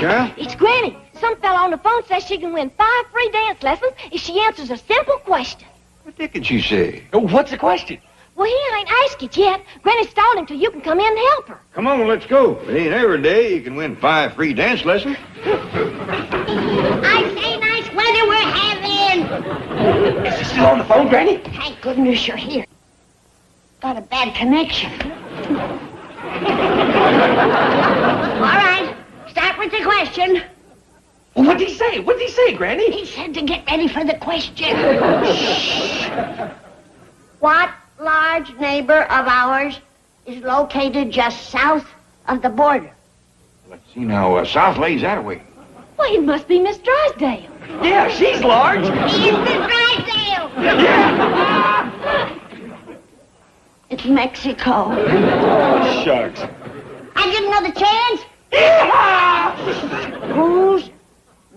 child? It's Granny. Some fella on the phone says she can win 5 free dance lessons if she answers a simple question. What did she say? Oh, what's the question? Well, he ain't asked it yet. Granny stalled him till you can come in and help her. Come on, let's go. It ain't every day you can win 5 free dance lessons. I say nice weather we're having. Is she still on the phone, Granny? Thank goodness you're here. Got a bad connection. All right, start with the question. Well, what'd he say? What'd he say, Granny? He said to get ready for the question. What large neighbor of ours is located just south of the border? Let's see now. South lays that away. Well, it must be Miss Drysdale. Yeah, she's large. He's the Drysdale. Yeah. It's Mexico. Shucks. I give another chance. Yeehaw! Who's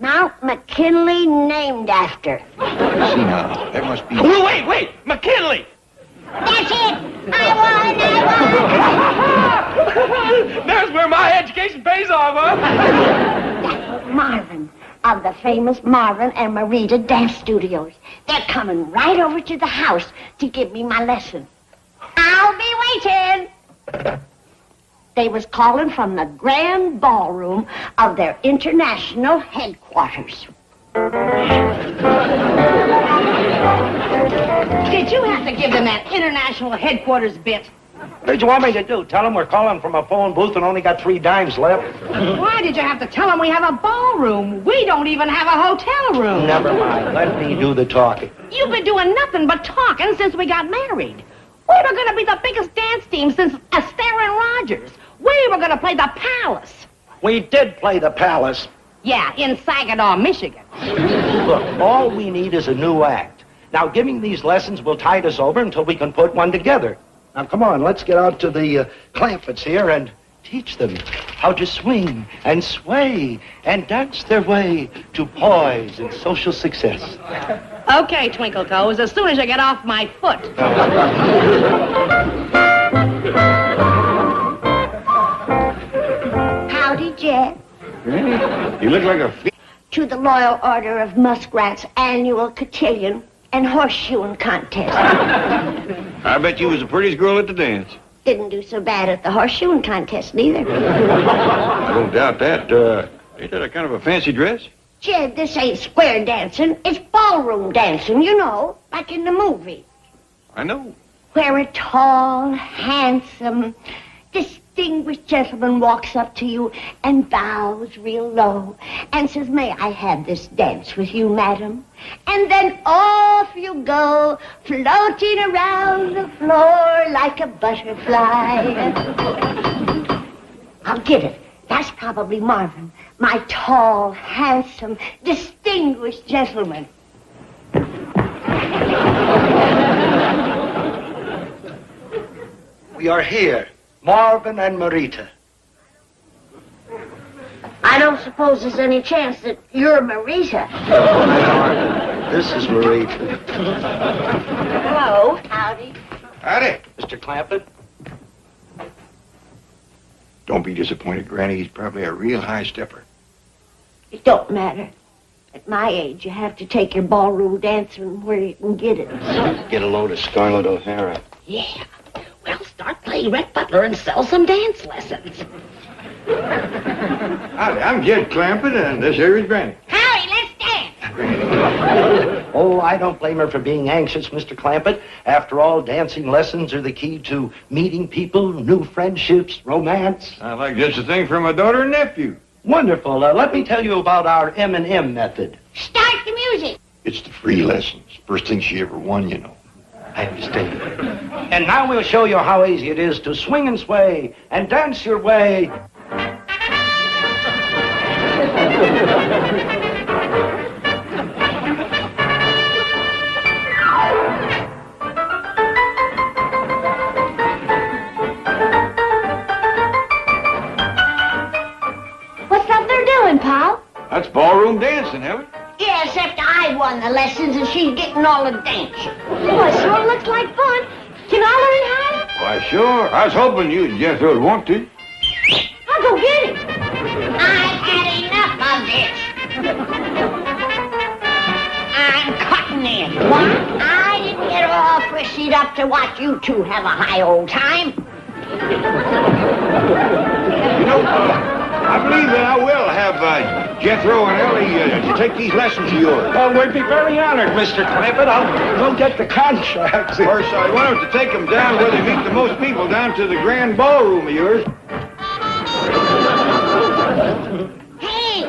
Mount McKinley named after? Let's see now. That must be... Oh, wait! McKinley! That's it! I won! There's where my education pays off, huh? That's Marvin of the famous Marvin and Marita Dance Studios. They're coming right over to the house to give me my lesson. I'll be waiting. They was calling from the grand ballroom of their international headquarters. Did you have to give them that international headquarters bit? What did you want me to do? Tell them we're calling from a phone booth and only got 3 dimes left? Why did you have to tell them we have a ballroom? We don't even have a hotel room. Never mind. Let me do the talking. You've been doing nothing but talking since we got married. We were going to be the biggest dance team since Astaire and Rogers. We were going to play the Palace. We did play the Palace. Yeah, in Saginaw, Michigan. Look, all we need is a new act. Now, giving these lessons will tide us over until we can put one together. Now, come on, let's get out to the Clampetts here and teach them how to swing and sway and dance their way to poise and social success. Okay, Twinkle Toes, as soon as you get off my foot. Howdy, Jet. You look like a... To the Loyal Order of Muskrat's annual cotillion and horseshoeing contest. I bet you was the prettiest girl at the dance. Didn't do so bad at the horseshoeing contest, neither. I don't doubt that. Ain't that a kind of a fancy dress? Jed, this ain't square dancing. It's ballroom dancing, you know, like in the movie. I know. Where a tall, handsome, distinguished gentleman walks up to you and bows real low and says, "May I have this dance with you, madam?" And then off you go, floating around the floor like a butterfly. I'll get it. That's probably Marvin, my tall, handsome, distinguished gentleman. We are here, Marvin and Marita. I don't suppose there's any chance that you're Marita. This is Marita. Hello. Howdy. Howdy. Mr. Clampett? Don't be disappointed, Granny. He's probably a real high stepper. It don't matter. At my age, you have to take your ballroom dancing where you can get it. Get a load of Scarlett O'Hara. Yeah. Well, start playing Rhett Butler and sell some dance lessons. Howdy, I'm Jed Clampett, and this here is Granny. Howdy, let's dance. Oh, I don't blame her for being anxious, Mr. Clampett. After all, dancing lessons are the key to meeting people, new friendships, romance. I like just the thing for my daughter and nephew. Wonderful. Let me tell you about our M&M method. Start the music. It's the free lessons. First thing she ever won, you know. I understand. And now we'll show you how easy it is to swing and sway and dance your way. What's that they're doing, pal? That's ballroom dancing, Helen. Yeah, except I won the lessons and she's getting all the dancing. Boy, it sure looks like fun. Can I learn how? Why, sure. I was hoping you and Jethro would want to. I'll go get him. I've had enough. up to watch you two have a high old time. You know, I believe that I will have Jethro and Ellie take these lessons of yours. Oh, we'd be very honored, Mr. Clampett. We'll get the contract. Of course, I want them to take them down where they meet the most people, down to the grand ballroom of yours. Hey,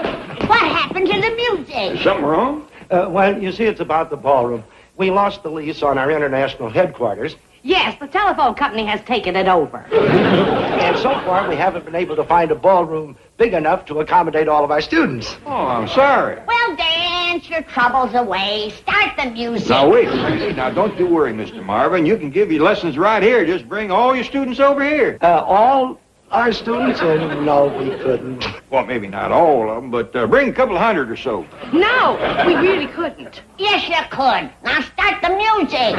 what happened to the music? Is something wrong? Well, you see, it's about the ballroom. We lost the lease on our international headquarters, Yes, the telephone company has taken it over. and so far we haven't been able to find a ballroom big enough to accommodate all of our students. Oh, I'm sorry. Well, dance your troubles away. Start the music. Now, wait, Granny. Now, don't you worry, Mr. Marvin. You can give your lessons right here. Just bring all your students over here. All our students? No, we couldn't. Well, maybe not all of them, but bring a couple hundred or so. No, we really couldn't. Yes, you could. Now start the music.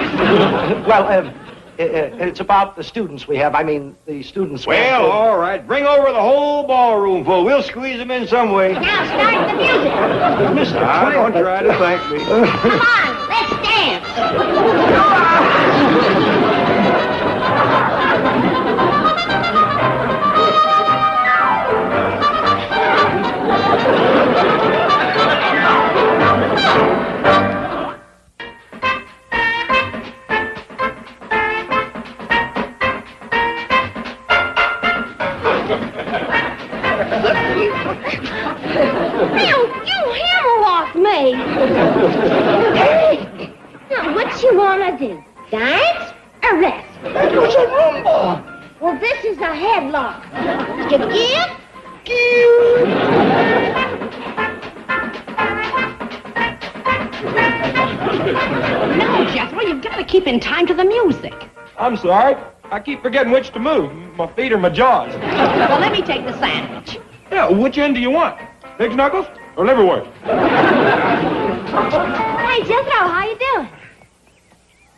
Well, it's about the students we have. I mean, the students... Well, all right. Bring over the whole ballroom full. We'll squeeze them in some way. Now start the music. Mr. Now, don't Clampett. try to thank me. Come on, let's dance. You hammerlocked me. Now, what you want to do? Dance or rest? It was a rumba. Well, this is a headlock. Give. No, Jethro, you've got to keep in time to the music. I'm sorry. I keep forgetting which to move, my feet or my jaws. Well, let me take the sandwich. Yeah, which end do you want? Pig's knuckles or liverwurst? Hey, Jethro, how you doing?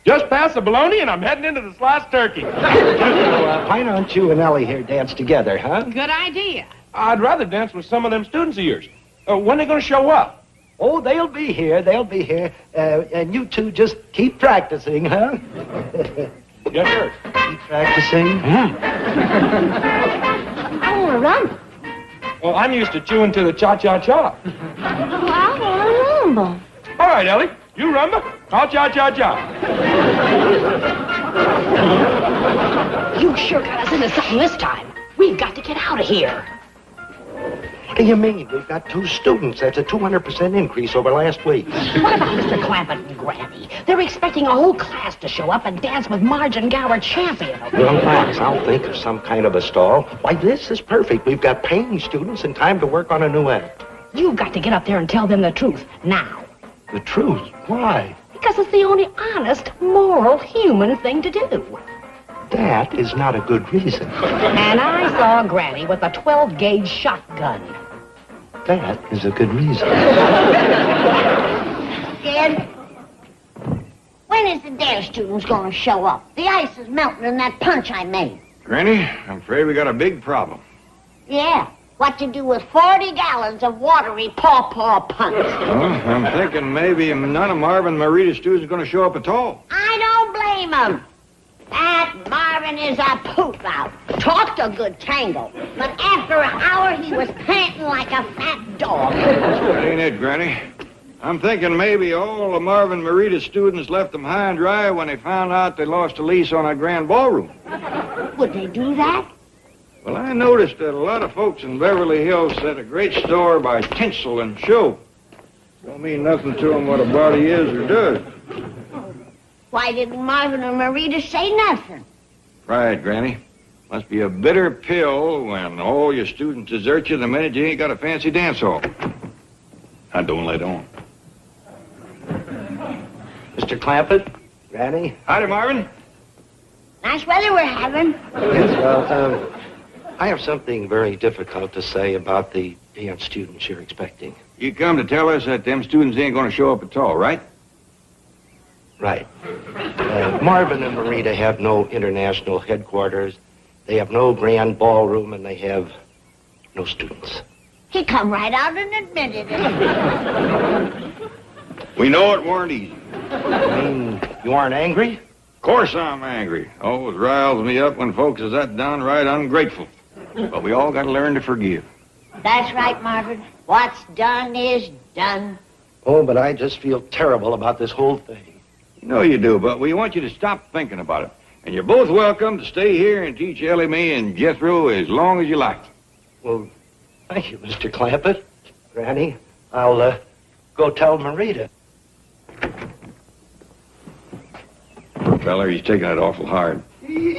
Just past the bologna and I'm heading into the sliced turkey. Why don't you and Ellie here dance together, huh? Good idea. I'd rather dance with some of them students of yours. When are they going to show up? Oh, they'll be here. They'll be here. And you two just keep practicing, huh? Yes, sir. Keep practicing. I want to run. Well, I'm used to chewing to the cha-cha-cha. Well, I want to rumble. All right, Ellie. You rumba. I'll cha-cha-cha. You sure got us into something this time. We've got to get out of here. What do you mean? We've got 2 students. That's a 200% increase over last week. What about Mr. Clampett and Granny? They're expecting a whole class to show up and dance with Marge and Gower champion. Well, Max, I'll think of some kind of a stall. Why, this is perfect. We've got paying students and time to work on a new act. You've got to get up there and tell them the truth, now. The truth? Why? Because it's the only honest, moral, human thing to do. That is not a good reason. And I saw Granny with a 12-gauge shotgun. That is a good reason. Dad, when is the dance students going to show up? The ice is melting in that punch I made. Granny, I'm afraid we got a big problem. Yeah. What to do with 40 gallons of watery paw punch? Well, I'm thinking maybe none of Marvin and Marita's students are going to show up at all. I don't blame him. That Marvin is a poop out. Talked a good tango. But after an hour, he was panting like a fat dog. That ain't it, Granny. I'm thinking maybe all of Marvin and Marita's students left them high and dry when they found out they lost a lease on that grand ballroom. Would they do that? Well, I noticed that a lot of folks in Beverly Hills set a great store by tinsel and show. Don't mean nothing to them what a body is or does. Why didn't Marvin and Marita say nothing? Pride, Granny. Must be a bitter pill when all your students desert you the minute you ain't got a fancy dance hall. I don't let on. Mr. Clampett, Granny. Howdy, Marvin. Nice weather we're having. Yes, well, I have something very difficult to say about the dance students you're expecting. You come to tell us that them students ain't going to show up at all, right? Right. Marvin and Marita have no international headquarters. They have no grand ballroom, and they have no students. He come right out and admitted it. We know it weren't easy. I mean, you aren't angry? Of course I'm angry. Always riles me up when folks is that downright ungrateful. But we all got to learn to forgive. That's right, Marvin. What's done is done. Oh, but I just feel terrible about this whole thing. You know you do, but we want you to stop thinking about it. And you're both welcome to stay here and teach Ellie Mae and Jethro as long as you like. Well, thank you, Mr. Clampett. Granny, I'll go tell Marita. Poor fella, he's taking it awful hard. Marvin,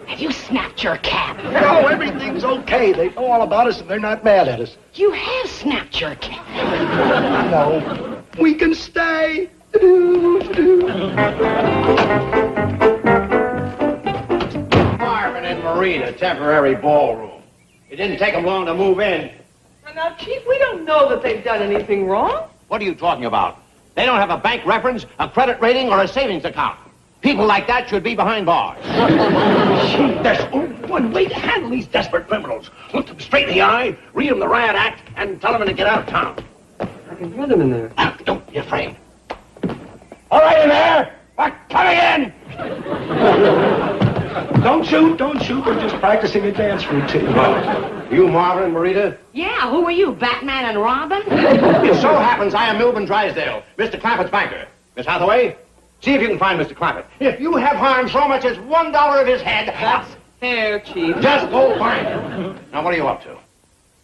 have you snapped your cap? No, everything's okay. They know all about us and they're not mad at us. You have snapped your cap. No, we can stay. Marvin and Marita, temporary ballroom. It didn't take them long to move in. Now, Chief, we don't know that they've done anything wrong. What are you talking about? They don't have a bank reference, a credit rating, or a savings account. People like that should be behind bars. Gee, there's only one way to handle these desperate criminals. Look them straight in the eye, read them the riot act, and tell them to get out of town. I can hear them in there. Now, don't be afraid. All right in there! We're coming in! Don't shoot. We're just practicing a dance routine. You, Marvin and Marita? Yeah, who are you, Batman and Robin? It so happens I am Milburn Drysdale, Mr. Clampett's banker. Miss Hathaway, see if you can find Mr. Clampett. If you have harmed so much as $1 of his head, That's fair, Chief. just go find him. Now, what are you up to?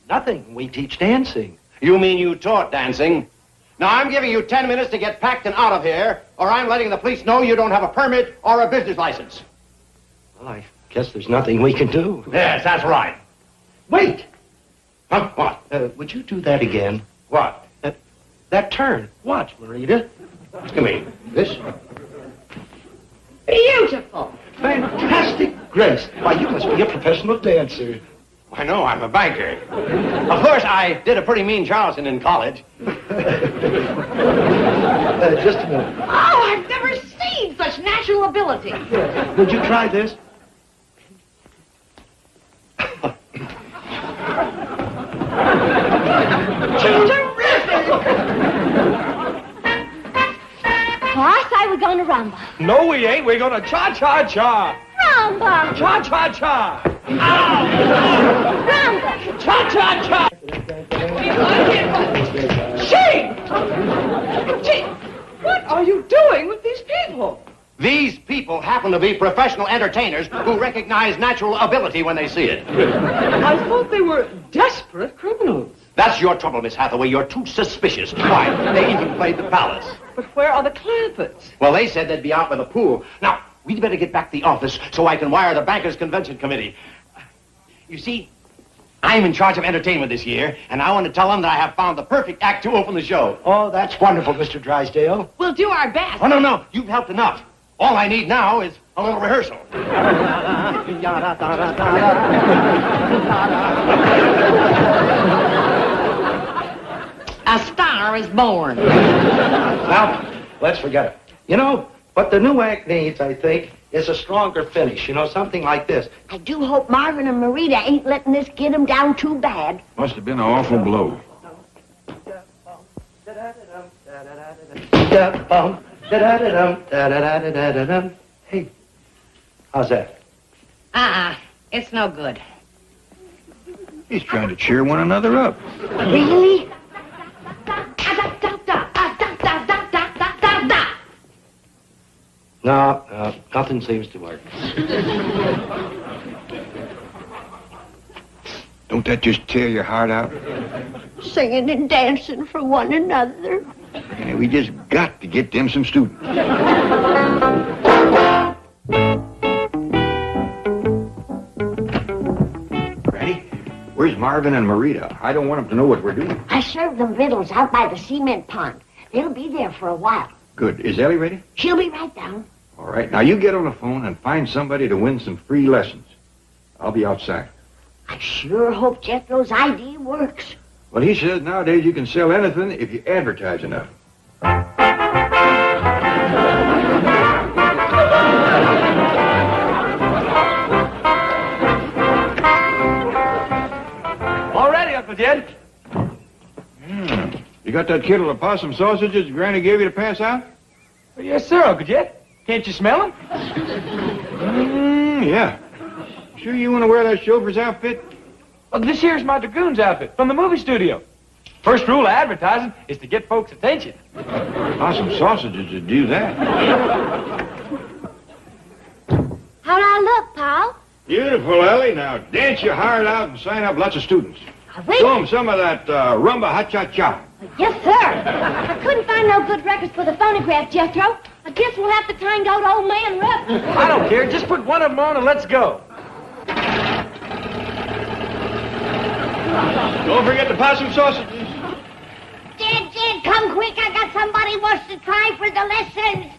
Nothing. We teach dancing. You mean you taught dancing? Now, I'm giving you 10 minutes to get packed and out of here, or I'm letting the police know you don't have a permit or a business license. Well, I guess there's nothing we can do. Yes, that's right. Wait! Huh? What? Would you do that again? What? That turn. Watch, Marita. You mean this? Beautiful. Fantastic grace. Why, you must be a professional dancer. I know, I'm a banker. Of course, I did a pretty mean Charleston in college. Just a minute. Oh, I've never seen such natural ability. Would you try this? Oh, I say we're going to rumble. No, we ain't. We're gonna cha-cha-cha. Rumble! Cha-cha-cha. Rumble! Cha-cha-cha. Chief, what are you doing with these people? These people happen to be professional entertainers who recognize natural ability when they see it. I thought they were desperate criminals. That's your trouble, Miss Hathaway. You're too suspicious. Why, they even played the palace. But where are the Clampetts? Well, they said they'd be out by the pool. Now, we'd better get back to the office so I can wire the Bankers Convention Committee. You see, I'm in charge of entertainment this year, and I want to tell them that I have found the perfect act to open the show. Oh, that's wonderful, Mr. Drysdale. We'll do our best. Oh, no, you've helped enough. All I need now is a little rehearsal. A star is born. Now, let's forget it. You know, what the new act needs, I think, is a stronger finish. You know, something like this. I do hope Marvin and Marita ain't letting this get him down too bad. Must have been an awful blow. Da-bum, da-da-da-dum, da-da-da-da-da-dum. Hey, how's that? It's no good. He's trying to cheer one another up. Really? No, nothing seems to work. Don't that just tear your heart out? Singing and dancing for one another. And we just got to get them some students. Ready? Where's Marvin and Marita? I don't want them to know what we're doing. I served them victuals out by the cement pond. They'll be there for a while. Good. Is Ellie ready? She'll be right down. All right. Now you get on the phone and find somebody to win some free lessons. I'll be outside. I sure hope Jethro's idea works. Well, he says nowadays you can sell anything if you advertise enough. All ready, Uncle Jed. You got that kettle of possum sausages Granny gave you to pass out? Yes, sir, Uncle Jed. Can't you smell him? Yeah. Sure you want to wear that chauffeur's outfit? Well, this here's my dragoon's outfit from the movie studio. First rule of advertising is to get folks' attention. Awesome sausages to do that. How'd I look, Paul? Beautiful, Ellie. Now dance your heart out and sign up lots of students. Wait. Show them some of that rumba ha-cha-cha. Yes, sir. I couldn't find no good records for the phonograph, Jethro. I guess we'll have to tango to old man Rupp. I don't care. Just put one of them on and let's go. Don't forget the possum sausages. Jed, come quick. I got somebody wants to try for the lessons.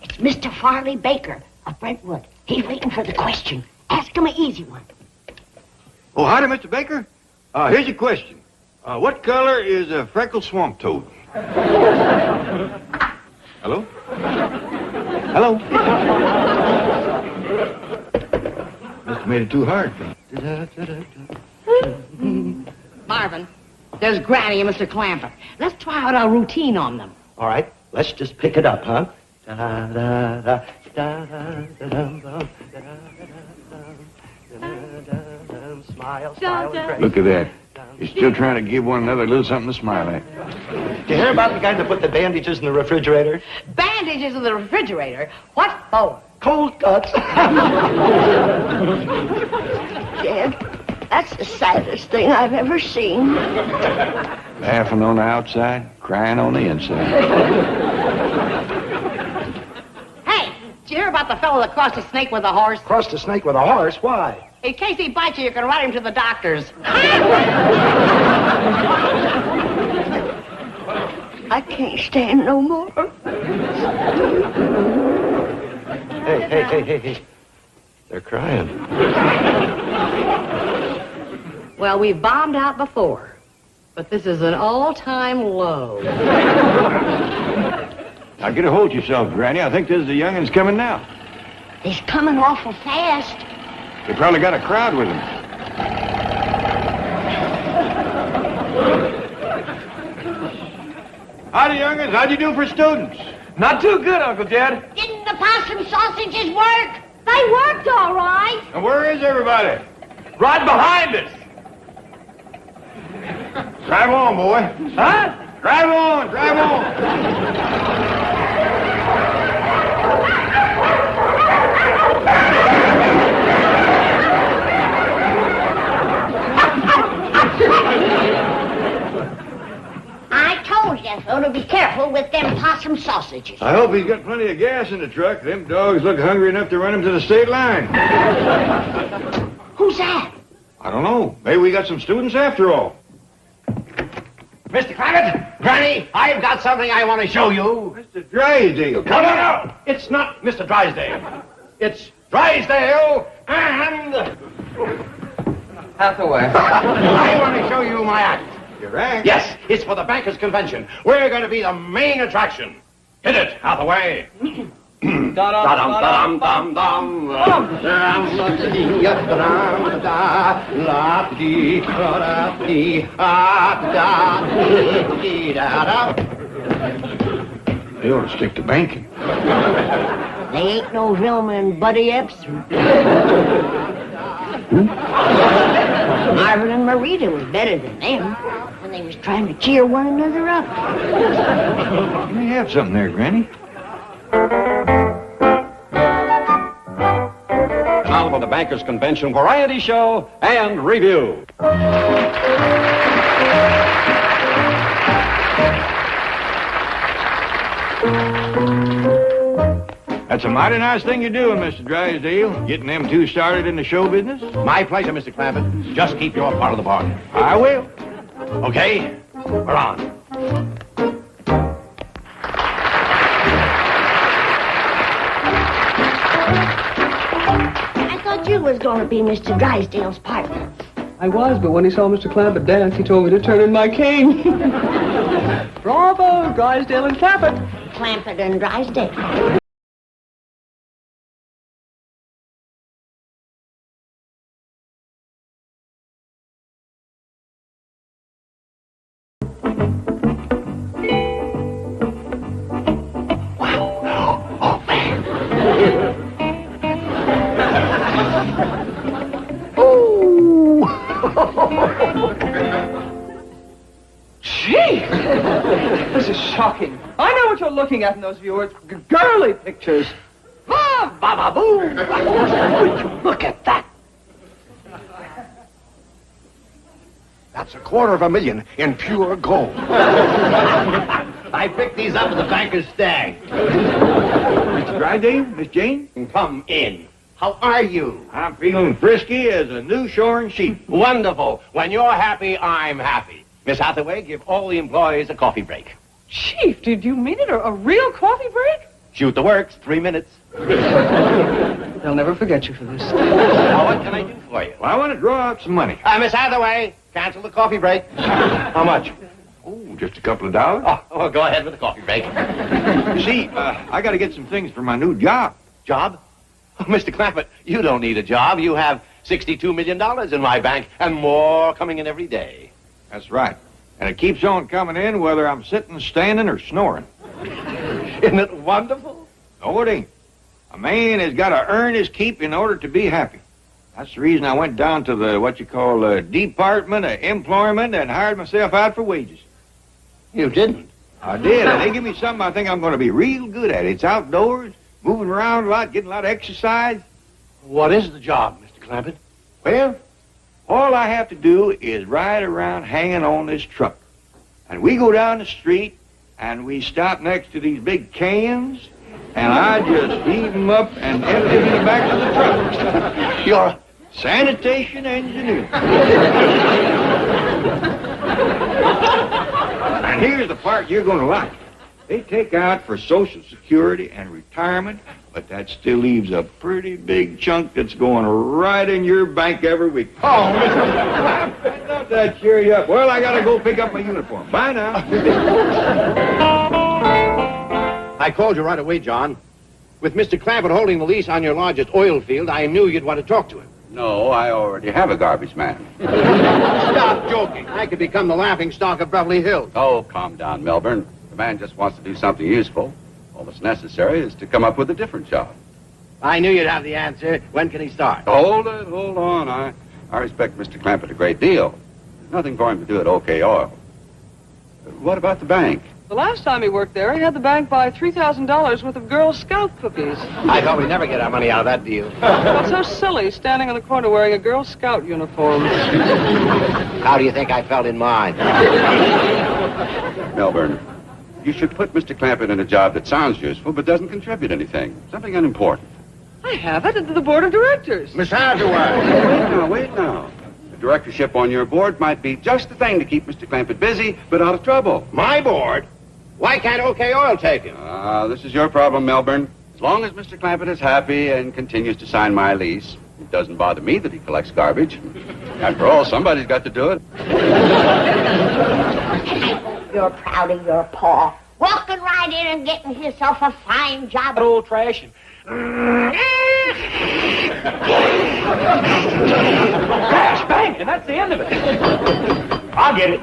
It's Mr. Farley Baker of Brentwood. He's waiting for the question. Ask him an easy one. Oh, howdy, Mr. Baker. Here's your question. What color is a freckled swamp toad? Hello? Hello? Must have made it too hard. Marvin, there's Granny and Mr. Clampett. Let's try out our routine on them. All right, let's just pick it up, huh? Smile, smile, and grace. Look at that. You're still trying to give one another a little something to smile at. Did you hear about the guy that put the bandages in the refrigerator? Bandages in the refrigerator? What for? Cold cuts. Jed, that's the saddest thing I've ever seen. Laughing on the outside, crying on the inside. Hey, did you hear about the fellow that crossed a snake with a horse? Crossed a snake with a horse? Why? In case he bites you, you can ride him to the doctor's. I can't stand no more. Hey. They're crying. Well, we've bombed out before, but this is an all-time low. Now get a hold of yourself, Granny. I think there's the young'uns coming now. He's coming awful fast. They probably got a crowd with them. Howdy, young'uns. How'd you do for students? Not too good, Uncle Jed. Didn't the possum sausages work? They worked all right. And where is everybody? Right behind us. Drive on, boy. Huh? Drive on, drive on. I told you so to be careful with them possum sausages. I hope he's got plenty of gas in the truck. Them dogs look hungry enough to run him to the state line. Who's that? I don't know. Maybe we got some students after all. Mr. Clampett, Granny, I've got something I want to show you. Mr. Drysdale. No. It's not Mr. Drysdale. It's Drysdale and... Hathaway. I want to show you my act. Your act? Yes, it's for the Bankers Convention. We're going to be the main attraction. Hit it, Hathaway. They ought to stick to banking. They ain't no Vilma and Buddy Epps. Marvin and Marita was better than them when they was trying to cheer one another up. You may have something there, Granny. Now for the Bankers Convention Variety Show and Review. That's a mighty nice thing you're doing, Mr. Drysdale. Getting them two started in the show business. My pleasure, Mr. Clampett. Just keep your part of the bargain. I will. Okay, we're on. I thought you was going to be Mr. Drysdale's partner. I was, but when he saw Mr. Clampett dance, he told me to turn in my cane. Bravo, Drysdale and Clampett. Clampett and Drysdale. This is shocking. I know what you're looking at in those viewers. Girly pictures. Ah, ba-ba-boo. Would you look at that? That's $250,000 in pure gold. I picked these up at the banker's stag. Mr. Drysdale, Miss Jane? Come in. How are you? I'm feeling frisky as a new shorn sheep. Wonderful. When you're happy, I'm happy. Miss Hathaway, give all the employees a coffee break. Chief, did you mean it? A real coffee break? Shoot the works, 3 minutes. They'll never forget you for this. Now, what can I do for you? Well, I want to draw out some money. Miss Hathaway, cancel the coffee break. How much? Oh, just a couple of dollars. Oh, go ahead with the coffee break. You see, I got to get some things for my new job. Job? Oh, Mr. Clampett, you don't need a job. You have $62 million in my bank and more coming in every day. That's right. And it keeps on coming in whether I'm sitting, standing, or snoring. Isn't it wonderful? No, it ain't. A man has got to earn his keep in order to be happy. That's the reason I went down to the, what you call, Department of Employment and hired myself out for wages. You didn't? I did, and they give me something I think I'm going to be real good at. It's outdoors, moving around a lot, getting a lot of exercise. What is the job, Mr. Clampett? Well, all I have to do is ride around hanging on this truck. And we go down the street, and we stop next to these big cans, and I just heave them up and empty them in the back of the truck. You're a sanitation engineer. And here's the part you're going to like. They take out for Social Security and retirement, but that still leaves a pretty big chunk that's going right in your bank every week. Oh, Mr. Don't that cheer you up? Well, I got to go pick up my uniform. Bye now. I called you right away, John. With Mr. Clampett holding the lease on your largest oil field, I knew you'd want to talk to him. No, I already have a garbage man. Stop joking. I could become the laughing stock of Beverly Hills. Oh, calm down, Melbourne. The man just wants to do something useful. All that's necessary is to come up with a different job. I knew you'd have the answer. When can he start? Hold on. I respect Mr. Clampett a great deal. There's nothing for him to do at OK Oil. What about the bank? The last time he worked there, he had the bank buy $3,000 worth of Girl Scout cookies. I thought we'd never get our money out of that deal. What's so silly, standing on the corner wearing a Girl Scout uniform? How do you think I felt in mine? Melbourne, you should put Mr. Clampett in a job that sounds useful but doesn't contribute anything. Something unimportant. I have it at the board of directors. Miss Hathaway. Wait now. The directorship on your board might be just the thing to keep Mr. Clampett busy but out of trouble. My board? Why can't OK Oil take him? This is your problem, Melbourne. As long as Mr. Clampett is happy and continues to sign my lease, it doesn't bother me that he collects garbage. After all, somebody's got to do it. You're proud of your paw. Walking right in and getting yourself a fine job. That old trash. Crash, bang, and that's the end of it. I'll get it.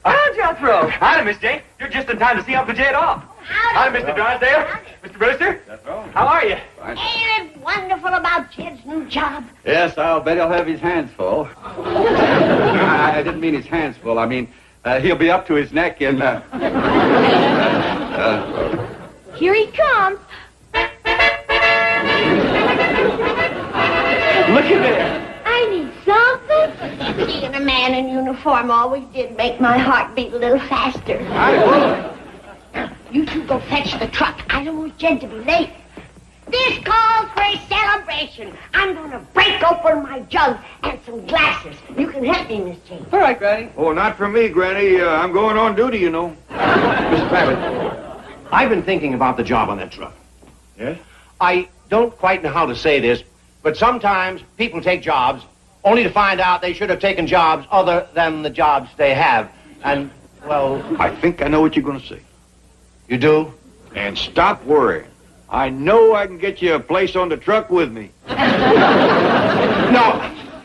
Hi, Jethro. Hi, Miss Jane. You're just in time to see Uncle Jed off. Hi, Mr. Drysdale. Mr. Brewster. How are you? Ain't it wonderful about Jed's new job? Yes, I'll bet he'll have his hands full. I didn't mean his hands full. I mean, he'll be up to his neck in... Here he comes. Look at there. I need something. Seeing a man in uniform always did make my heart beat a little faster. You two go fetch the truck. I don't want Jed to be late. This calls for a celebration. I'm going to break open my jug and some glasses. You can help me, Miss Jane. All right, Granny. Oh, not for me, Granny. I'm going on duty, you know. Mr. Clampett, I've been thinking about the job on that truck. Yes? I don't quite know how to say this, but sometimes people take jobs only to find out they should have taken jobs other than the jobs they have. And, well... I think I know what you're going to say. You do? And stop worrying. I know I can get you a place on the truck with me. No,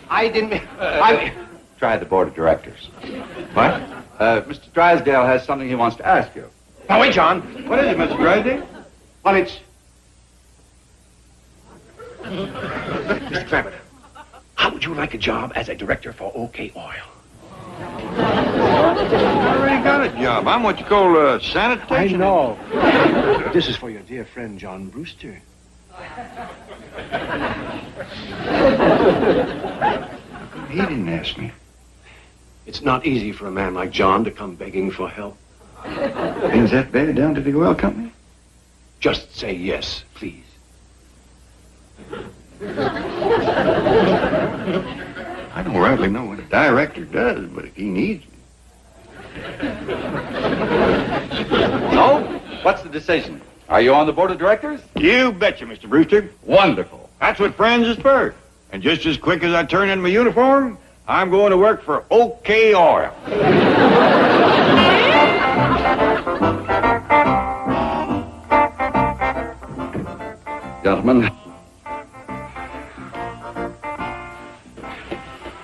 I didn't mean... Try the board of directors. What? Mr. Drysdale has something he wants to ask you. Now, wait, John. What is it, Mr. Drysdale? Well, it's... Mr. Clampett, how would you like a job as a director for OK Oil? done a job. I'm what you call sanitation. I know. This is for your dear friend, John Brewster. He didn't ask me. It's not easy for a man like John to come begging for help. Things that bad down to the oil company? Just say yes, please. I don't rightly know what a director does, but if he needs me. So, what's the decision? Are you on the board of directors? You betcha, Mr. Brewster. Wonderful. That's what friends is for. And just as quick as I turn in my uniform, I'm going to work for OK Oil. Gentlemen,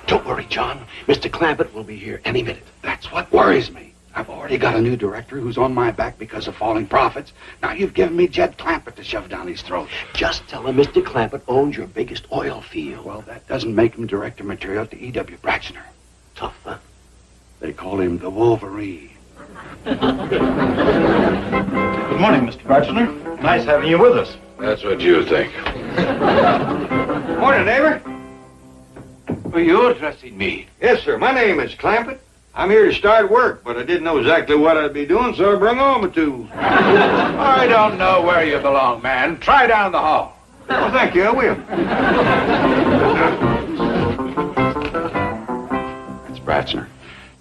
Don't worry, John. Mr. Clampett will be here any minute. that's what worries me. I've already got a new director who's on my back because of falling profits. Now you've given me Jed Clampett to shove down his throat. Just tell him Mr. Clampett owns your biggest oil field. Well, that doesnent make him director material to E.W. Braxner. Tough, huh? They call him the Wolverine. Good morning, Mr. Braxner. Nice having you with us. That's what you think. Morning, neighbor. Well, you're addressing me. Yes, sir. My name is Clampett. I'm here to start work, but I didn't know exactly what I'd be doing, so I brung on my tools. I don't know where you belong, man. Try down the hall. Well, thank you. I will. That's Braxner.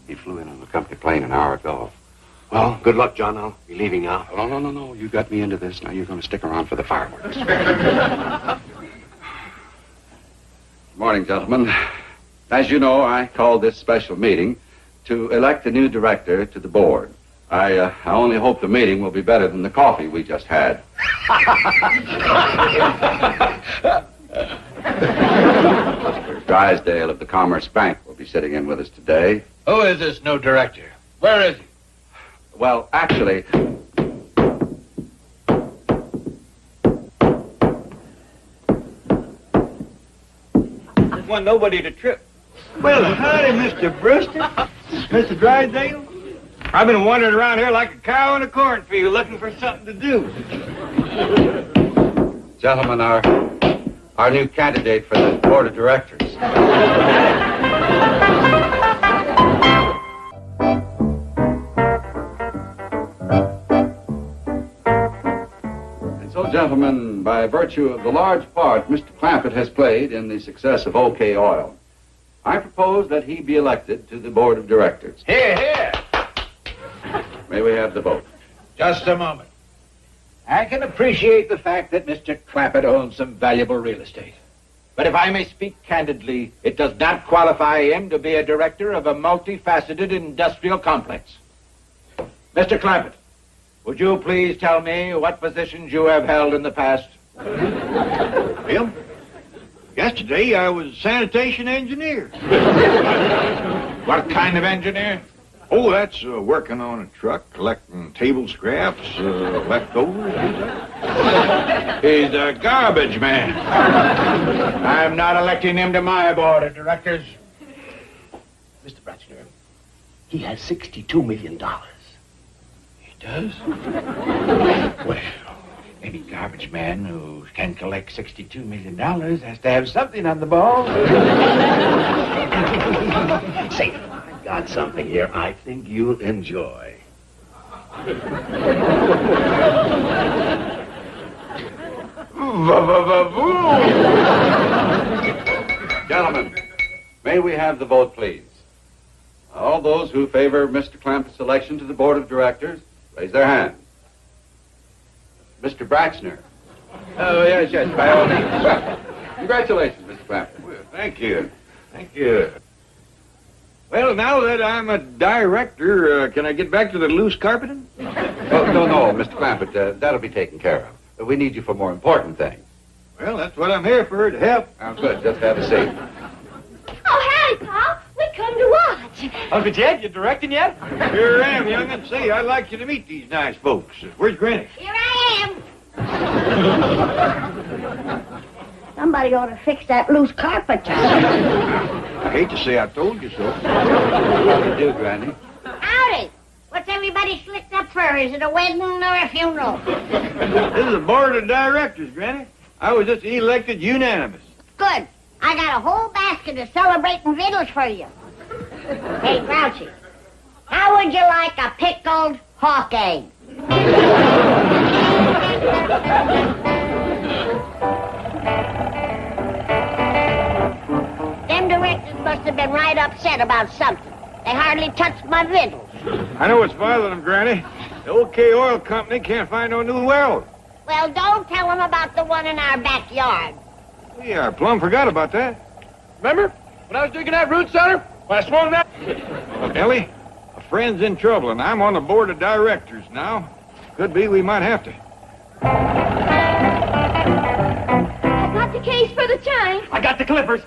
He flew in on the company plane an hour ago. Well, good luck, John. I'll be leaving now. No. You got me into this. Now you're going to stick around for the fireworks. Morning, gentlemen. As you know, I called this special meeting to elect a new director to the board. I only hope the meeting will be better than the coffee we just had. Mr. Drysdale of the Commerce Bank will be sitting in with us today. Who is this new director? Where is he? Well, actually, There's one nobody to trip. Well, howdy, Mr. Brewster. Mr. Drysdale. I've been wandering around here like a cow in a cornfield looking for something to do. gentlemen, our new candidate for the board of directors. So, gentlemen, by virtue of the large part Mr. Clampett has played in the success of OK Oil, I propose that he be elected to the board of directors. Here, here. May we have the vote? Just a moment. I can appreciate the fact that Mr. Clampett owns some valuable real estate. But if I may speak candidly, it does not qualify him to be a director of a multifaceted industrial complex. Mr. Clampett, would you please tell me what positions you have held in the past? Well, yesterday I was a sanitation engineer. What kind of engineer? Oh, that's working on a truck, collecting table scraps, leftovers. He's a garbage man. I'm not electing him to my board of directors. Mr. Braxner, he has $62 million. He does? Well, any garbage man who can collect $62 million has to have something on the ball. Say, I've got something here I think you'll enjoy. Gentlemen, may we have the vote, please? All those who favor Mr. Clampett's election to the board of directors, raise their hands. Mr. Braxner. Oh, yes, by all means. Well, congratulations, Mr. Clampett. Well, thank you. Thank you. Well, now that I'm a director, can I get back to the loose carpeting? Oh, no, Mr. Clampett, that'll be taken care of. We need you for more important things. Well, that's what I'm here for, to help. Sounds good. Just have a seat. Oh, howdy, Paul. We come to watch. Uncle Jed, you directing yet? Here I am, young'un. Say, I'd like you to meet these nice folks. Where's Granny? Here I am. Somebody ought to fix that loose carpet. I hate to say I told you so. How do you do, Granny? Howdy. What's everybody slicked up for? Is it a wedding or a funeral? This is the board of directors, Granny. I was just elected unanimous. Good. I got a whole basket of celebrating victuals for you. Hey, Grouchy, how would you like a pickled hawk egg? Them directors must have been right upset about something. They hardly touched my victuals. I know what's bothering them, Granny. The OK Oil Company can't find no new wells. Well, don't tell them about the one in our backyard. Yeah, I plumb forgot about that. Remember when I was digging that root cellar? When I swung that? Look, Ellie, a friend's in trouble, and I'm on the board of directors now. Could be we might have to. I got the case for the time. I got the clippers.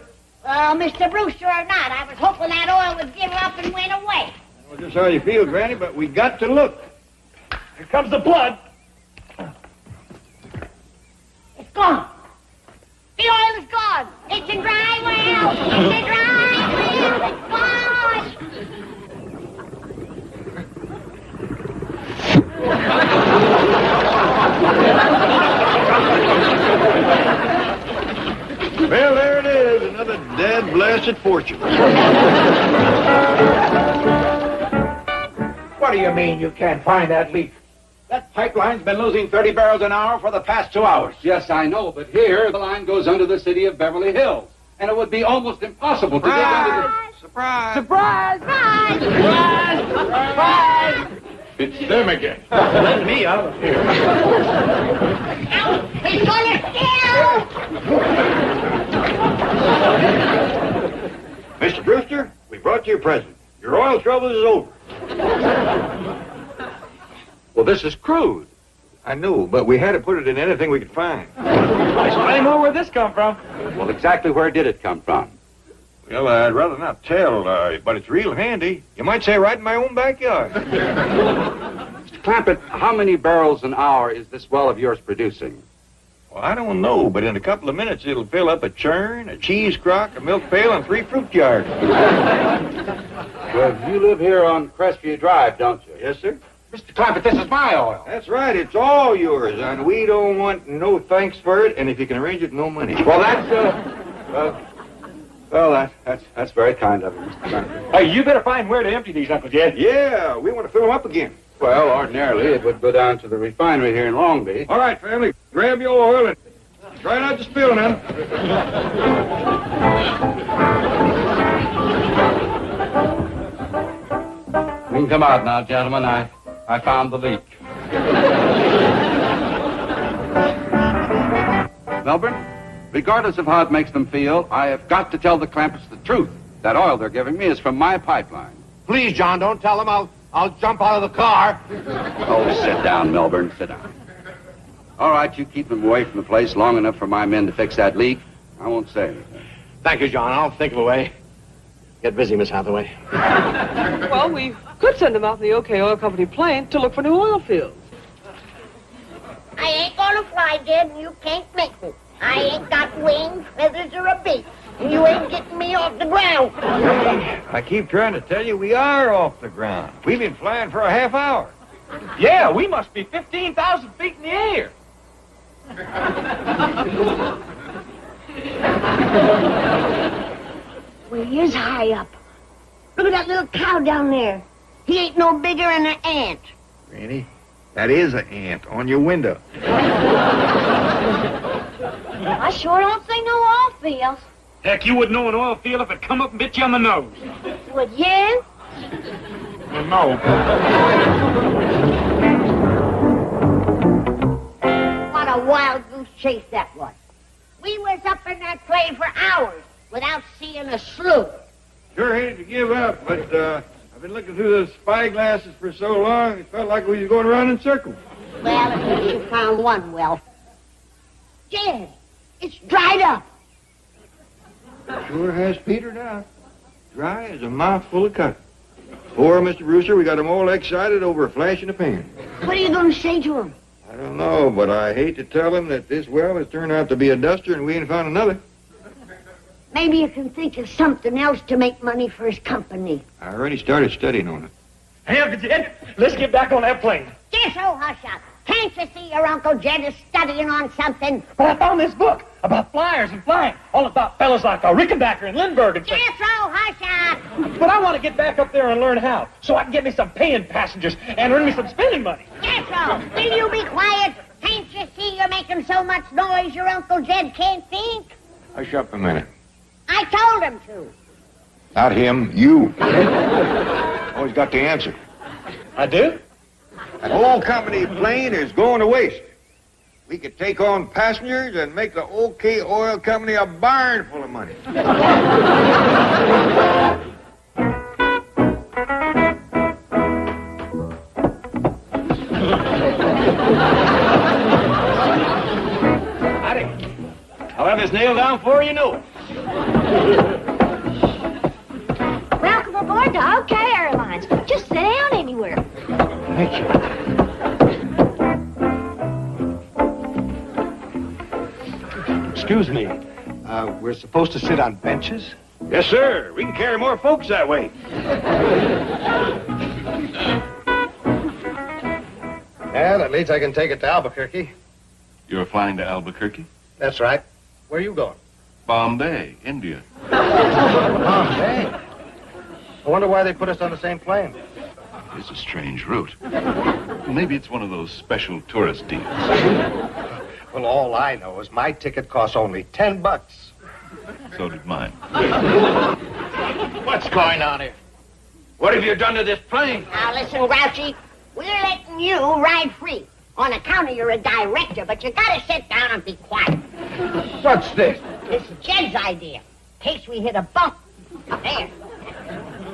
Well, Mr. Brewster or not, I was hoping that oil would give up and went away. Well, just how you feel, Granny, but we got to look. Here comes the blood. It's gone. The oil is gone. It's a dry well. It's a dry well. It's Well, there it is, another dead blasted fortune. What do you mean you can't find that leak? That pipeline's been losing 30 barrels an hour for the past 2 hours. Yes, I know, but here the line goes under the city of Beverly Hills. And it would be almost impossible to dig under the... Surprise! Surprise! Surprise! Surprise! Surprise! It's them again. Let me out of here. He's gonna steal! Mr. Brewster, we brought you a present. Your oil trouble is over. Well, this is crude. I know, but we had to put it in anything we could find. I should really know where this come from. Well, exactly where did it come from? Well, I'd rather not tell, but it's real handy. You might say right in my own backyard. Mr. Clampett, how many barrels an hour is this well of yours producing? Well, I don't know, but in a couple of minutes it'll fill up a churn, a cheese crock, a milk pail, and 3 fruit jars. Well, you live here on Crestview Drive, don't you? Yes, sir. Mr. Clampett, this is my oil. That's right. It's all yours, and we don't want no thanks for it. And if you can arrange it, no money. Well, that's very kind of you, Mr. Clampett. Hey, you better find where to empty these, Uncle Jed. Yeah, we want to fill them up again. Well, ordinarily it would go down to the refinery here in Long Beach. All right, family, grab your oil and try not to spill none. We can come out now, gentlemen. I found the leak. Melbourne, regardless of how it makes them feel, I have got to tell the Clampetts the truth. That oil they're giving me is from my pipeline. Please, John, don't tell them. I'll jump out of the car. Oh, sit down, Melbourne. Sit down. All right, you keep them away from the place long enough for my men to fix that leak. I won't say anything. Thank you, John. I'll think of a way. Get busy, Miss Hathaway. Well, we could send them out in the OK Oil Company plane to look for new oil fields. I ain't gonna fly, Dad, and you can't make me. I ain't got wings, feathers, or a beak. And you ain't getting me off the ground. I keep trying to tell you we are off the ground. We've been flying for a half hour. Yeah, we must be 15,000 feet in the air. Well, he is high up. Look at that little cow down there. He ain't no bigger than an ant. Granny, that is an ant on your window. I sure don't see no oil fields. Heck, you wouldn't know an oil field if it come up and bit you on the nose. Would you? Well, no. What a wild goose chase that was. We was up in that plane for hours without seeing a slough. Sure hate to give up, but I've been looking through those spy glasses for so long, it felt like we was going around in circles. Well, at least you found one well. Jed, it's dried up. Sure has petered out. Dry as a mouthful of cotton. Poor Mr. Brewster, we got him all excited over a flash in the pan. What are you going to say to him? I don't know, but I hate to tell him that this well has turned out to be a duster and we ain't found another. Maybe you can think of something else to make money for his company. I already started studying on it. Hey, Uncle Jed, let's get back on that plane. Jethro, hush up. Can't you see your Uncle Jed is studying on something? But I found this book about flyers and flying, all about fellas like Rickenbacker and Lindbergh and things. Jethro, hush up. But I want to get back up there and learn how, so I can get me some paying passengers and earn me some spending money. Jethro, will you be quiet? Can't you see you're making so much noise your Uncle Jed can't think? Hush up a minute. I told him to. Not him, you. Always got the answer. I do? That whole company plane is going to waste. We could take on passengers and make the OK Oil Company a barn full of money. Howdy. I'll have this nailed down before you know it. Welcome aboard to OK Airlines. Just sit down anywhere. Thank you. Excuse me. We're supposed to sit on benches? Yes, sir. We can carry more folks that way. Yeah, that means I can take it to Albuquerque. You're flying to Albuquerque? That's right. Where are you going? Bombay, India. Bombay. I wonder why they put us on the same plane. It's a strange route. Maybe it's one of those special tourist deals. Well, all I know is my ticket costs only $10. So did mine. What's going on here? What have you done to this plane? Now listen, Grouchy, we're letting you ride free. On account of you're a director, but you gotta sit down and be quiet. What's this? It's Jed's idea. In case we hit a bump. There.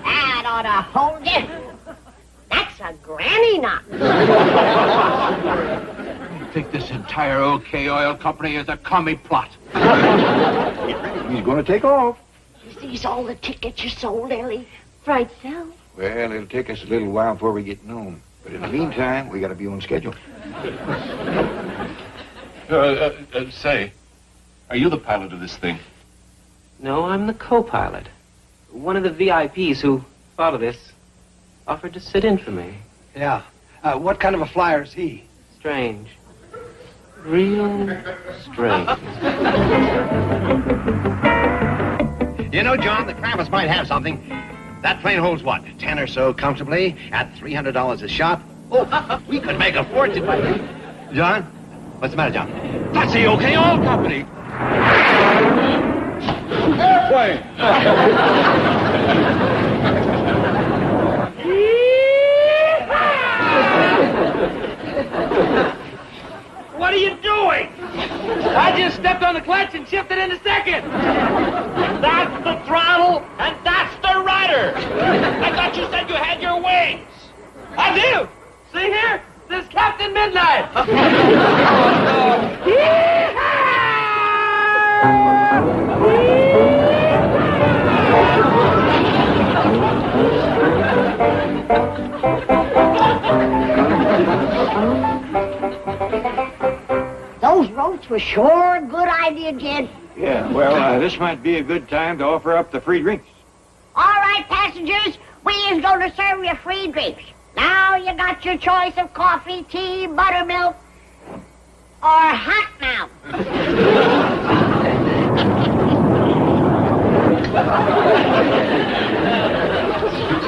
That ought to hold you. That's a granny knot. You think this entire OK Oil Company is a commie plot? He's going to take off. Is these all the tickets you sold, Ellie? Right so. Well, it'll take us a little while before we get known. But in the meantime, we got to be on schedule. Say, are you the pilot of this thing? No, I'm the co-pilot. One of the VIPs who thought of this offered to sit in for me. Yeah. What kind of a flyer is he? Strange. Real strange. You know, John, the Kravitz might have something. That plane holds what, 10 or so comfortably at $300 a shot? Oh, we could make a fortune by that. John? What's the matter, John? That's the OK Oil Company. Airplane! What are you doing? I just stepped on the clutch and shifted into second. That's the throttle, and that's the rudder. I thought you said you had your wings. I do. See here? This is Captain Midnight. Those ropes were sure a good idea, Jed. Yeah, well, this might be a good time to offer up the free drinks. All right, passengers, we is going to serve you free drinks. Now you got your choice of coffee, tea, buttermilk, or hot mouth.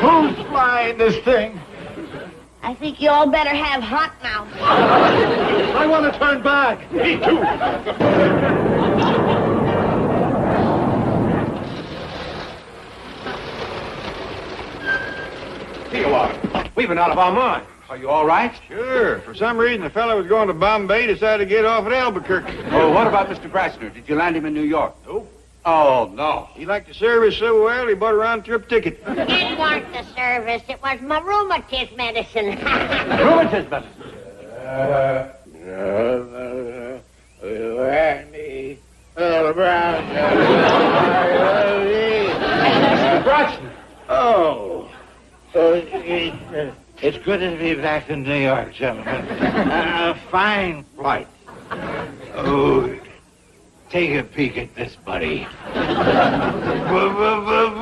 Who's flying this thing? I think you all better have hot mouth. I want to turn back. Me too. Here you are. We've been out of our mind. Are you all right? Sure. For some reason, the fellow was going to Bombay, decided to get off at Albuquerque. Oh, what about Mr. Grassner? Did you land him in New York? Nope. Oh, no. He liked the service so well, he bought a round-trip ticket. It weren't the service, it was my rheumatism medicine. Rheumatism medicine. Oh. It's good to be back in New York, gentlemen. A fine flight. Oh, take a peek at this, buddy. Boo-boo-boo-boo!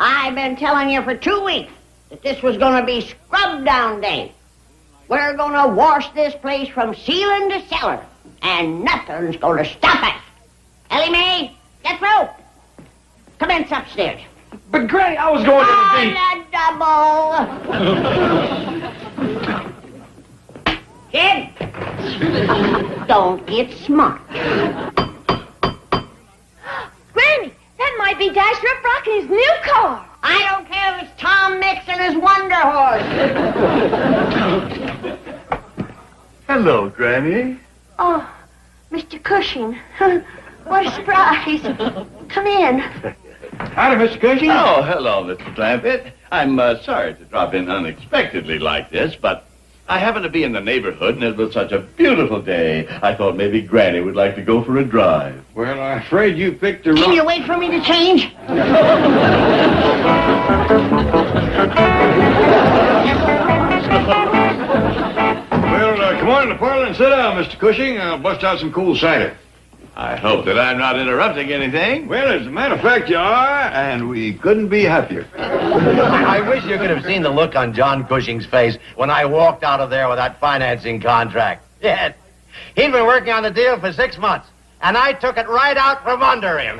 I've been telling you for 2 weeks that this was going to be scrub down day. We're going to wash this place from ceiling to cellar, and nothing's going to stop us. Ellie Mae, get through. Commence upstairs. But, Granny, I was going to the double. Kid, don't get smart. Granny, that might be Dasher Frock in his new car. I don't care if it's Tom Mix and his Wonder Horse. Hello, Granny. Oh, Mr. Cushing. What a surprise. Come in. Howdy, Mr. Cushing. Oh, hello, Mr. Clampett. I'm sorry to drop in unexpectedly like this, but I happen to be in the neighborhood, and it was such a beautiful day. I thought maybe Granny would like to go for a drive. Well, I'm afraid you picked the wrong... Can you wait for me to change? Well, come on in the parlor and sit down, Mr. Cushing. I'll bust out some cool cider. I hope that I'm not interrupting anything. Well, as a matter of fact, you are, and we couldn't be happier. I wish you could have seen the look on John Cushing's face when I walked out of there with that financing contract. Yes. He'd been working on the deal for 6 months, and I took it right out from under him.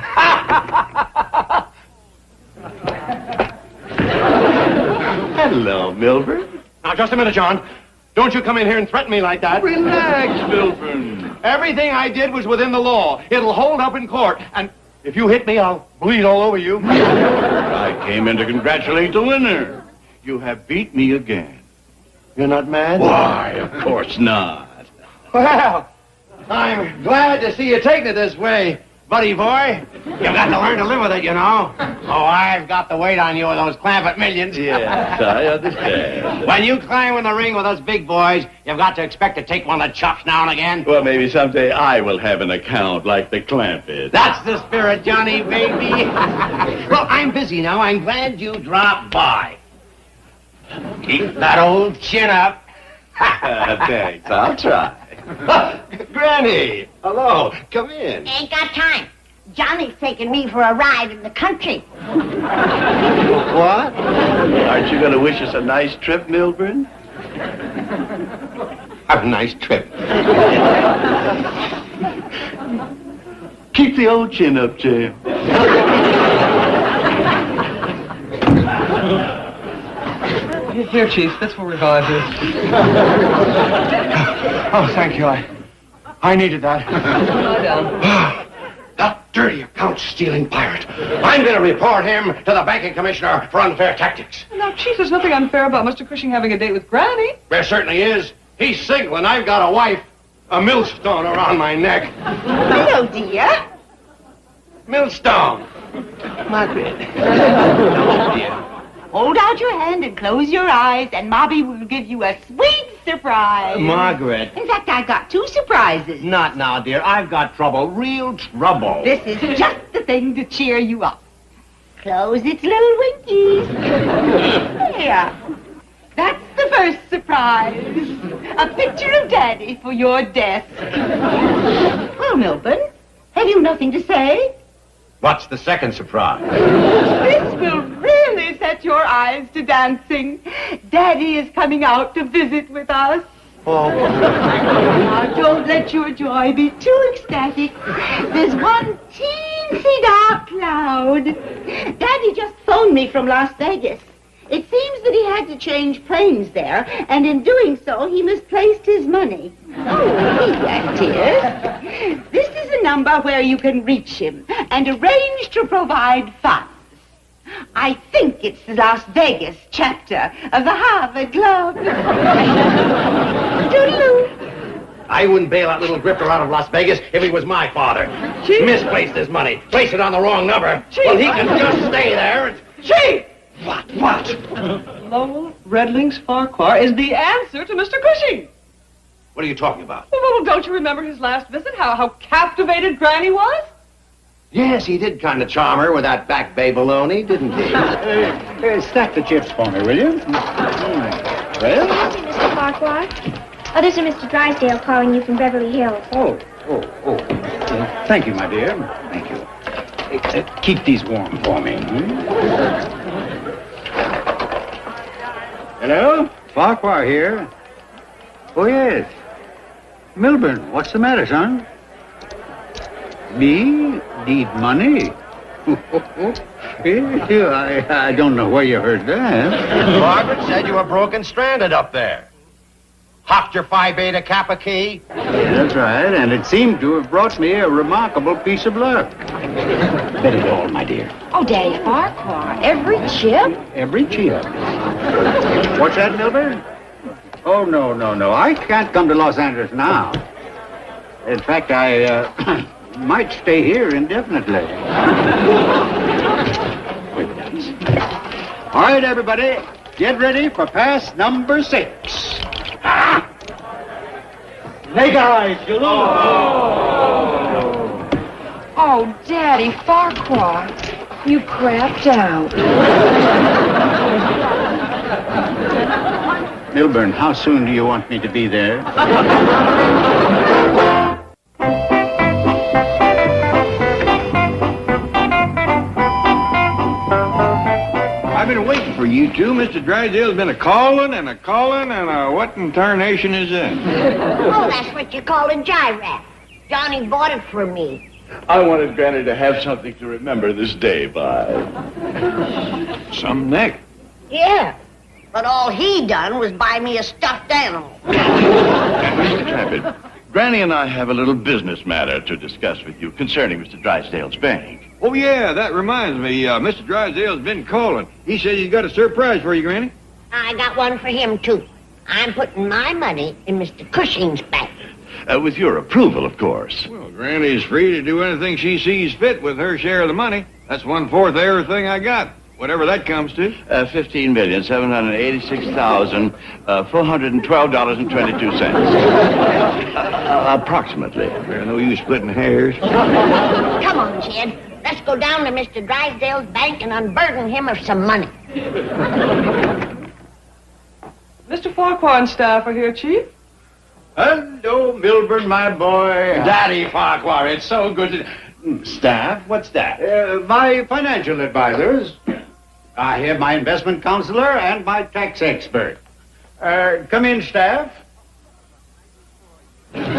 Hello, Milburn. Now, just a minute, John. Don't you come in here and threaten me like that. Relax, Milburn. Everything I did was within the law. It'll hold up in court, and if you hit me, I'll bleed all over you. I came in to congratulate the winner. You have beat me again. You're not mad? Why, of course not. Well, I'm glad to see you taking it this way, buddy boy. You've got to learn to live with it, you know. Oh, I've got the weight on you with those Clampett millions. Yes, I understand. When you climb in the ring with us big boys, you've got to expect to take one of the chops now and again. Well, maybe someday I will have an account like the Clampett. That's the spirit, Johnny, baby. Well, I'm busy now. I'm glad you dropped by. Keep that old chin up. Thanks, I'll try. Granny, hello. Come in. Ain't got time. Johnny's taking me for a ride in the country. What? Aren't you going to wish us a nice trip, Milburn? Have a nice trip. Keep the old chin up, Jim. Here, Chief. This will revive you. Oh, thank you. I needed that. Lie down. That dirty account-stealing pirate. I'm going to report him to the banking commissioner for unfair tactics. Now, Chief, there's nothing unfair about Mr. Cushing having a date with Granny. There certainly is. He's single, and I've got a wife. A millstone around my neck. Hello, dear. Millstone. Margaret. Oh, dear. Hold out your hand and close your eyes, and Mobby will give you a sweet surprise. Margaret. In fact, I've got 2 surprises. Not now, dear. I've got trouble. Real trouble. This is just the thing to cheer you up. Close its little winkies. There. That's the first surprise. A picture of Daddy for your desk. Well, Milburn, have you nothing to say? What's the second surprise? This will really set your eyes to dancing. Daddy is coming out to visit with us. Oh. Now, don't let your joy be too ecstatic. There's one teensy dark cloud. Daddy just phoned me from Las Vegas. It seems that he had to change planes there, and in doing so, he misplaced his money. Oh, read that, dear. This is a number where you can reach him and arrange to provide funds. I think it's the Las Vegas chapter of the Harvard Club. Toodaloo. I wouldn't bail that little grifter out of Las Vegas if he was my father. Chief. Misplaced his money. Placed it on the wrong number. Chief. Well, he can just stay there. Chief! What? Lowell Redling's Farquhar is the answer to Mr. Cushing. What are you talking about? Well, don't you remember his last visit? How captivated Granny was? Yes, he did kind of charm her with that back bay baloney, didn't he? Stack the chips for me, will you? Well? Mr. Farquhar. Oh, this is Mr. Drysdale calling you from Beverly Hills. Oh. Thank you, my dear. Thank you. Keep these warm for me. Hello? Farquhar here. Oh, yes. Milburn, what's the matter, son? Me? Need money? I don't know where you heard that. Margaret said you were broken stranded up there. Hocked your Phi Beta Kappa key. That's right, and it seemed to have brought me a remarkable piece of luck. Bet it all, my dear. Oh, Daddy Farquhar, every chip? Every chip. What's that, Milburn? Oh, no. I can't come to Los Angeles now. In fact, I might stay here indefinitely. All right, everybody, get ready for pass number 6. Hey, guys, Oh, Daddy Farquhar, you crapped out. Milburn, how soon do you want me to be there? I've been waiting for you two. Mr. Drysdale's been a-calling and what in tarnation is that? Oh, that's what you call a gyrap. Johnny bought it for me. I wanted Granny to have something to remember this day by. Some neck. Yeah, but all he done was buy me a stuffed animal. Mr. Clampett, Granny and I have a little business matter to discuss with you concerning Mr. Drysdale's bank. Oh, yeah, that reminds me. Mr. Drysdale's been calling. He says he's got a surprise for you, Granny. I got one for him, too. I'm putting my money in Mr. Cushing's bank. With your approval, of course. Well, Granny's free to do anything she sees fit with her share of the money. That's 1/4 of everything I got, whatever that comes to. $15,786,412.22. Approximately. There's no use splitting hairs. Come on, Jed. Let's go down to Mr. Drysdale's bank and unburden him of some money. Mr. Farquhar and staff are here, Chief. Hello, Milburn, my boy. Daddy Farquhar, it's so good to... Staff? What's that? My financial advisors. I have my investment counselor and my tax expert. Come in, staff. Girls,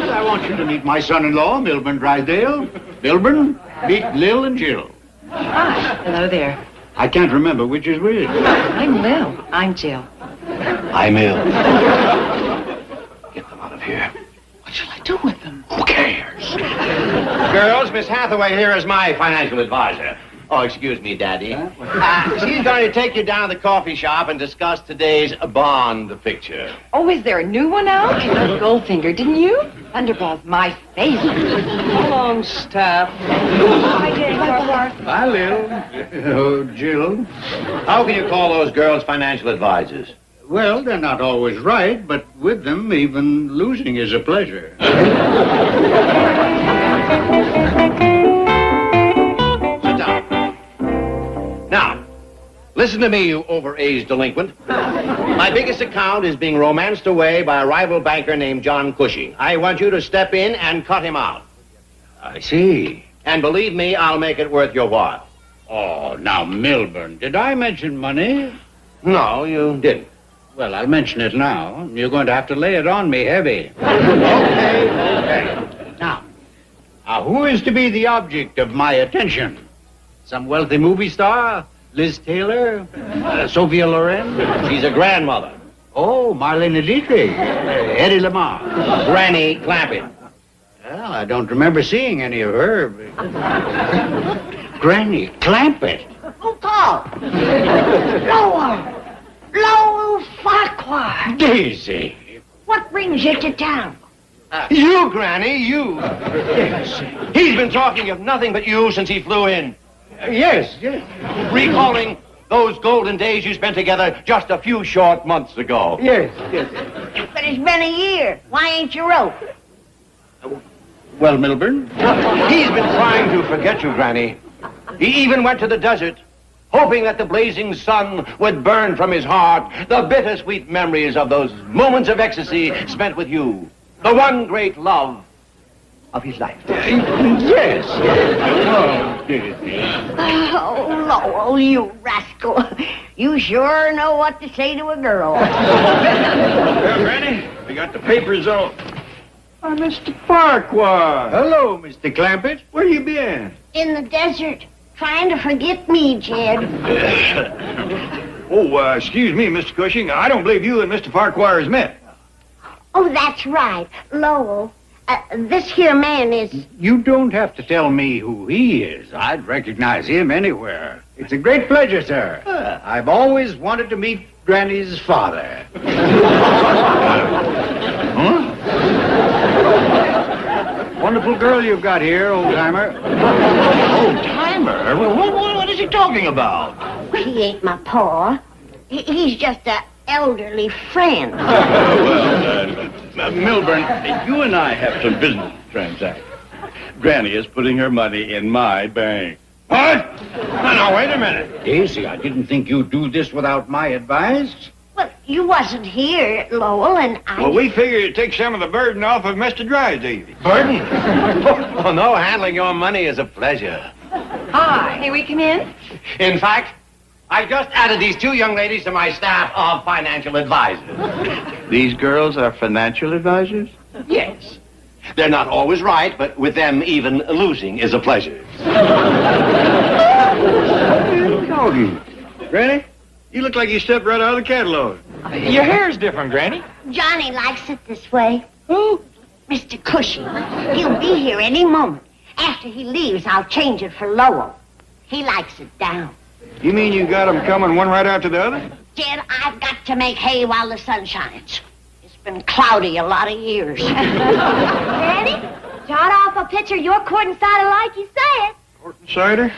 I want you to meet my son-in-law, Milburn Drysdale. Milburn, meet Lil and Jill. Hi. Hello there. I can't remember which is which. I'm Lil. I'm Jill. I'm ill. Get them out of here. What shall I do with them? Who cares? Girls, Miss Hathaway here is my financial advisor. Oh, excuse me, Daddy. She's going to take you down to the coffee shop and discuss today's Bond picture. Oh, is there a new one out? I love Goldfinger, didn't you? Thunderball's my favorite. Come on, staff. Hi, Daddy Farquhar. Hi, Lil. Oh, Jill. How can you call those girls financial advisors? Well, they're not always right, but with them, even losing is a pleasure. Now, listen to me, you overaged delinquent. My biggest account is being romanced away by a rival banker named John Cushing. I want you to step in and cut him out. I see. And believe me, I'll make it worth your while. Oh, now, Milburn, did I mention money? No, you didn't. Well, I'll mention it now. You're going to have to lay it on me heavy. Okay. Now, who is to be the object of my attention? Some wealthy movie star? Liz Taylor? Sophia Loren? She's a grandmother. Oh, Marlene Dietrich. Eddie Lamar. Granny Clampett. Well, I don't remember seeing any of her. Granny Clampett. Who called? Lowell Farquhar. Daisy. What brings you to town? You, Granny, you. Yes. He's been talking of nothing but you since he flew in. Yes. Recalling those golden days you spent together just a few short months ago. Yes. But it's been a year. Why ain't you wrote? Well, Milburn? He's been trying to forget you, Granny. He even went to the desert, hoping that the blazing sun would burn from his heart the bittersweet memories of those moments of ecstasy spent with you. The one great love of his life. Yes. Oh, Daisy. Oh, Lowell, you rascal. You sure know what to say to a girl. Well, Granny, we got the papers on. Mr. Farquhar. Hello, Mr. Clampett. Where you been? In the desert, trying to forget me, Jed. Excuse me, Mr. Cushing. I don't believe you and Mr. Farquhar has met. Oh, that's right. Lowell, this here man is... You don't have to tell me who he is. I'd recognize him anywhere. It's a great pleasure, sir. I've always wanted to meet Granny's father. Huh? Wonderful girl you've got here, old-timer. Old-timer? What is he talking about? He ain't my pa. He's just a elderly friend. Milburn, you and I have some business to transact. Granny is putting her money in my bank. What? Now, wait a minute. Daisy, I didn't think you'd do this without my advice. Well, you wasn't here, Lowell, and I... Well, we figured it'd take some of the burden off of Mr. Drysdale. Burden? Oh, no, handling your money is a pleasure. Hi, may we come in? In fact, I just added these two young ladies to my staff of financial advisors. These girls are financial advisors? Yes. They're not always right, but with them, even losing is a pleasure. Granny, you look like you stepped right out of the catalog. Your hair's different, Granny. Johnny likes it this way. Who? Mr. Cushing. He'll be here any moment. After he leaves, I'll change it for Lowell. He likes it down. You mean you got them coming one right after the other? Jed, I've got to make hay while the sun shines. It's been cloudy a lot of years. Granny, jot off a picture of your court and cider like you said. Court and cider?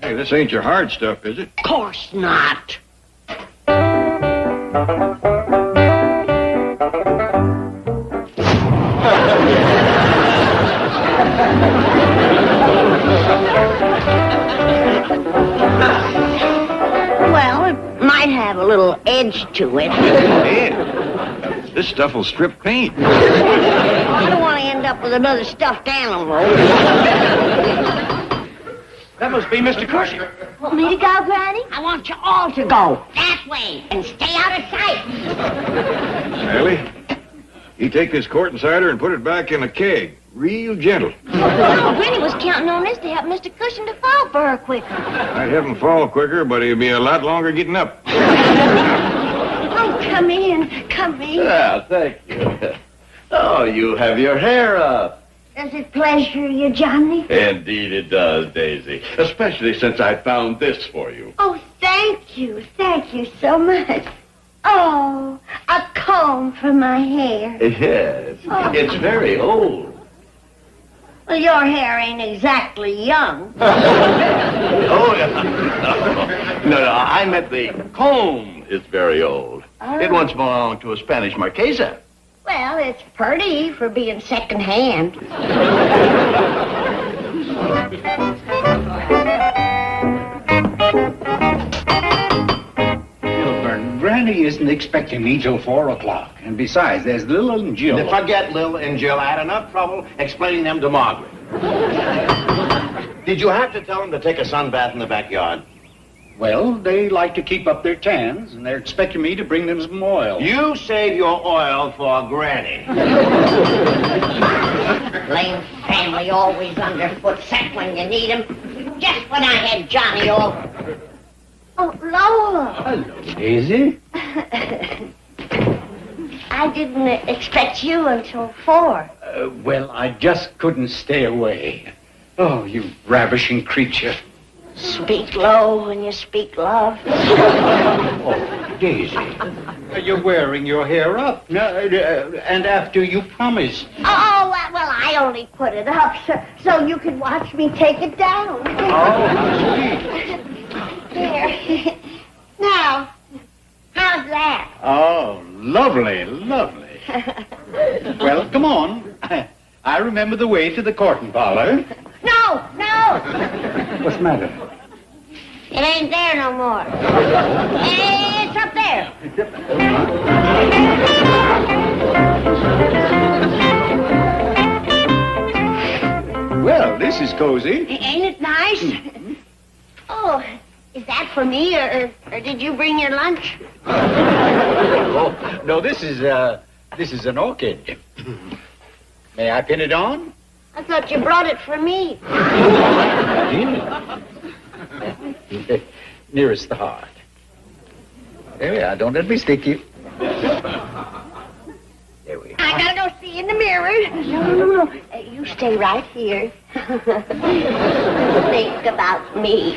Hey, this ain't your hard stuff, is it? Of course not. Well, it might have a little edge to it. Hey, this stuff will strip paint. I don't want to end up with another stuffed animal. That must be Mr. Cushing. Want me to go, Granny? I want you all to go that way and stay out of sight. Sally, you take this quart and cider and put it back in a keg. Real gentle. Oh, Granny was counting on this to help Mr. Cushing to fall for her quicker. I'd have him fall quicker, but he'll be a lot longer getting up. Oh, come in. Come in. Ah, thank you. Oh, you have your hair up. Does it pleasure you, Johnny? Indeed it does, Daisy. Especially since I found this for you. Oh, thank you. Thank you so much. Oh, a comb for my hair. Yes. Oh. It's very old. Well, your hair ain't exactly young. Oh, yeah. No, I meant the comb is very old. Oh. It once belonged to a Spanish marquesa. Well, it's pretty for being second-hand. Milburn, Granny isn't expecting me till 4 o'clock. And besides, there's Lil and Jill. Forget Lil and Jill. I had enough trouble explaining them to Margaret. Did you have to tell them to take a sunbath in the backyard? Well, they like to keep up their tans, and they're expecting me to bring them some oil. You save your oil for Granny. Lame family always underfoot, set when you need 'em. Just when I had Johnny over. Oh, Lola. Hello, Daisy. I didn't expect you until 4. Well, I just couldn't stay away. Oh, you ravishing creature. Speak low when you speak love. Oh, Daisy. You're wearing your hair up. And after you promised. Oh, well, I only put it up so you could watch me take it down. Oh, how sweet. There. Now, how's that? Oh, lovely, lovely. Well, come on. I remember the way to the court parlor. No, no. What's the matter? It ain't there no more. It's up there. Well, this is cozy. Ain't it nice? Oh, is that for me, or did you bring your lunch? Oh, no, this is an orchid. May I pin it on? I thought you brought it for me. I did. Nearest the heart. There we are. Don't let me stick you. There we are. I gotta go see in the mirror. No. You stay right here. Think about me.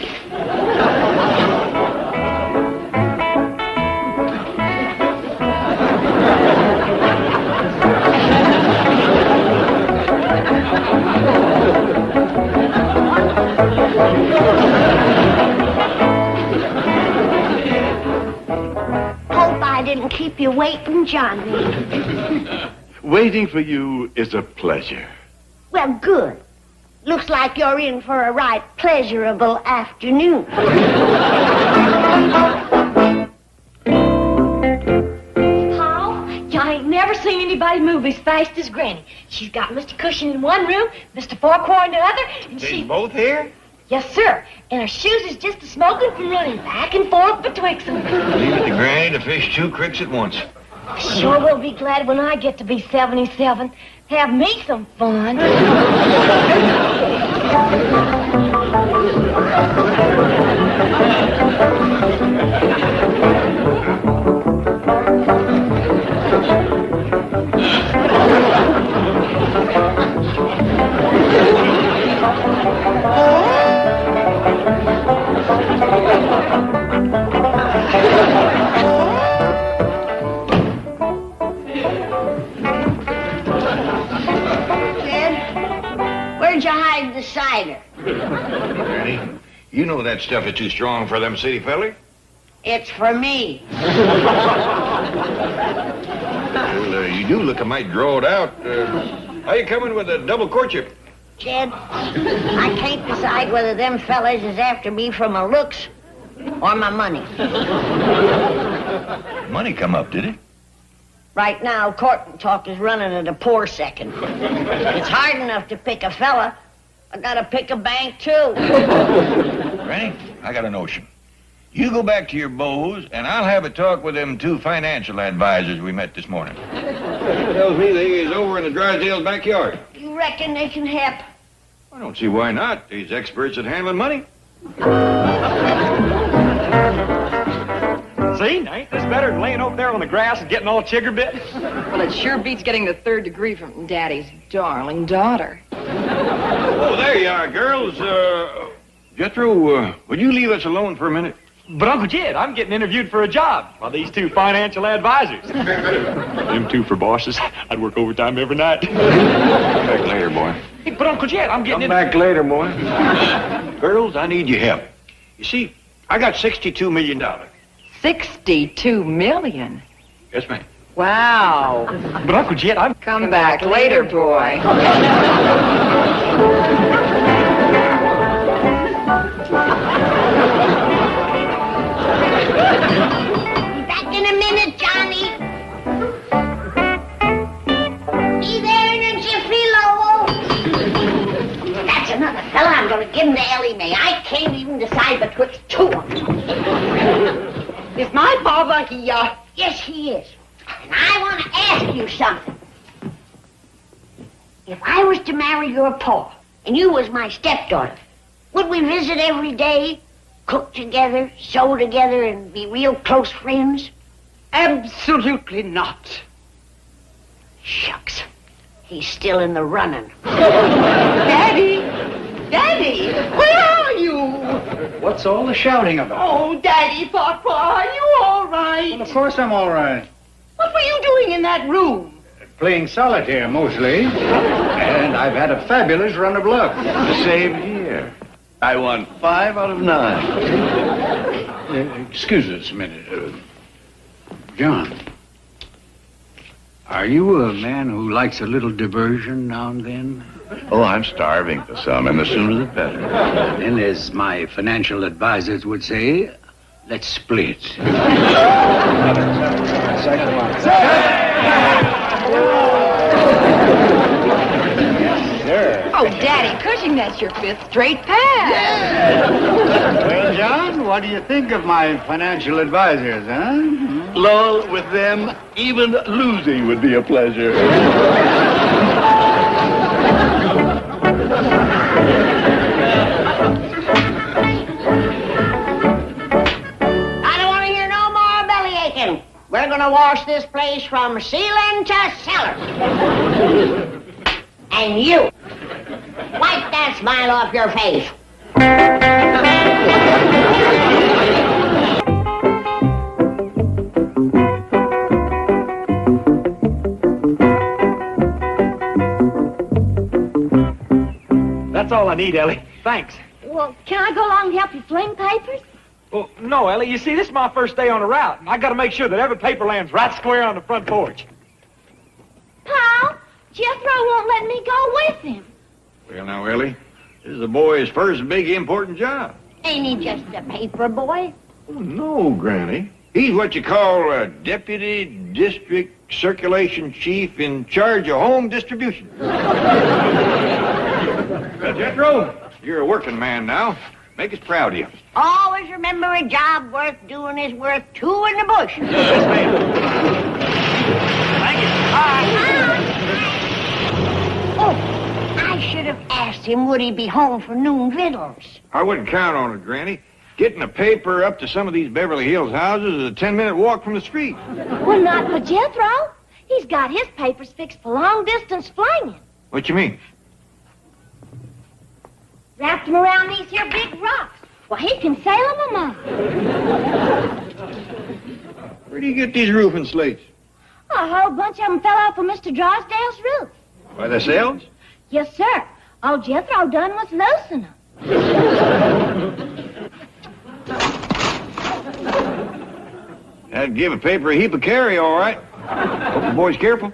Hope I didn't keep you waiting, Johnny. Waiting for you is a pleasure. Well, good. Looks like you're in for a right pleasurable afternoon. Paul, I ain't never seen anybody move as fast as Granny. She's got Mr. Cushion in one room, Mr. Farquhar in the other, and They both here? Yes, sir. And her shoes is just a-smoking from running back and forth betwixt them. Leave it to Granny to fish 2 creeks at once. Sure will be glad when I get to be 77. Have me some fun. Where'd you hide the cider? Granny, you know that stuff is too strong for them city fellas. It's for me. Well, you do look a mite drawed out. How you coming with a double courtship? Jed, I can't decide whether them fellas is after me for my looks or my money. Money come up, did it? Right now, court talk is running at a poor second. It's hard enough to pick a fella. I gotta pick a bank, too. Granny, I got a notion. You go back to your beaux, and I'll have a talk with them 2 financial advisors we met this morning. Tells me they is over in the Drysdale's backyard. You reckon they can help? I don't see why not. These experts at handling money. See, ain't this better than laying over there on the grass and getting all chigger bit? Well, it sure beats getting the 3rd degree from Daddy's darling daughter. Oh, there you are, girls. Jethro, would you leave us alone for a minute? But Uncle Jed, I'm getting interviewed for a job by these 2 financial advisors. Them 2 for bosses. I'd work overtime every night. Come back later, boy. Hey, but Uncle Jed, I'm getting Come back later, boy. Girls, I need your help. You see, I got $62 million. 62 million. Yes, ma'am. Wow. But Uncle Jed, I'm... Come back later, boy. Back in a minute, Johnny. Be there in a jiffy, Lowell. That's another fella I'm going to give him to Ellie Mae. I can't even decide betwixt 2 of them. Is my father here? Yes, he is. And I want to ask you something. If I was to marry your pa, and you was my stepdaughter, would we visit every day, cook together, sew together, and be real close friends? Absolutely not. Shucks. He's still in the running. Daddy! Daddy! Where are you? What's all the shouting about? Oh, Daddy, Papa, are you all right? Well, of course I'm all right. What were you doing in that room? Playing solitaire, mostly. And I've had a fabulous run of luck. The same here. I won 5 out of 9. Excuse us a minute. John, are you a man who likes a little diversion now and then? Oh, I'm starving for some, and the sooner the better. Then, as my financial advisors would say, let's split. Oh, Oh, Daddy Cushing, that's your 5th straight pass. Well, John, what do you think of my financial advisors, huh? Lol, with them, even losing would be a pleasure. I don't want to hear no more belly aching. We're going to wash this place from ceiling to cellar. And you, wipe that smile off your face. That's all I need, Ellie. Thanks. Well, can I go along and help you fling papers? Well, no, Ellie. You see, this is my first day on the route, and I got to make sure that every paper lands right square on the front porch. Pa, Jethro won't let me go with him. Well, now, Ellie, this is the boy's first big important job. Ain't he just a paper boy? Oh, no, Granny. He's what you call a deputy district circulation chief in charge of home distribution. Well, Jethro, you're a working man now. Make us proud of you. Always remember a job worth doing is worth 2 in the bush. Yes, ma'am. Thank you. Oh, I should have asked him would he be home for noon victuals. I wouldn't count on it, Granny. Getting a paper up to some of these Beverly Hills houses is a 10-minute walk from the street. Well, not for Jethro. He's got his papers fixed for long-distance flinging. What you mean? Wrapped them around these here big rocks. Well, he can sail them among. Where do you get these roofing slates? A whole bunch of them fell off of Mr. Drysdale's roof. By themselves? Yes, sir. All Jethro done was loosen them. That'd give a paper a heap of carry, all right. Hope the boy's careful.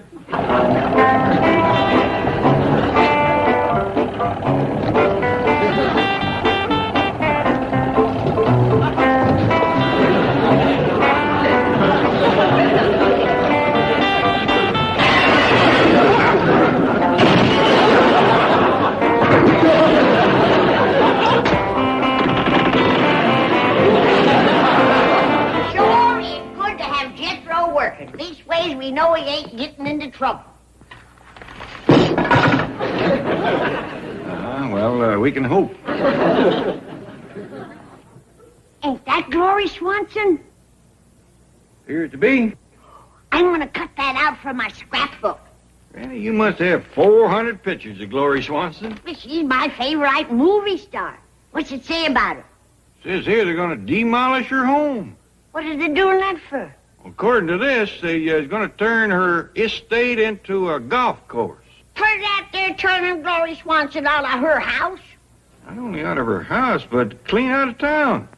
These ways we know he ain't getting into trouble. We can hope. Ain't that Glory Swanson? Appears to be. I'm going to cut that out from my scrapbook. Granny, you must have 400 pictures of Glory Swanson. She's my favorite movie star. What's it say about her? Says here they're going to demolish her home. What are they doing that for? According to this, they're going to turn her estate into a golf course. Heard that they're turning Glory Swanson out of her house? Not only out of her house, but clean out of town.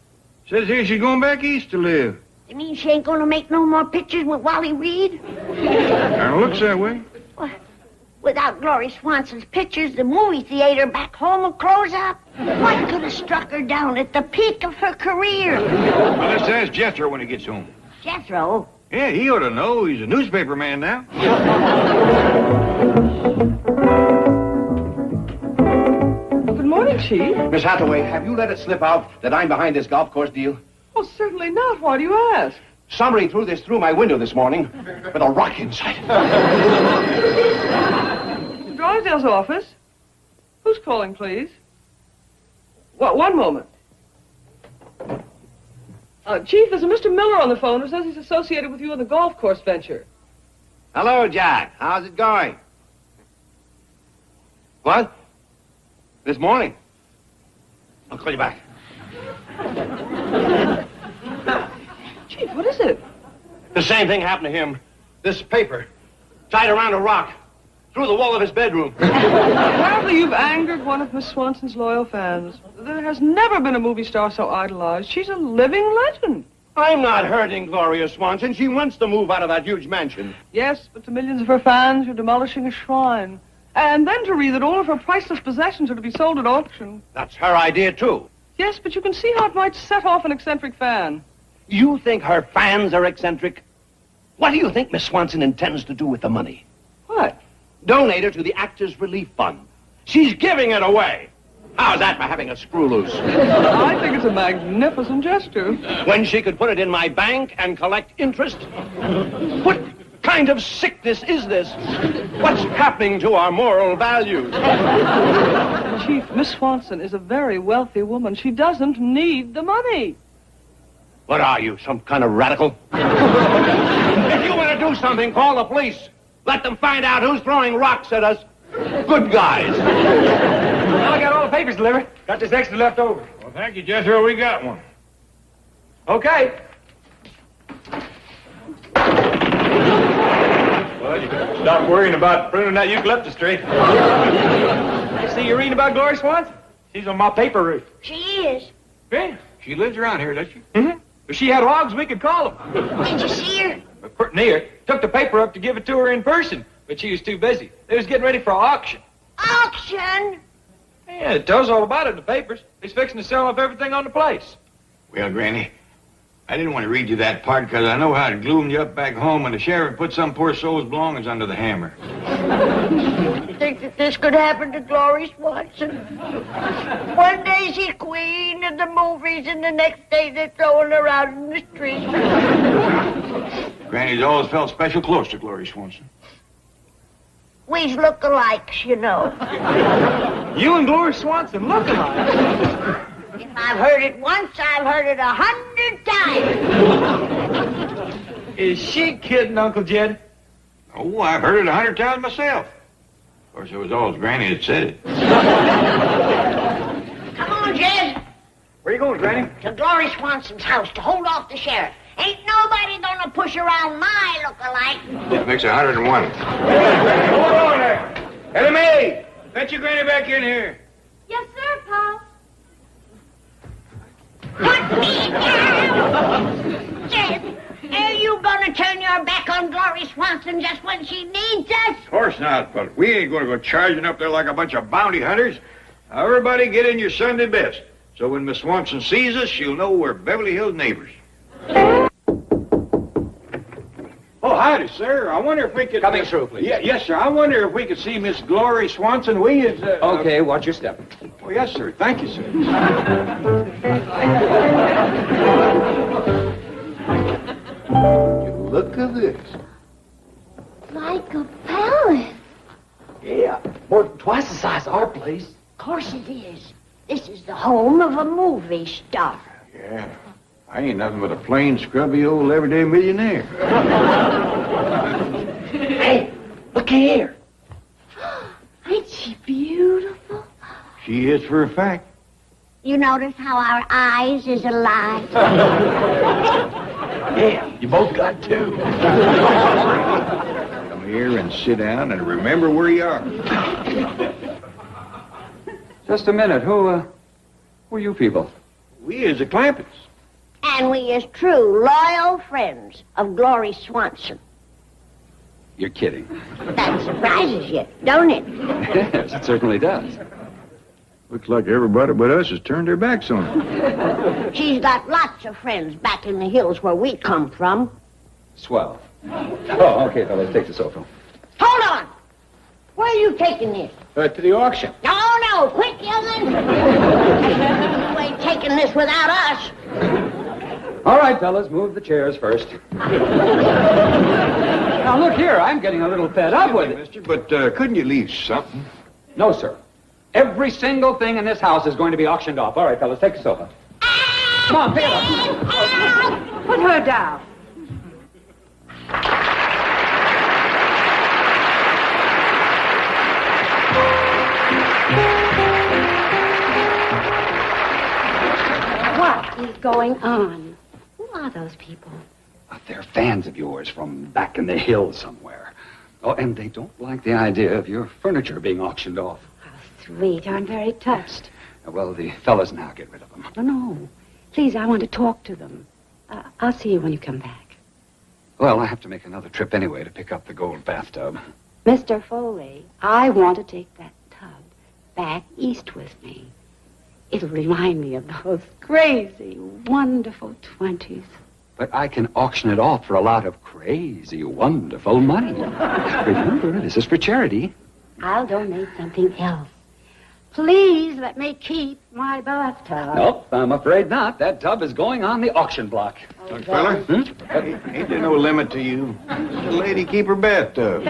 Says here she's going back east to live. You mean she ain't going to make no more pictures with Wally Reed? Kind of looks that way. Well, without Glory Swanson's pictures, the movie theater back home will close up. What could have struck her down at the peak of her career? Well, let's ask Jethro when he gets home. Jethro? Yeah, he ought to know. He's a newspaper man now. Good morning, Chief. Miss Hathaway, have you let it slip out that I'm behind this golf course deal? Oh, certainly not. Why do you ask? Somebody threw this through my window this morning with a rock inside. Mr. Drysdale's office? Who's calling, please? What? One moment. Chief, there's a Mr. Miller on the phone who says he's associated with you in the golf course venture. Hello, Jack. How's it going? What? This morning? I'll call you back. Chief, what is it? The same thing happened to him. This paper, tied around a rock, through the wall of his bedroom. Apparently you've angered one of Miss Swanson's loyal fans. There has never been a movie star so idolized. She's a living legend. I'm not hurting Gloria Swanson. She wants to move out of that huge mansion. Yes, but to millions of her fans, you're demolishing a shrine. And then to read that all of her priceless possessions are to be sold at auction. That's her idea, too. Yes, but you can see how it might set off an eccentric fan. You think her fans are eccentric? What do you think Miss Swanson intends to do with the money? What? Donate her to the Actors Relief Fund. She's giving it away. How's that for having a screw loose? I think it's a magnificent gesture. When she could put it in my bank and collect interest? What kind of sickness is this? What's happening to our moral values? Chief, Miss Swanson is a very wealthy woman. She doesn't need the money. What are you, some kind of radical? If you want to do something, call the police. Let them find out who's throwing rocks at us. Good guys. Well, I got all the papers delivered. Got this extra left over. Well, thank you, Jethro. We got one. Okay. Well, you can stop worrying about pruning that eucalyptus tree. I see you're reading about Glory Swanson. She's on my paper route. She is. Yeah, she lives around here, does she? Mm-hmm. If she had hogs, we could call them. Did you see her? Pretty near. Took the paper up to give it to her in person, but she was too busy. They was getting ready for auction. Auction? Yeah, it tells all about it in the papers. He's fixing to sell off everything on the place. Well, Granny, I didn't want to read you that part because I know how it gloomed you up back home when the sheriff put some poor soul's belongings under the hammer. You think that this could happen to Glory Swanson? One day she's queen of the movies, and the next day they're throwing her out in the street. Granny's always felt special close to Glory Swanson. We's look-alikes, you know. You and Glory Swanson look alike. If I've heard it once, I've heard it 100 times. Is she kidding, Uncle Jed? Oh, I've heard it 100 times myself. Of course, it was always Granny that said it. Come on, Jed. Where you going, Granny? To Glory Swanson's house to hold off the sheriff. Ain't nobody gonna push around my look-alike. That makes 101. Hold on there. Ellie Mae, fetch your Granny back in here. Yes, sir, Pop. Put me down! Jed, are you gonna turn your back on Glory Swanson just when she needs us? Of course not, but we ain't going to go charging up there like a bunch of bounty hunters. Everybody get in your Sunday best. So when Miss Swanson sees us, she'll know we're Beverly Hills neighbors. Oh, howdy, sir. I wonder if we could... Coming through, please. Yes, sir. I wonder if we could see Miss Glory Swanson. We is... Okay, watch your step. Oh, yes, sir. Thank you, sir. Look at this. Like a palace. Yeah, more than twice the size of our place. Of course it is. This is the home of a movie star. Yeah. I ain't nothing but a plain, scrubby, old, everyday millionaire. Hey, look here. Ain't she beautiful? She is for a fact. You notice how our eyes is alike? Yeah, you both got two. Come here and sit down and remember where you are. Just a minute. Who are you people? We is the Clampetts. And we is true, loyal friends of Glory Swanson. You're kidding. That surprises you, don't it? Yes, it certainly does. Looks like everybody but us has turned their backs on her. She's got lots of friends back in the hills where we come from. Swell. Oh, okay, fellas, take the sofa. Hold on! Where are you taking this? To the auction. No, quick, young'un! You ain't taking this without us. All right, fellas, move the chairs first. Now, look here, I'm getting a little fed up with it. Mister, but couldn't you leave something? No, sir. Every single thing in this house is going to be auctioned off. All right, fellas, take the sofa. Come on, pick it up. Put her down. What is going on? Who are those people? They're fans of yours from back in the hills somewhere. Oh, and they don't like the idea of your furniture being auctioned off. Sweet, I'm very touched. Well, the fellas now get rid of them. Oh, no. Please, I want to talk to them. I'll see you when you come back. Well, I have to make another trip anyway to pick up the gold bathtub. Mr. Foley, I want to take that tub back east with me. It'll remind me of those crazy, wonderful 20s. But I can auction it off for a lot of crazy, wonderful money. Remember, this is for charity. I'll donate something else. Please let me keep my bathtub. Nope, I'm afraid not. That tub is going on the auction block. Young feller, ain't there no limit to you? The lady keep her bathtub.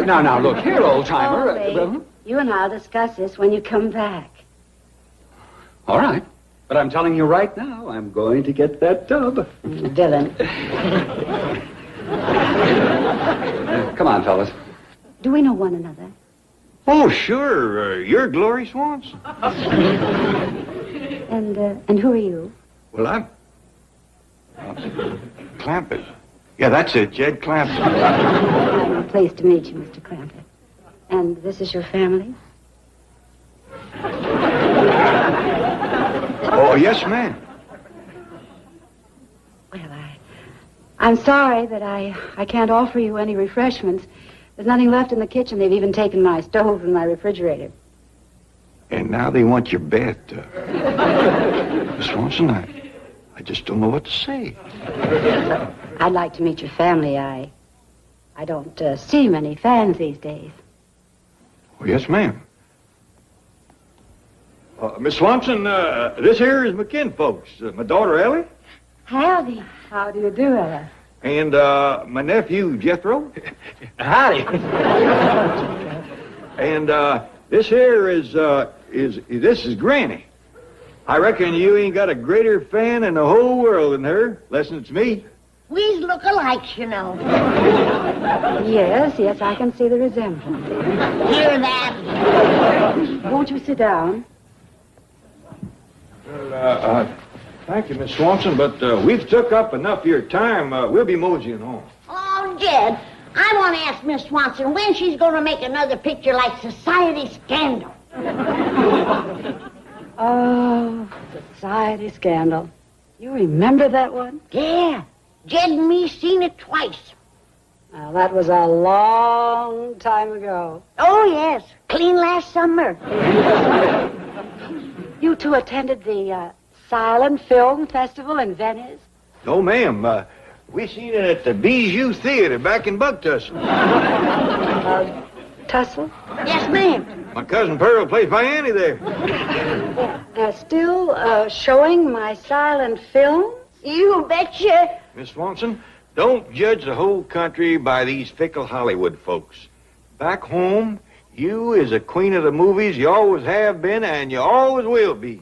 Now, look here, old-timer. Ollie, you and I'll discuss this when you come back. All right. But I'm telling you right now, I'm going to get that tub. Villain. Come on, fellas. Do we know one another? Oh, sure. You're Glory Swanson. And who are you? Well, I'm Clampett. Yeah, that's it, Jed Clampett. I'm pleased to meet you, Mr. Clampett. And this is your family? Oh, yes, ma'am. Well, I'm sorry that I can't offer you any refreshments. There's nothing left in the kitchen. They've even taken my stove and my refrigerator. And now they want your bathtub. Miss Swanson, I just don't know what to say. I'd like to meet your family. I don't see many fans these days. Oh, yes, ma'am. Miss Swanson, this here is my kinfolks. My daughter, Ellie. Howdy. How do you do, Ella? And my nephew, Jethro. Howdy. And this here is Granny. I reckon you ain't got a greater fan in the whole world than her, less'n it's me. We look alikes, you know. Yes, I can see the resemblance. Hear that? Won't you sit down? Well, thank you, Miss Swanson, but we've took up enough of your time. We'll be moseying home. Oh, Jed, I want to ask Miss Swanson when she's going to make another picture like Society Scandal. Oh, Society Scandal. You remember that one? Yeah, Jed and me seen it twice. Well, that was a long time ago. Oh, yes, clean last summer. You two attended the Silent Film Festival in Venice? No, ma'am. We seen it at the Bijou Theater back in Bucktussle. Tussle? Yes, ma'am. My cousin Pearl plays Vianney there. Still showing my silent films? You betcha. Miss Swanson, don't judge the whole country by these fickle Hollywood folks. Back home, you is a queen of the movies. You always have been, and you always will be.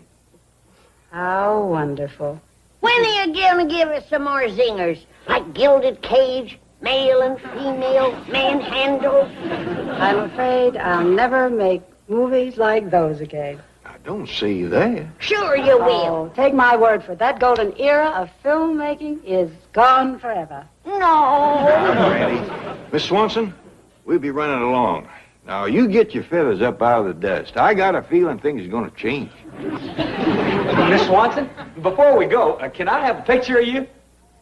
How wonderful. When are you going to give us some more zingers? Like Gilded Cage, Male and Female, Manhandle? I'm afraid I'll never make movies like those again. I don't see that. Sure you will. Oh, take my word for it. That golden era of filmmaking is gone forever. No. Granny. Miss Swanson, we'll be running along. Now, you get your feathers up out of the dust. I got a feeling things are going to change. Miss Swanson, before we go, can I have a picture of you?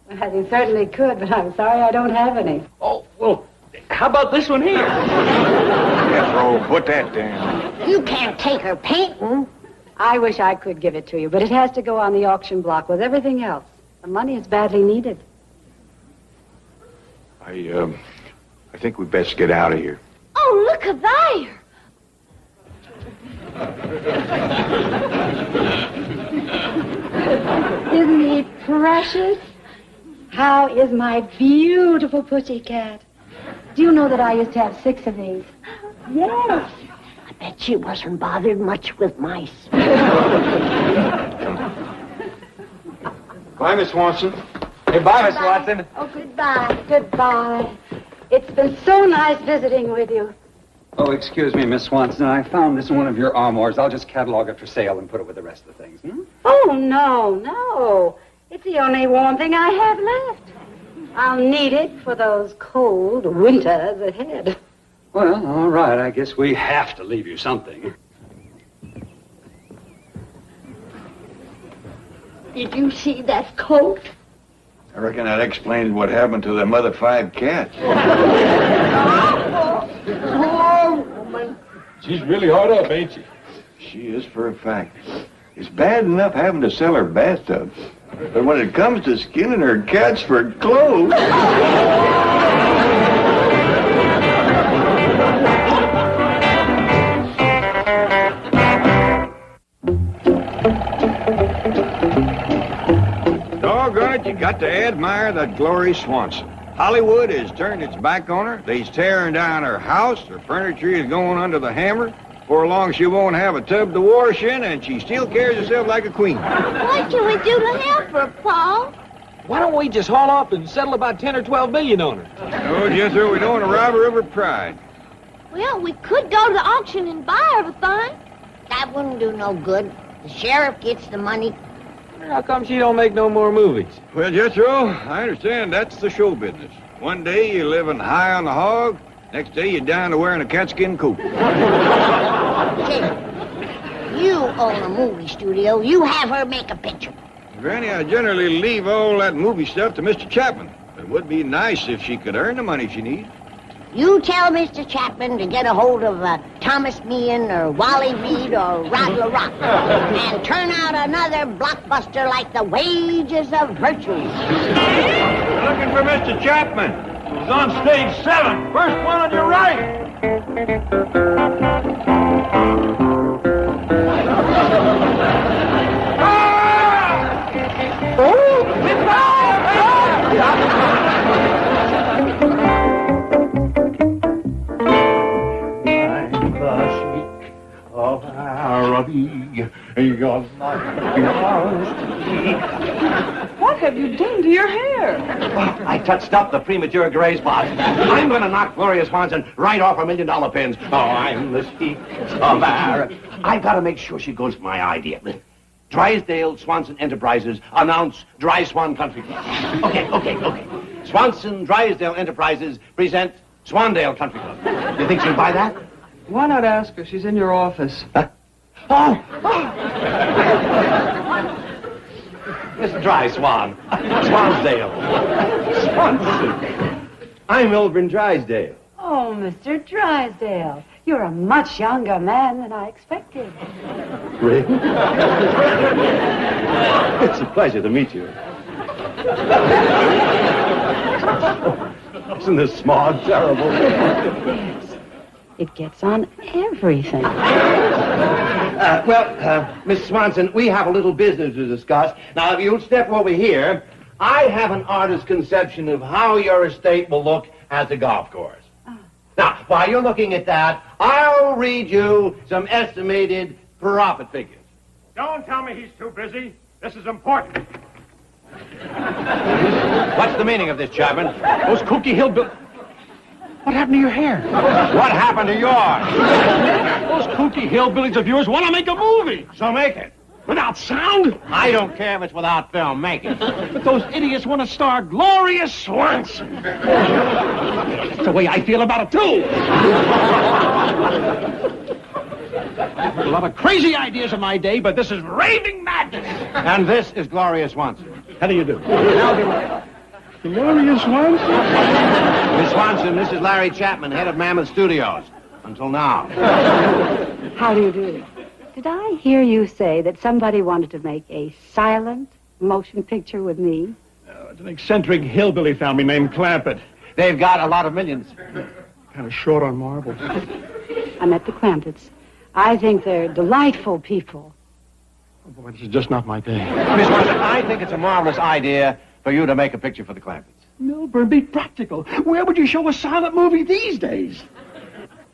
Well, you certainly could, but I'm sorry I don't have any. Oh, well, how about this one here? Jethro, put that down. You can't take her painting. I wish I could give it to you, but it has to go on the auction block with everything else. The money is badly needed. I think we best get out of here. Oh, look at there. Isn't he precious? How is my beautiful pussycat? Do you know that I used to have 6 of these? Yes. I bet she wasn't bothered much with mice. Bye, Miss Swanson. Hey, bye, Miss Swanson. Oh, goodbye. Goodbye. It's been so nice visiting with you. Oh, excuse me, Miss Swanson. I found this in one of your armoires. I'll just catalog it for sale and put it with the rest of the things. Oh, no. It's the only warm thing I have left. I'll need it for those cold winters ahead. Well, all right. I guess we have to leave you something. Did you see that coat? I reckon that explains what happened to them other 5 cats. Poor woman. She's really hard up, ain't she? She is, for a fact. It's bad enough having to sell her bathtub. But when it comes to skinning her cats for clothes... But you got to admire that Glory Swanson. Hollywood has turned its back on her. They's tearing down her house. Her furniture is going under the hammer. Before long, she won't have a tub to wash in, and she still carries herself like a queen. What can we do to help her, Paul? Why don't we just haul off and settle about 10 or 12 million on her? Oh, Jethro, we don't want to rob her of her pride. Well, we could go to the auction and buy everything. That wouldn't do no good. The sheriff gets the money. How come she don't make no more movies? Well, Jethro, I understand that's the show business. One day you're living high on the hog. Next day you're down to wearing a catskin coat. Jim, you own a movie studio. You have her make a picture. Granny, I generally leave all that movie stuff to Mr. Chapman. It would be nice if she could earn the money she needs. You tell Mr. Chapman to get a hold of Thomas Meehan or Wally Reed or Rod LaRock and turn out another blockbuster like The Wages of Virtue. You're looking for Mr. Chapman. He's on stage 7. First one on your right. What have you done to your hair? Oh, I touched up the premature gray spots. I'm going to knock Gloria Swanson right off her $1 million pins. Oh, I'm the sheik of Arab. I've got to make sure she goes for my idea. Drysdale Swanson Enterprises announce Dry Swan Country Club. Okay. Swanson Drysdale Enterprises present Swandale Country Club. You think she'll buy that? Why not ask her? She's in your office. Oh! Miss Dry Swan. Swansdale. Swanson. I'm Elvin Drysdale. Oh, Mr. Drysdale, you're a much younger man than I expected. Really? It's a pleasure to meet you. Isn't this smog terrible? Yes. It gets on everything. Miss Swanson, we have a little business to discuss. Now, if you'll step over here, I have an artist's conception of how your estate will look as a golf course. Now, while you're looking at that, I'll read you some estimated profit figures. Don't tell me he's too busy. This is important. What's the meaning of this, Chapman? Those kooky hillbillies. What happened to your hair? What happened to yours? Those kooky hillbillies of yours want to make a movie. So make it. Without sound? I don't care if it's without film. Make it. But those idiots want to star Gloria Swanson. That's the way I feel about it, too. I've heard a lot of crazy ideas in my day, but this is raving madness. And this is Gloria Swanson. How do you do? Gloria Swanson? Miss Swanson, this is Larry Chapman, head of Mammoth Studios. Until now. How do you do? Did I hear you say that somebody wanted to make a silent motion picture with me? It's an eccentric hillbilly family named Clampett. They've got a lot of millions. Kind of short on marbles. I met the Clampetts. I think they're delightful people. Oh, boy, this is just not my day. Miss Swanson, I think it's a marvelous idea for you to make a picture for the Clampetts. Milburn, be practical. Where would you show a silent movie these days?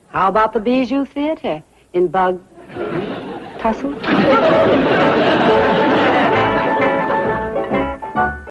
How about the Bijou Theater in Bug Tussle?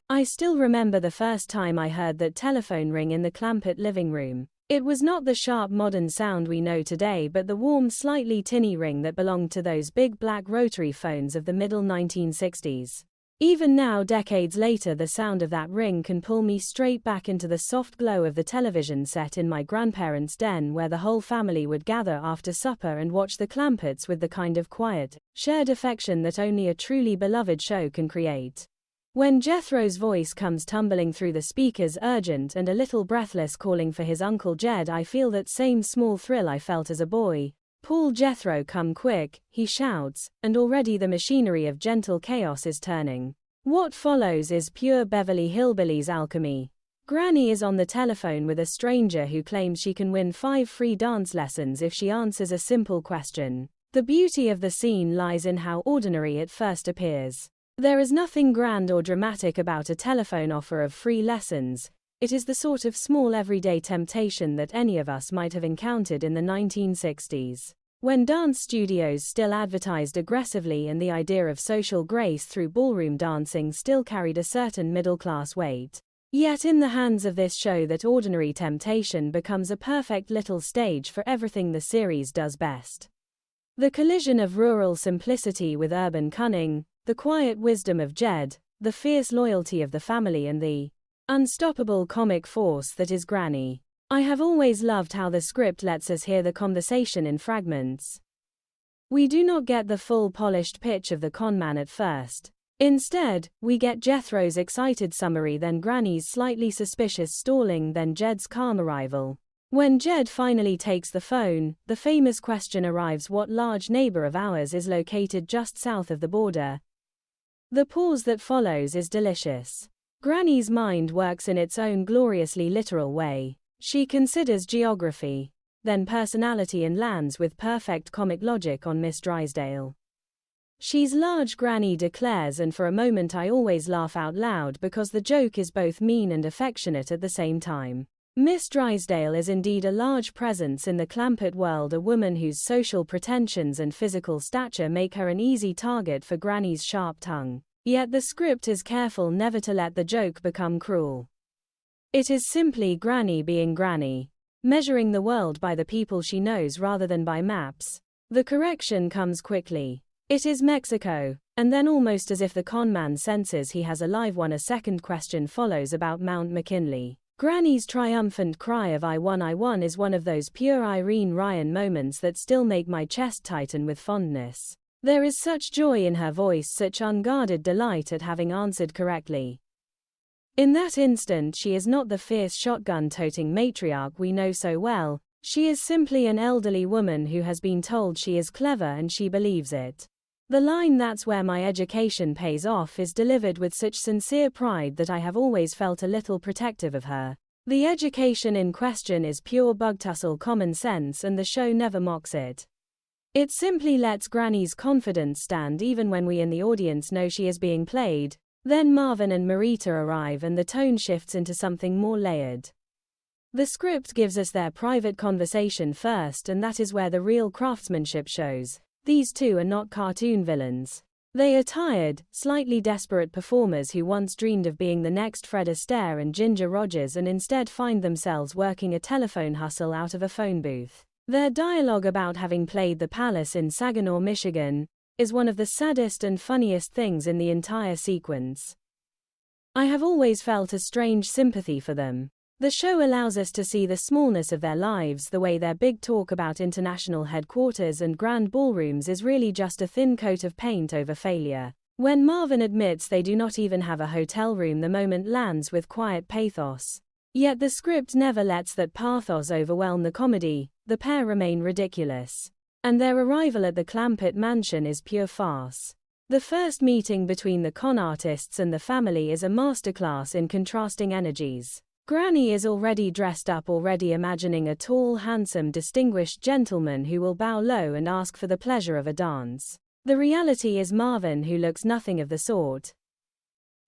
I still remember the first time I heard that telephone ring in the Clampett living room. It was not the sharp modern sound we know today, but the warm, slightly tinny ring that belonged to those big black rotary phones of the middle 1960s. Even now, decades later, the sound of that ring can pull me straight back into the soft glow of the television set in my grandparents' den, where the whole family would gather after supper and watch the Clampetts with the kind of quiet, shared affection that only a truly beloved show can create. When Jethro's voice comes tumbling through the speakers, urgent and a little breathless, calling for his Uncle Jed, I feel that same small thrill I felt as a boy. "Paul, Jethro, come quick," he shouts, and already the machinery of gentle chaos is turning. What follows is pure Beverly Hillbillies alchemy. Granny is on the telephone with a stranger who claims she can win 5 free dance lessons if she answers a simple question. The beauty of the scene lies in how ordinary it first appears. There is nothing grand or dramatic about a telephone offer of free lessons. It is the sort of small everyday temptation that any of us might have encountered in the 1960s, when dance studios still advertised aggressively and the idea of social grace through ballroom dancing still carried a certain middle-class weight. Yet in the hands of this show, that ordinary temptation becomes a perfect little stage for everything the series does best. The collision of rural simplicity with urban cunning, the quiet wisdom of Jed, the fierce loyalty of the family, and the unstoppable comic force that is Granny. I have always loved how the script lets us hear the conversation in fragments. We do not get the full polished pitch of the conman at first. Instead, we get Jethro's excited summary, then Granny's slightly suspicious stalling, then Jed's calm arrival. When Jed finally takes the phone, the famous question arrives: what large neighbor of ours is located just south of the border? The pause that follows is delicious. Granny's mind works in its own gloriously literal way. She considers geography, then personality, and lands with perfect comic logic on Miss Drysdale. She's large, Granny declares, and for a moment I always laugh out loud because the joke is both mean and affectionate at the same time. Miss Drysdale is indeed a large presence in the Clampett world, a woman whose social pretensions and physical stature make her an easy target for Granny's sharp tongue. Yet the script is careful never to let the joke become cruel. It is simply Granny being Granny, measuring the world by the people she knows rather than by maps. The correction comes quickly. It is Mexico, and then, almost as if the conman senses he has a live one, a second question follows about Mount McKinley. Granny's triumphant cry of "I won" is one of those pure Irene Ryan moments that still make my chest tighten with fondness. There is such joy in her voice, such unguarded delight at having answered correctly. In that instant, she is not the fierce shotgun-toting matriarch we know so well. She is simply an elderly woman who has been told she is clever and she believes it. The line "that's where my education pays off" is delivered with such sincere pride that I have always felt a little protective of her. The education in question is pure bug-tussle common sense, and the show never mocks it. It simply lets Granny's confidence stand even when we in the audience know she is being played. Then Marvin and Marita arrive and the tone shifts into something more layered. The script gives us their private conversation first, and that is where the real craftsmanship shows. These two are not cartoon villains. They are tired, slightly desperate performers who once dreamed of being the next Fred Astaire and Ginger Rogers and instead find themselves working a telephone hustle out of a phone booth. Their dialogue about having played the Palace in Saginaw, Michigan, is one of the saddest and funniest things in the entire sequence. I have always felt a strange sympathy for them. The show allows us to see the smallness of their lives, the way their big talk about international headquarters and grand ballrooms is really just a thin coat of paint over failure. When Marvin admits they do not even have a hotel room, the moment lands with quiet pathos. Yet the script never lets that pathos overwhelm the comedy. The pair remain ridiculous. And their arrival at the Clampett mansion is pure farce. The first meeting between the con artists and the family is a masterclass in contrasting energies. Granny is already dressed up, already imagining a tall, handsome, distinguished gentleman who will bow low and ask for the pleasure of a dance. The reality is Marvin, who looks nothing of the sort.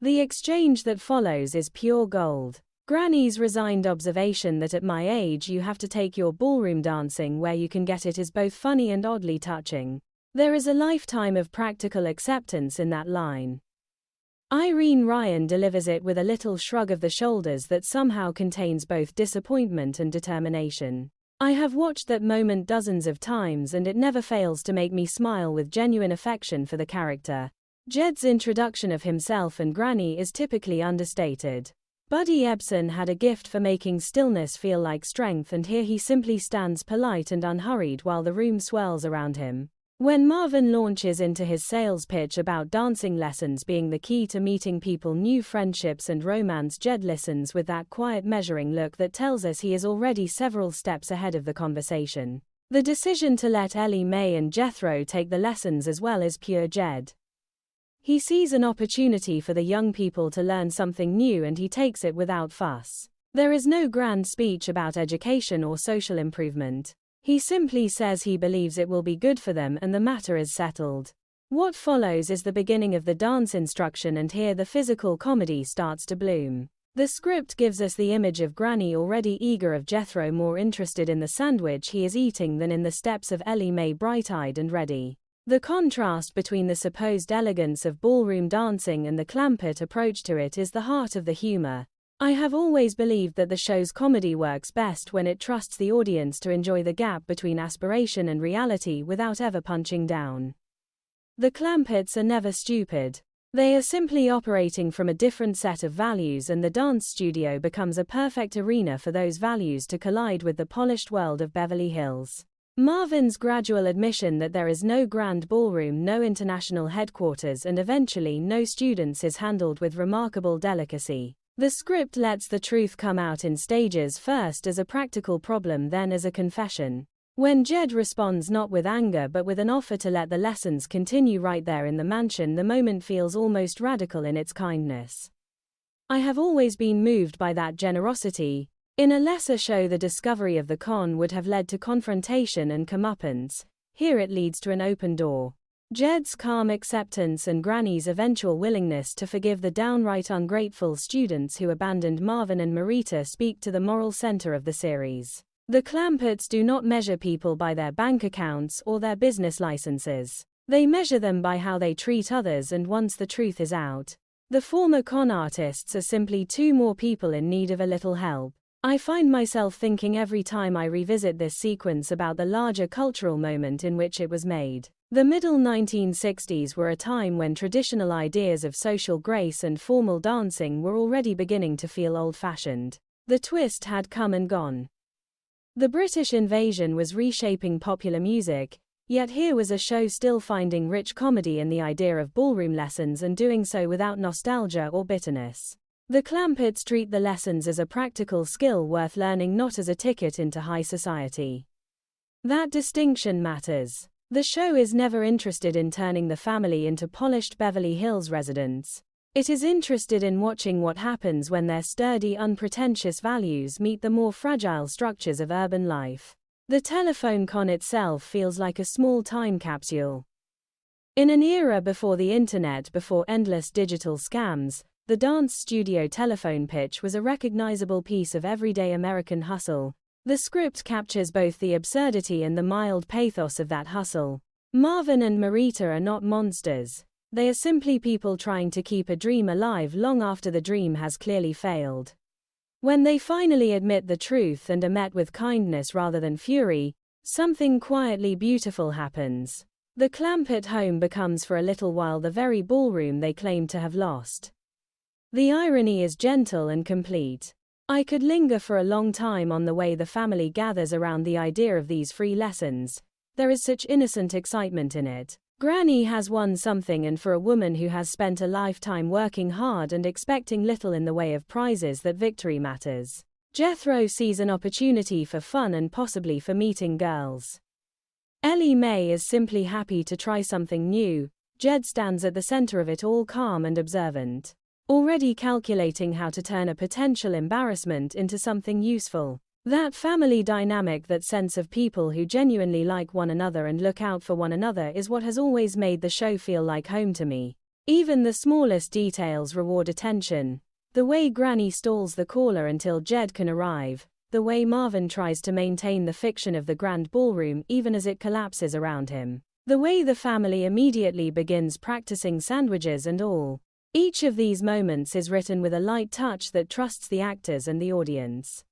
The exchange that follows is pure gold. Granny's resigned observation that at my age you have to take your ballroom dancing where you can get it is both funny and oddly touching. There is a lifetime of practical acceptance in that line. Irene Ryan delivers it with a little shrug of the shoulders that somehow contains both disappointment and determination. I have watched that moment dozens of times and it never fails to make me smile with genuine affection for the character. Jed's introduction of himself and Granny is typically understated. Buddy Ebsen had a gift for making stillness feel like strength, and here he simply stands polite and unhurried while the room swirls around him. When Marvin launches into his sales pitch about dancing lessons being the key to meeting people, new friendships and romance, Jed listens with that quiet measuring look that tells us he is already several steps ahead of the conversation. The decision to let Ellie Mae and Jethro take the lessons as well is pure Jed. He sees an opportunity for the young people to learn something new and he takes it without fuss. There is no grand speech about education or social improvement. He simply says he believes it will be good for them and the matter is settled. What follows is the beginning of the dance instruction, and here the physical comedy starts to bloom. The script gives us the image of Granny already eager, of Jethro more interested in the sandwich he is eating than in the steps of Ellie Mae bright-eyed and ready. The contrast between the supposed elegance of ballroom dancing and the Clampett approach to it is the heart of the humor. I have always believed that the show's comedy works best when it trusts the audience to enjoy the gap between aspiration and reality without ever punching down. The Clampetts are never stupid. They are simply operating from a different set of values, and the dance studio becomes a perfect arena for those values to collide with the polished world of Beverly Hills. Marvin's gradual admission that there is no grand ballroom, no international headquarters, and eventually no students is handled with remarkable delicacy. The script lets the truth come out in stages, first as a practical problem, then as a confession. When Jed responds not with anger but with an offer to let the lessons continue right there in the mansion, the moment feels almost radical in its kindness. I have always been moved by that generosity. In a lesser show, the discovery of the con would have led to confrontation and comeuppance. Here it leads to an open door. Jed's calm acceptance and Granny's eventual willingness to forgive the downright ungrateful students who abandoned Marvin and Marita speak to the moral center of the series. The Clampetts do not measure people by their bank accounts or their business licenses. They measure them by how they treat others, and once the truth is out, the former con artists are simply two more people in need of a little help. I find myself thinking every time I revisit this sequence about the larger cultural moment in which it was made. The middle 1960s were a time when traditional ideas of social grace and formal dancing were already beginning to feel old-fashioned. The twist had come and gone. The British invasion was reshaping popular music, yet here was a show still finding rich comedy in the idea of ballroom lessons, and doing so without nostalgia or bitterness. The Clampetts treat the lessons as a practical skill worth learning, not as a ticket into high society. That distinction matters. The show is never interested in turning the family into polished Beverly Hills residents. It is interested in watching what happens when their sturdy, unpretentious values meet the more fragile structures of urban life. The telephone con itself feels like a small time capsule. In an era before the internet, before endless digital scams, the dance studio telephone pitch was a recognizable piece of everyday American hustle. The script captures both the absurdity and the mild pathos of that hustle. Marvin and Marita are not monsters. They are simply people trying to keep a dream alive long after the dream has clearly failed. When they finally admit the truth and are met with kindness rather than fury, something quietly beautiful happens. The Clampett home becomes for a little while the very ballroom they claim to have lost. The irony is gentle and complete. I could linger for a long time on the way the family gathers around the idea of these free lessons. There is such innocent excitement in it. Granny has won something, and for a woman who has spent a lifetime working hard and expecting little in the way of prizes, that victory matters. Jethro sees an opportunity for fun and possibly for meeting girls. Ellie Mae is simply happy to try something new. Jed stands at the center of it all, calm and observant, already calculating how to turn a potential embarrassment into something useful. That family dynamic, that sense of people who genuinely like one another and look out for one another, is what has always made the show feel like home to me. Even the smallest details reward attention. The way Granny stalls the caller until Jed can arrive. The way Marvin tries to maintain the fiction of the grand ballroom even as it collapses around him. The way the family immediately begins practicing sandwiches and all. Each of these moments is written with a light touch that trusts the actors and the audience.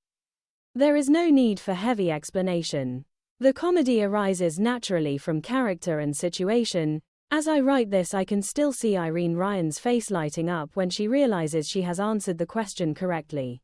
There is no need for heavy explanation. The comedy arises naturally from character and situation. As I write this, I can still see Irene Ryan's face lighting up when she realizes she has answered the question correctly.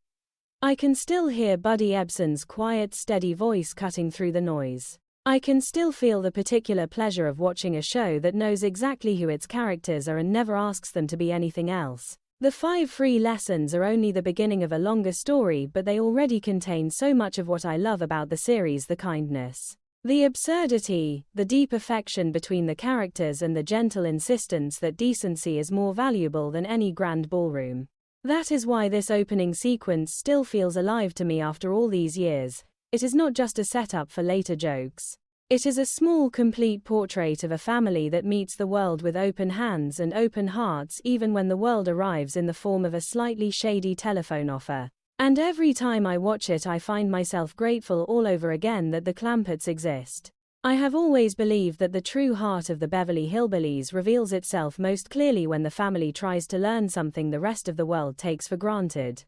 I can still hear Buddy Ebsen's quiet, steady voice cutting through the noise. I can still feel the particular pleasure of watching a show that knows exactly who its characters are and never asks them to be anything else. The 5 free lessons are only the beginning of a longer story, but they already contain so much of what I love about the series: the kindness, the absurdity, the deep affection between the characters, and the gentle insistence that decency is more valuable than any grand ballroom. That is why this opening sequence still feels alive to me after all these years. It is not just a setup for later jokes. It is a small, complete portrait of a family that meets the world with open hands and open hearts even when the world arrives in the form of a slightly shady telephone offer. And every time I watch it I find myself grateful all over again that the Clampetts exist. I have always believed that the true heart of the Beverly Hillbillies reveals itself most clearly when the family tries to learn something the rest of the world takes for granted.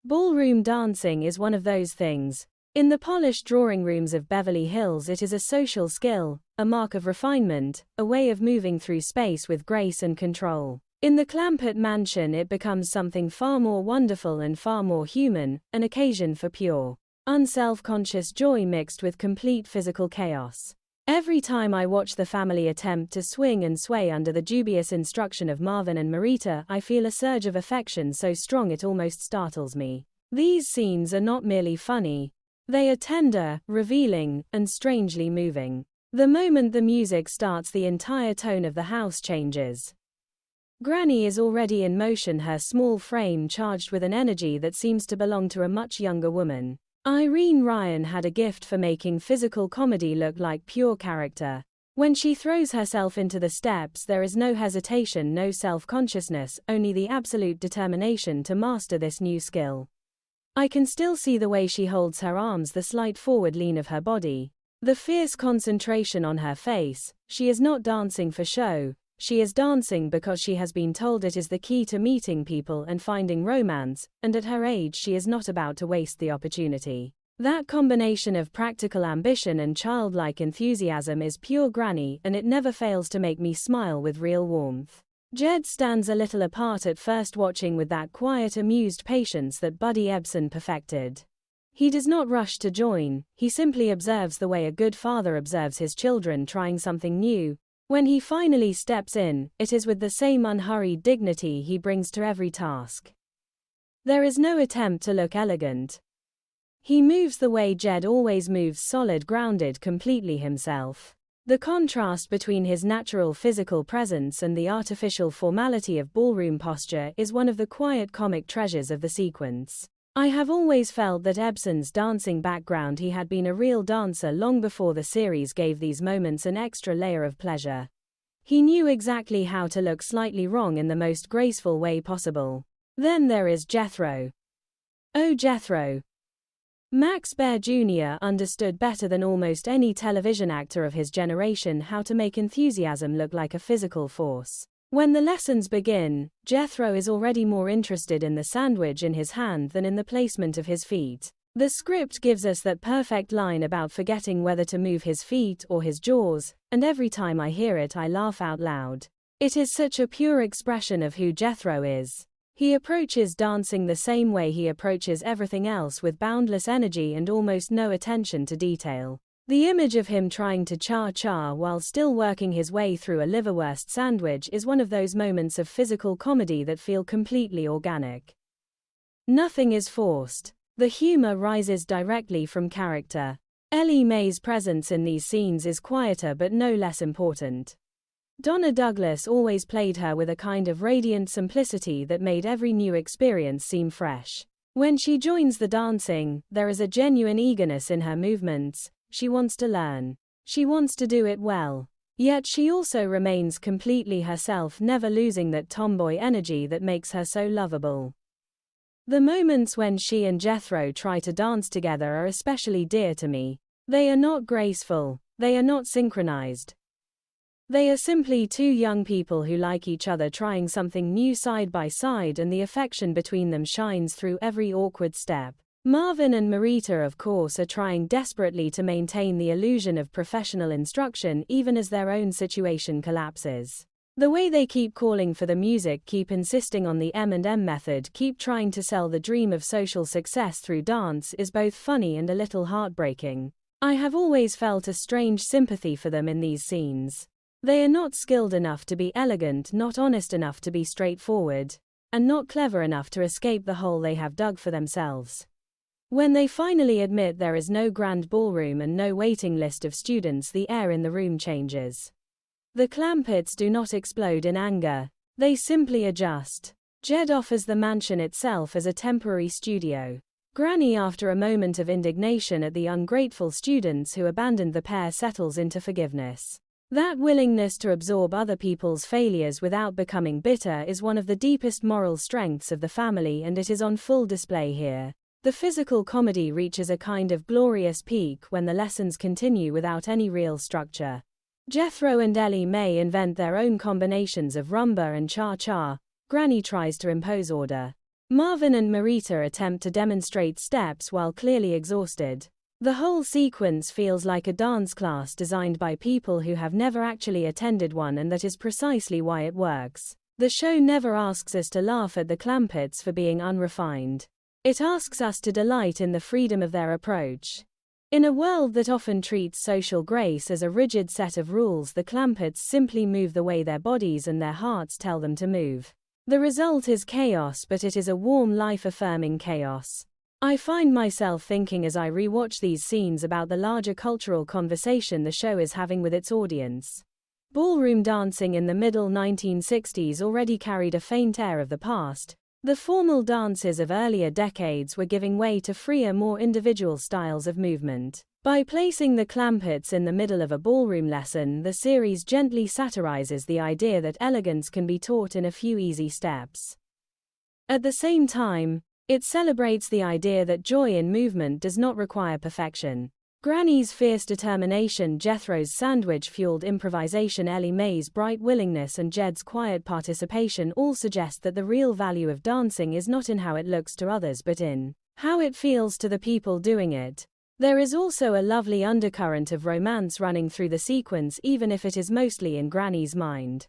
Ballroom dancing is one of those things. In the polished drawing rooms of Beverly Hills it is a social skill, a mark of refinement, a way of moving through space with grace and control. In the Clampett mansion it becomes something far more wonderful and far more human, an occasion for pure, unself-conscious joy mixed with complete physical chaos. Every time I watch the family attempt to swing and sway under the dubious instruction of Marvin and Marita, I feel a surge of affection so strong it almost startles me. These scenes are not merely funny. They are tender, revealing, and strangely moving. The moment the music starts, the entire tone of the house changes. Granny is already in motion, her small frame charged with an energy that seems to belong to a much younger woman. Irene Ryan had a gift for making physical comedy look like pure character. When she throws herself into the steps, there is no hesitation, no self-consciousness, only the absolute determination to master this new skill. I can still see the way she holds her arms, the slight forward lean of her body, the fierce concentration on her face. She is not dancing for show, she is dancing because she has been told it is the key to meeting people and finding romance, and at her age she is not about to waste the opportunity. That combination of practical ambition and childlike enthusiasm is pure Granny, and it never fails to make me smile with real warmth. Jed stands a little apart at first, watching with that quiet, amused patience that Buddy Ebsen perfected. He does not rush to join, he simply observes the way a good father observes his children trying something new. When he finally steps in, it is with the same unhurried dignity he brings to every task. There is no attempt to look elegant. He moves the way Jed always moves, solid, grounded, completely himself. The contrast between his natural physical presence and the artificial formality of ballroom posture is one of the quiet comic treasures of the sequence. I have always felt that Ebsen's dancing background, he had been a real dancer long before the series gave these moments an extra layer of pleasure. He knew exactly how to look slightly wrong in the most graceful way possible. Then there is Jethro. Oh, Jethro. Max Baer Jr. understood better than almost any television actor of his generation how to make enthusiasm look like a physical force. When the lessons begin, Jethro is already more interested in the sandwich in his hand than in the placement of his feet. The script gives us that perfect line about forgetting whether to move his feet or his jaws, and every time I hear it I laugh out loud. It is such a pure expression of who Jethro is. He approaches dancing the same way he approaches everything else, with boundless energy and almost no attention to detail. The image of him trying to cha-cha while still working his way through a liverwurst sandwich is one of those moments of physical comedy that feel completely organic. Nothing is forced. The humor rises directly from character. Ellie Mae's presence in these scenes is quieter but no less important. Donna Douglas always played her with a kind of radiant simplicity that made every new experience seem fresh. When she joins the dancing, there is a genuine eagerness in her movements. She wants to learn. She wants to do it well. Yet she also remains completely herself, never losing that tomboy energy that makes her so lovable. The moments when she and Jethro try to dance together are especially dear to me. They are not graceful. They are not synchronized. They are simply two young people who like each other trying something new side by side, and the affection between them shines through every awkward step. Marvin and Marita, of course, are trying desperately to maintain the illusion of professional instruction even as their own situation collapses. The way they keep calling for the music, keep insisting on the M&M method, keep trying to sell the dream of social success through dance is both funny and a little heartbreaking. I have always felt a strange sympathy for them in these scenes. They are not skilled enough to be elegant, not honest enough to be straightforward, and not clever enough to escape the hole they have dug for themselves. When they finally admit there is no grand ballroom and no waiting list of students, the air in the room changes. The Clampetts do not explode in anger. They simply adjust. Jed offers the mansion itself as a temporary studio. Granny, after a moment of indignation at the ungrateful students who abandoned the pair, settles into forgiveness. That willingness to absorb other people's failures without becoming bitter is one of the deepest moral strengths of the family, and it is on full display here. The physical comedy reaches a kind of glorious peak when the lessons continue without any real structure. Jethro and Ellie Mae invent their own combinations of rumba and cha-cha. Granny tries to impose order. Marvin and Marita attempt to demonstrate steps while clearly exhausted. The whole sequence feels like a dance class designed by people who have never actually attended one, and that is precisely why it works. The show never asks us to laugh at the Clampetts for being unrefined. It asks us to delight in the freedom of their approach. In a world that often treats social grace as a rigid set of rules, the Clampetts simply move the way their bodies and their hearts tell them to move. The result is chaos, but it is a warm, life-affirming chaos. I find myself thinking as I rewatch these scenes about the larger cultural conversation the show is having with its audience. Ballroom dancing in the middle 1960s already carried a faint air of the past. The formal dances of earlier decades were giving way to freer, more individual styles of movement. By placing the Clampetts in the middle of a ballroom lesson, the series gently satirizes the idea that elegance can be taught in a few easy steps. At the same time, it celebrates the idea that joy in movement does not require perfection. Granny's fierce determination, Jethro's sandwich-fueled improvisation, Ellie Mae's bright willingness, and Jed's quiet participation all suggest that the real value of dancing is not in how it looks to others but in how it feels to the people doing it. There is also a lovely undercurrent of romance running through the sequence, even if it is mostly in Granny's mind.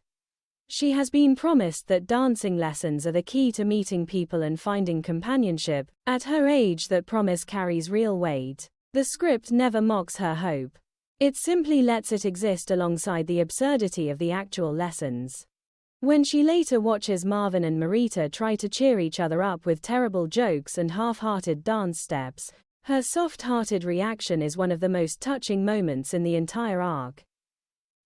She has been promised that dancing lessons are the key to meeting people and finding companionship. At her age, that promise carries real weight. The script never mocks her hope. It simply lets it exist alongside the absurdity of the actual lessons. When she later watches Marvin and Marita try to cheer each other up with terrible jokes and half-hearted dance steps, her soft-hearted reaction is one of the most touching moments in the entire arc.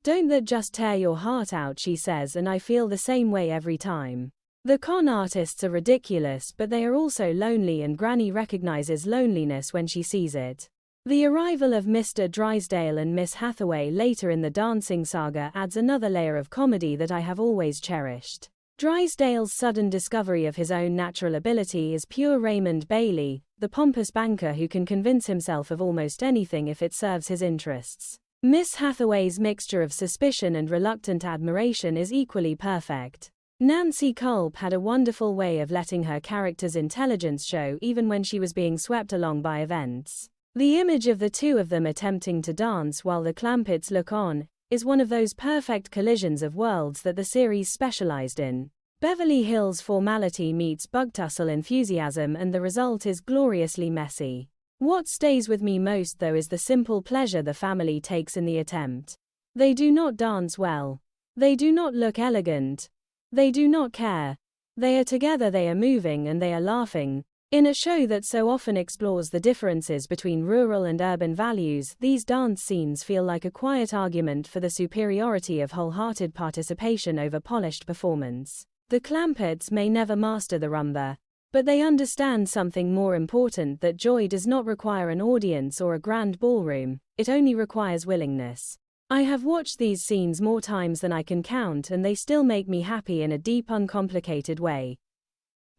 "Don't that just tear your heart out," she says, "and I feel the same way every time." The con artists are ridiculous, but they are also lonely, and Granny recognizes loneliness when she sees it. The arrival of Mr. Drysdale and Miss Hathaway later in the dancing saga adds another layer of comedy that I have always cherished. Drysdale's sudden discovery of his own natural ability is pure Raymond Bailey, the pompous banker who can convince himself of almost anything if it serves his interests. Miss Hathaway's mixture of suspicion and reluctant admiration is equally perfect. Nancy Culp had a wonderful way of letting her character's intelligence show even when she was being swept along by events. The image of the two of them attempting to dance while the Clampetts look on is one of those perfect collisions of worlds that the series specialized in. Beverly Hills formality meets bug-tussle enthusiasm, and the result is gloriously messy. What stays with me most, though, is the simple pleasure the family takes in the attempt. They do not dance well. They do not look elegant. They do not care. They are together, they are moving, and they are laughing. In a show that so often explores the differences between rural and urban values, these dance scenes feel like a quiet argument for the superiority of wholehearted participation over polished performance. The Clampetts may never master the rumba, but they understand something more important, that joy does not require an audience or a grand ballroom, it only requires willingness. I have watched these scenes more times than I can count, and they still make me happy in a deep, uncomplicated way.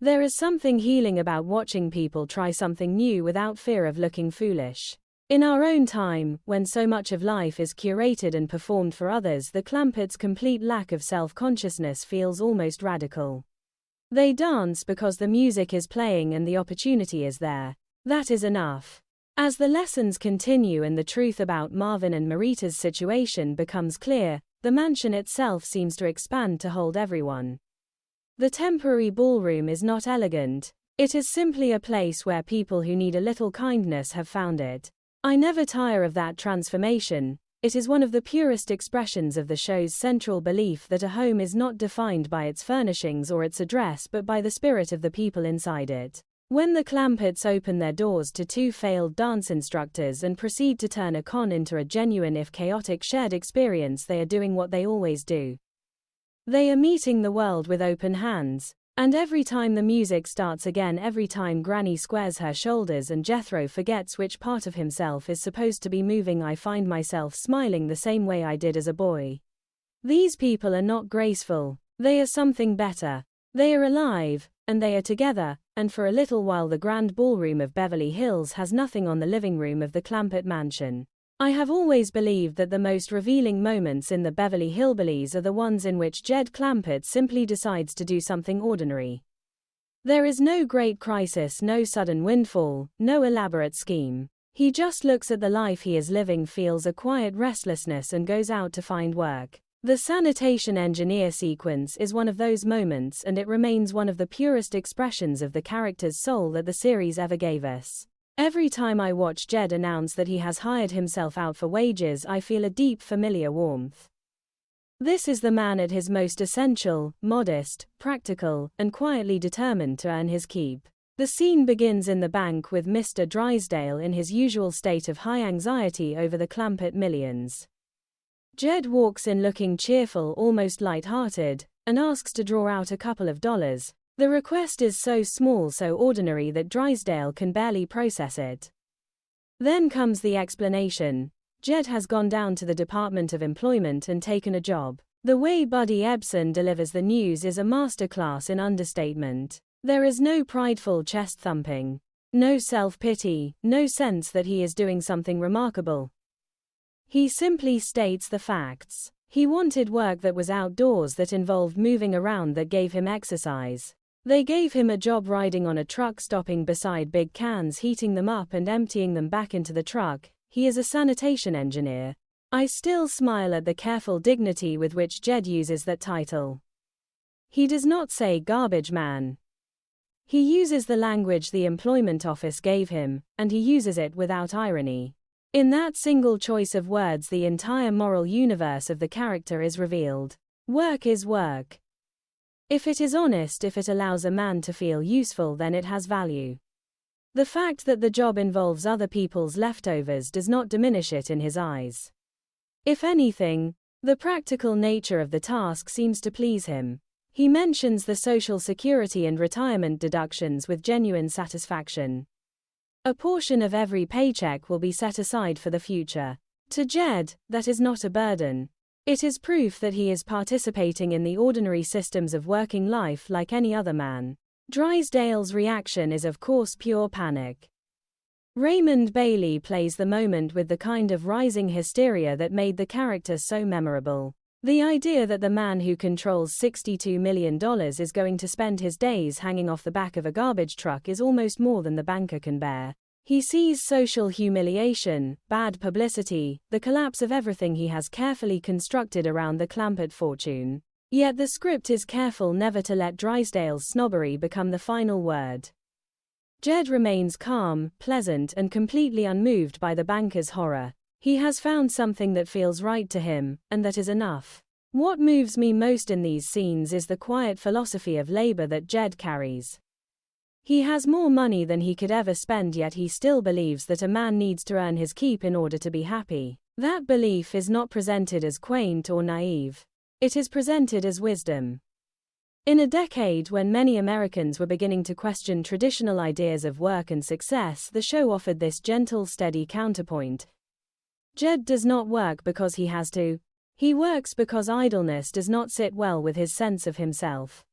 There is something healing about watching people try something new without fear of looking foolish. In our own time, when so much of life is curated and performed for others, the Clampetts' complete lack of self-consciousness feels almost radical. They dance because the music is playing and the opportunity is there. That is enough. As the lessons continue and the truth about Marvin and Marita's situation becomes clear, the mansion itself seems to expand to hold everyone. The temporary ballroom is not elegant. It is simply a place where people who need a little kindness have found it. I never tire of that transformation. It is one of the purest expressions of the show's central belief that a home is not defined by its furnishings or its address but by the spirit of the people inside it. When the Clampetts open their doors to two failed dance instructors and proceed to turn a con into a genuine if chaotic shared experience, they are doing what they always do. They are meeting the world with open hands. And every time the music starts again, every time Granny squares her shoulders and Jethro forgets which part of himself is supposed to be moving, I find myself smiling the same way I did as a boy. These people are not graceful, they are something better. They are alive, and they are together, and for a little while the grand ballroom of Beverly Hills has nothing on the living room of the Clampett mansion. I have always believed that the most revealing moments in the Beverly Hillbillies are the ones in which Jed Clampett simply decides to do something ordinary. There is no great crisis, no sudden windfall, no elaborate scheme. He just looks at the life he is living, feels a quiet restlessness, and goes out to find work. The sanitation engineer sequence is one of those moments, and it remains one of the purest expressions of the character's soul that the series ever gave us. Every time I watch Jed announce that he has hired himself out for wages, I feel a deep familiar warmth. This is the man at his most essential, modest, practical, and quietly determined to earn his keep. The scene begins in the bank with Mr. Drysdale in his usual state of high anxiety over the Clampett millions. Jed walks in looking cheerful, almost light-hearted, and asks to draw out a couple of dollars. The request is so small, so ordinary that Drysdale can barely process it. Then comes the explanation. Jed has gone down to the Department of Employment and taken a job. The way Buddy Ebsen delivers the news is a masterclass in understatement. There is no prideful chest-thumping, no self-pity, no sense that he is doing something remarkable. He simply states the facts. He wanted work that was outdoors, that involved moving around, that gave him exercise. They gave him a job riding on a truck, stopping beside big cans, heating them up and emptying them back into the truck. He is a sanitation engineer. I still smile at the careful dignity with which Jed uses that title. He does not say garbage man. He uses the language the employment office gave him, and he uses it without irony. In that single choice of words, the entire moral universe of the character is revealed. Work is work. If it is honest, if it allows a man to feel useful, then it has value. The fact that the job involves other people's leftovers does not diminish it in his eyes. If anything, the practical nature of the task seems to please him. He mentions the Social Security and retirement deductions with genuine satisfaction. A portion of every paycheck will be set aside for the future. To Jed, that is not a burden. It is proof that he is participating in the ordinary systems of working life like any other man. Drysdale's reaction is of course pure panic. Raymond Bailey plays the moment with the kind of rising hysteria that made the character so memorable. The idea that the man who controls $62 million is going to spend his days hanging off the back of a garbage truck is almost more than the banker can bear. He sees social humiliation, bad publicity, the collapse of everything he has carefully constructed around the Clampett fortune. Yet the script is careful never to let Drysdale's snobbery become the final word. Jed remains calm, pleasant, and completely unmoved by the banker's horror. He has found something that feels right to him, and that is enough. What moves me most in these scenes is the quiet philosophy of labor that Jed carries. He has more money than he could ever spend, yet he still believes that a man needs to earn his keep in order to be happy. That belief is not presented as quaint or naive. It is presented as wisdom. In a decade when many Americans were beginning to question traditional ideas of work and success, the show offered this gentle, steady counterpoint. Jed does not work because he has to. He works because idleness does not sit well with his sense of himself.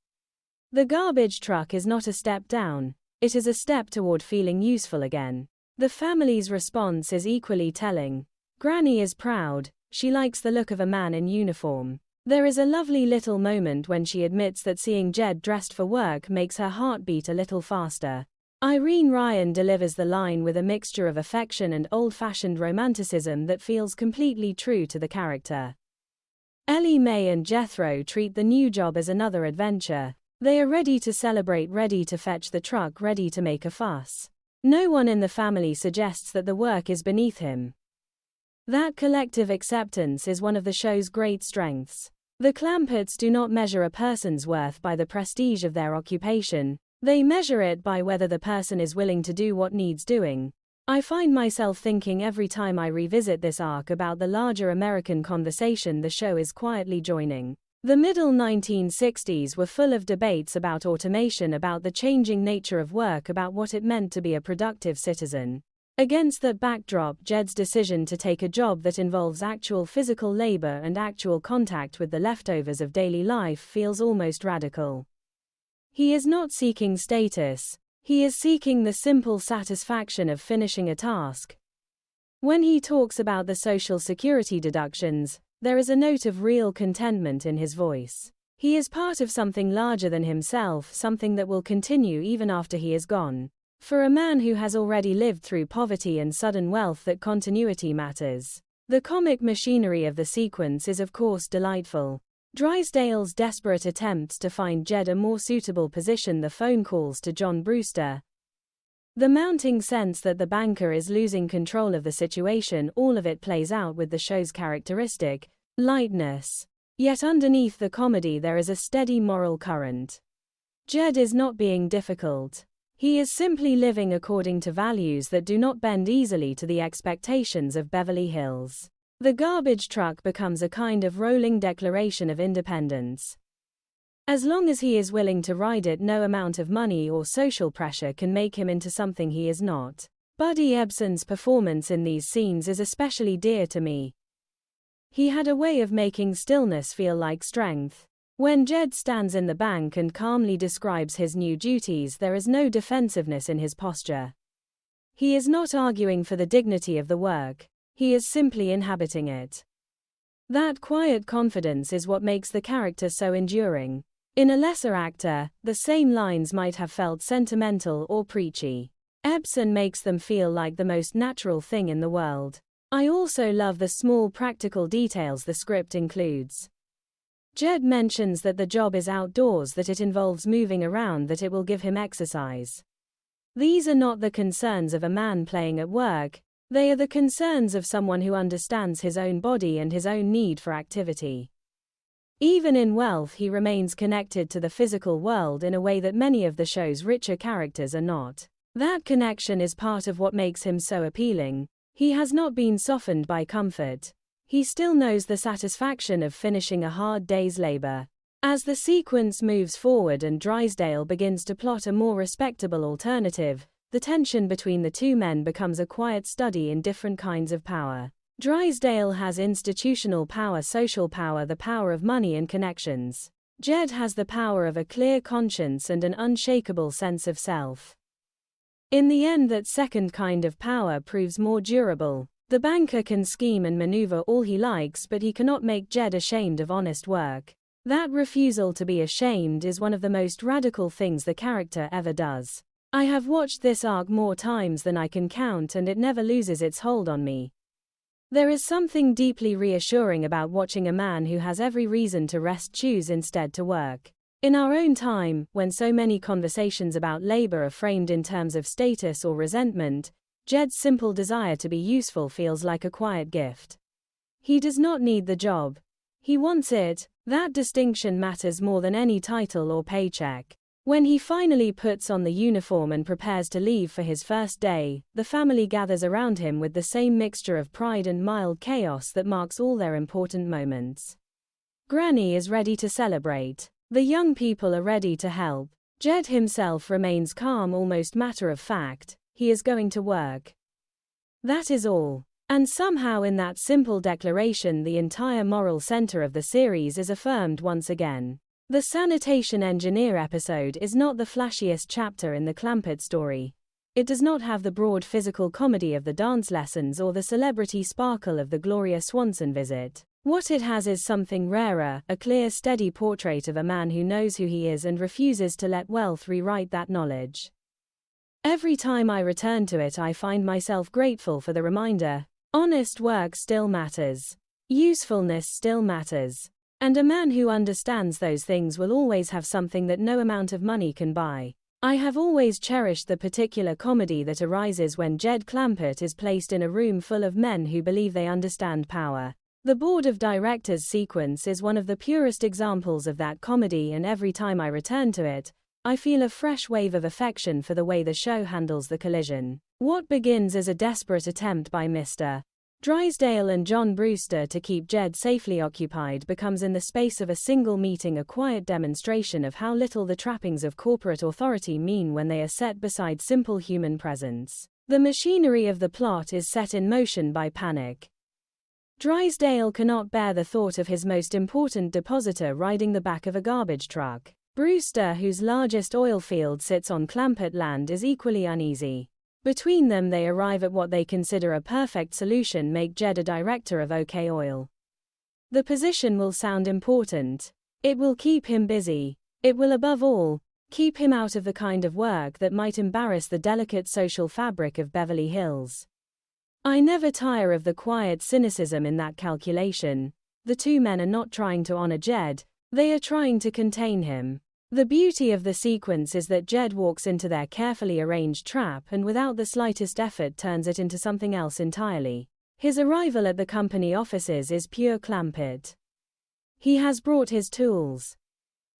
The garbage truck is not a step down, it is a step toward feeling useful again. The family's response is equally telling. Granny is proud, she likes the look of a man in uniform. There is a lovely little moment when she admits that seeing Jed dressed for work makes her heart beat a little faster. Irene Ryan delivers the line with a mixture of affection and old-fashioned romanticism that feels completely true to the character. Ellie Mae and Jethro treat the new job as another adventure. They are ready to celebrate, ready to fetch the truck, ready to make a fuss. No one in the family suggests that the work is beneath him. That collective acceptance is one of the show's great strengths. The Clampetts do not measure a person's worth by the prestige of their occupation, they measure it by whether the person is willing to do what needs doing. I find myself thinking every time I revisit this arc about the larger American conversation the show is quietly joining. The middle 1960s were full of debates about automation, about the changing nature of work, about what it meant to be a productive citizen. Against that backdrop, Jed's decision to take a job that involves actual physical labor and actual contact with the leftovers of daily life feels almost radical. He is not seeking status. He is seeking the simple satisfaction of finishing a task. When he talks about the Social Security deductions, there is a note of real contentment in his voice. He is part of something larger than himself, something that will continue even after he is gone. For a man who has already lived through poverty and sudden wealth, that continuity matters. The comic machinery of the sequence is of course delightful. Drysdale's desperate attempts to find Jed a more suitable position, the phone calls to John Brewster, the mounting sense that the banker is losing control of the situation, all of it plays out with the show's characteristic lightness. Yet underneath the comedy there is a steady moral current. Jed is not being difficult. He is simply living according to values that do not bend easily to the expectations of Beverly Hills. The garbage truck becomes a kind of rolling declaration of independence. As long as he is willing to ride it, no amount of money or social pressure can make him into something he is not. Buddy Ebsen's performance in these scenes is especially dear to me. He had a way of making stillness feel like strength. When Jed stands in the bank and calmly describes his new duties, there is no defensiveness in his posture. He is not arguing for the dignity of the work. He is simply inhabiting it. That quiet confidence is what makes the character so enduring. In a lesser actor, the same lines might have felt sentimental or preachy. Ebsen makes them feel like the most natural thing in the world. I also love the small practical details the script includes. Jed mentions that the job is outdoors, that it involves moving around, that it will give him exercise. These are not the concerns of a man playing at work, they are the concerns of someone who understands his own body and his own need for activity. Even in wealth, he remains connected to the physical world in a way that many of the show's richer characters are not. That connection is part of what makes him so appealing. He has not been softened by comfort. He still knows the satisfaction of finishing a hard day's labor. As the sequence moves forward and Drysdale begins to plot a more respectable alternative, the tension between the two men becomes a quiet study in different kinds of power. Drysdale has institutional power, social power, the power of money and connections. Jed has the power of a clear conscience and an unshakable sense of self. In the end, that second kind of power proves more durable. The banker can scheme and maneuver all he likes, but he cannot make Jed ashamed of honest work. That refusal to be ashamed is one of the most radical things the character ever does. I have watched this arc more times than I can count, and it never loses its hold on me. There is something deeply reassuring about watching a man who has every reason to rest choose instead to work. In our own time, when so many conversations about labor are framed in terms of status or resentment, Jed's simple desire to be useful feels like a quiet gift. He does not need the job. He wants it. That distinction matters more than any title or paycheck. When he finally puts on the uniform and prepares to leave for his first day, the family gathers around him with the same mixture of pride and mild chaos that marks all their important moments. Granny is ready to celebrate. The young people are ready to help. Jed himself remains calm, almost matter of fact. He is going to work. That is all. And somehow in that simple declaration the entire moral center of the series is affirmed once again. The sanitation engineer episode is not the flashiest chapter in the Clampett story. It does not have the broad physical comedy of the dance lessons or the celebrity sparkle of the Gloria Swanson visit. What it has is something rarer, a clear, steady portrait of a man who knows who he is and refuses to let wealth rewrite that knowledge. Every time I return to it, I find myself grateful for the reminder. Honest work still matters. Usefulness still matters. And a man who understands those things will always have something that no amount of money can buy. I have always cherished the particular comedy that arises when Jed Clampett is placed in a room full of men who believe they understand power. The board of directors sequence is one of the purest examples of that comedy, and every time I return to it, I feel a fresh wave of affection for the way the show handles the collision. What begins as a desperate attempt by Mr. Drysdale and John Brewster to keep Jed safely occupied becomes in the space of a single meeting a quiet demonstration of how little the trappings of corporate authority mean when they are set beside simple human presence. The machinery of the plot is set in motion by panic. Drysdale cannot bear the thought of his most important depositor riding the back of a garbage truck. Brewster, whose largest oil field sits on Clampett land, is equally uneasy. Between them they arrive at what they consider a perfect solution: make Jed a director of OK Oil. The position will sound important. It will keep him busy. It will, above all, keep him out of the kind of work that might embarrass the delicate social fabric of Beverly Hills. I never tire of the quiet cynicism in that calculation. The two men are not trying to honor Jed, they are trying to contain him. The beauty of the sequence is that Jed walks into their carefully arranged trap and without the slightest effort turns it into something else entirely. His arrival at the company offices is pure Clampett. He has brought his tools.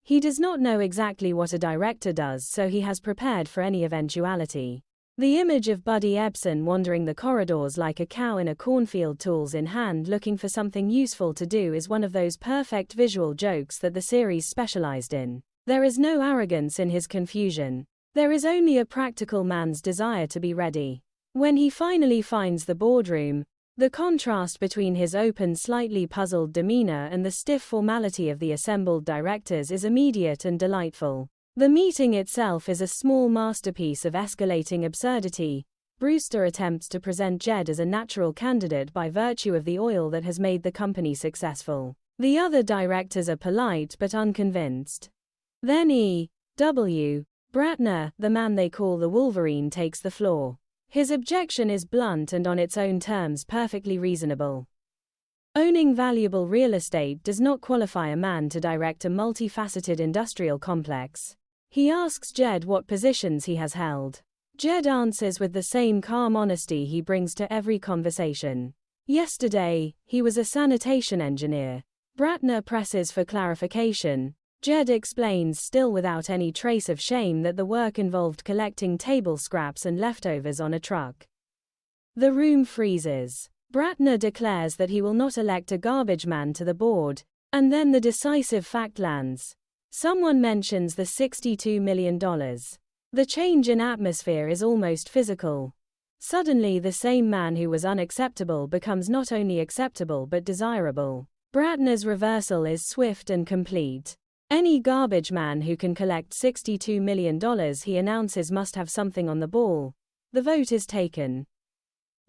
He does not know exactly what a director does, so he has prepared for any eventuality. The image of Buddy Ebsen wandering the corridors like a cow in a cornfield, tools in hand, looking for something useful to do, is one of those perfect visual jokes that the series specialized in. There is no arrogance in his confusion. There is only a practical man's desire to be ready. When he finally finds the boardroom, the contrast between his open, slightly puzzled demeanor and the stiff formality of the assembled directors is immediate and delightful. The meeting itself is a small masterpiece of escalating absurdity. Brewster attempts to present Jed as a natural candidate by virtue of the oil that has made the company successful. The other directors are polite but unconvinced. Then E.W. Bratner, the man they call the Wolverine, takes the floor. His objection is blunt and on its own terms perfectly reasonable. Owning valuable real estate does not qualify a man to direct a multifaceted industrial complex. He asks Jed what positions he has held. Jed answers with the same calm honesty he brings to every conversation. Yesterday, he was a sanitation engineer. Bratner presses for clarification. Jed explains, still without any trace of shame, that the work involved collecting table scraps and leftovers on a truck. The room freezes. Bratner declares that he will not elect a garbage man to the board, and then the decisive fact lands. Someone mentions the $62 million. The change in atmosphere is almost physical. Suddenly the same man who was unacceptable becomes not only acceptable but desirable. Bratner's reversal is swift and complete. Any garbage man who can collect $62 million, he announces, must have something on the ball. The vote is taken.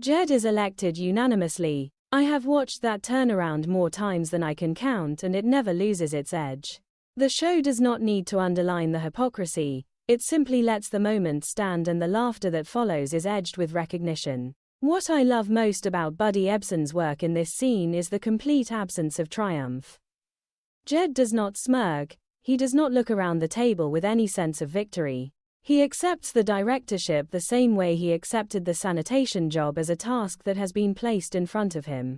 Jed is elected unanimously. I have watched that turnaround more times than I can count, and it never loses its edge. The show does not need to underline the hypocrisy, it simply lets the moment stand, and the laughter that follows is edged with recognition. What I love most about Buddy Ebsen's work in this scene is the complete absence of triumph. Jed does not smirk, he does not look around the table with any sense of victory. He accepts the directorship the same way he accepted the sanitation job as a task that has been placed in front of him.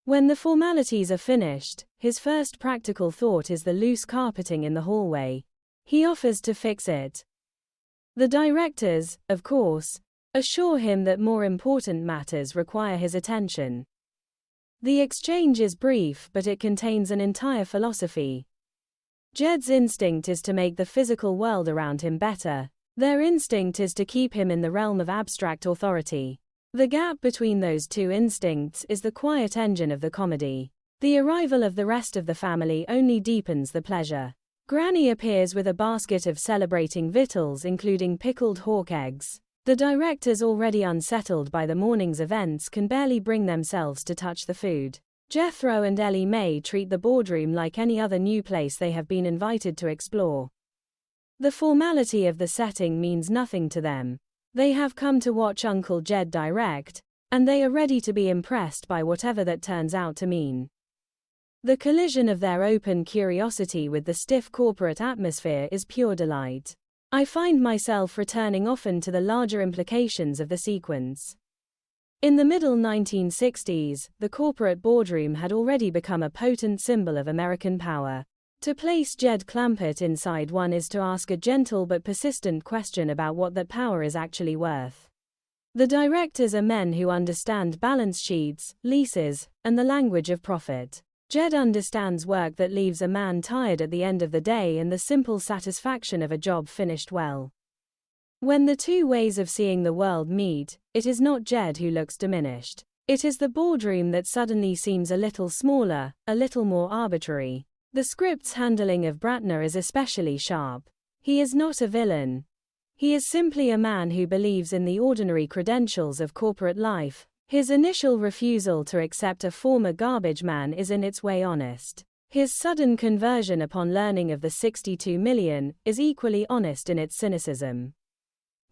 When the formalities are finished, his first practical thought is the loose carpeting in the hallway. He offers to fix it. The directors, of course, assure him that more important matters require his attention. The exchange is brief, but it contains an entire philosophy. Jed's instinct is to make the physical world around him better. Their instinct is to keep him in the realm of abstract authority. The gap between those two instincts is the quiet engine of the comedy. The arrival of the rest of the family only deepens the pleasure. Granny appears with a basket of celebrating victuals, including pickled hawk eggs. The directors, already unsettled by the morning's events, can barely bring themselves to touch the food. Jethro and Ellie Mae treat the boardroom like any other new place they have been invited to explore. The formality of the setting means nothing to them. They have come to watch Uncle Jed direct, and they are ready to be impressed by whatever that turns out to mean. The collision of their open curiosity with the stiff corporate atmosphere is pure delight. I find myself returning often to the larger implications of the sequence. In the middle 1960s, the corporate boardroom had already become a potent symbol of American power. To place Jed Clampett inside one is to ask a gentle but persistent question about what that power is actually worth. The directors are men who understand balance sheets, leases, and the language of profit. Jed understands work that leaves a man tired at the end of the day and the simple satisfaction of a job finished well. When the two ways of seeing the world meet, it is not Jed who looks diminished. It is the boardroom that suddenly seems a little smaller, a little more arbitrary. The script's handling of Bratner is especially sharp. He is not a villain. He is simply a man who believes in the ordinary credentials of corporate life. His initial refusal to accept a former garbage man is in its way honest. His sudden conversion upon learning of the 62 million is equally honest in its cynicism.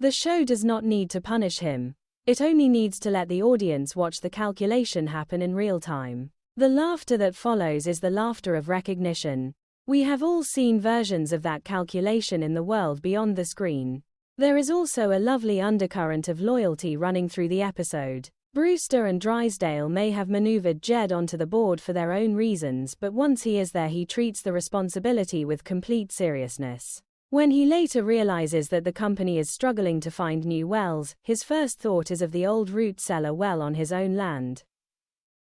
The show does not need to punish him. It only needs to let the audience watch the calculation happen in real time. The laughter that follows is the laughter of recognition. We have all seen versions of that calculation in the world beyond the screen. There is also a lovely undercurrent of loyalty running through the episode. Brewster and Drysdale may have maneuvered Jed onto the board for their own reasons, but once he is there he treats the responsibility with complete seriousness. When he later realizes that the company is struggling to find new wells, his first thought is of the old root cellar well on his own land.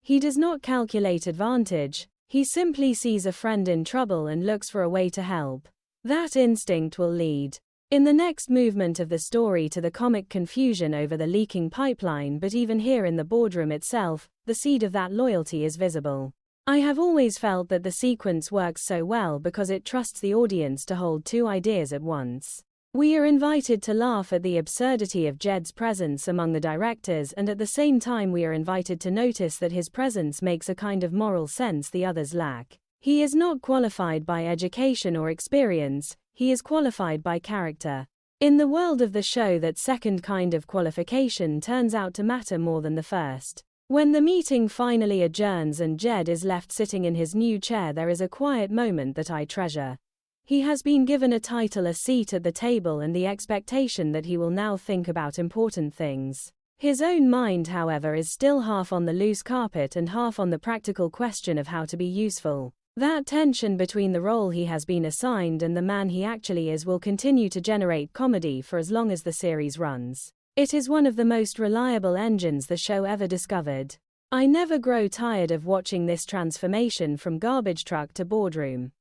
He does not calculate advantage, he simply sees a friend in trouble and looks for a way to help. That instinct will lead, in the next movement of the story, to the comic confusion over the leaking pipeline, but even here in the boardroom itself, the seed of that loyalty is visible. I have always felt that the sequence works so well because it trusts the audience to hold two ideas at once. We are invited to laugh at the absurdity of Jed's presence among the directors, and at the same time we are invited to notice that his presence makes a kind of moral sense the others lack. He is not qualified by education or experience, he is qualified by character. In the world of the show, that second kind of qualification turns out to matter more than the first. When the meeting finally adjourns and Jed is left sitting in his new chair, there is a quiet moment that I treasure. He has been given a title, a seat at the table, and the expectation that he will now think about important things. His own mind, however, is still half on the loose carpet and half on the practical question of how to be useful. That tension between the role he has been assigned and the man he actually is will continue to generate comedy for as long as the series runs. It is one of the most reliable engines the show ever discovered. I never grow tired of watching this transformation from garbage truck to boardroom.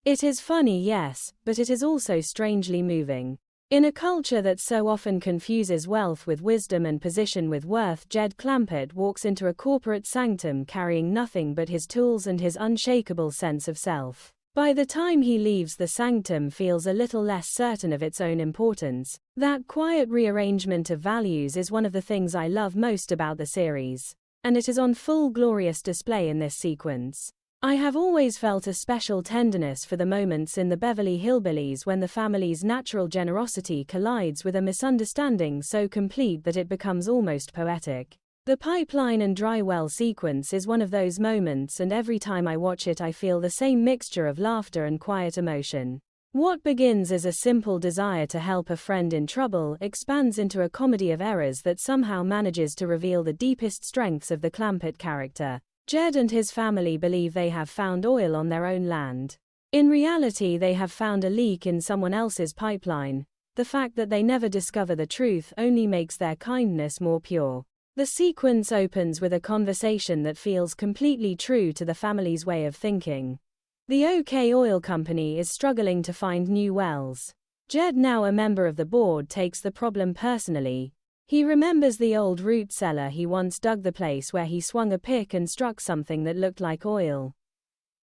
It is funny, yes, but it is also strangely moving. In a culture that so often confuses wealth with wisdom and position with worth, Jed Clampett walks into a corporate sanctum carrying nothing but his tools and his unshakable sense of self. By the time he leaves, the sanctum feels a little less certain of its own importance. That quiet rearrangement of values is one of the things I love most about the series, and it is on full glorious display in this sequence. I have always felt a special tenderness for the moments in the Beverly Hillbillies when the family's natural generosity collides with a misunderstanding so complete that it becomes almost poetic. The pipeline and dry well sequence is one of those moments, and every time I watch it I feel the same mixture of laughter and quiet emotion. What begins as a simple desire to help a friend in trouble expands into a comedy of errors that somehow manages to reveal the deepest strengths of the Clampett character. Jed and his family believe they have found oil on their own land. In reality, they have found a leak in someone else's pipeline. The fact that they never discover the truth only makes their kindness more pure. The sequence opens with a conversation that feels completely true to the family's way of thinking. The OK Oil Company is struggling to find new wells. Jed, now a member of the board, takes the problem personally. He remembers the old root cellar he once dug, the place where he swung a pick and struck something that looked like oil.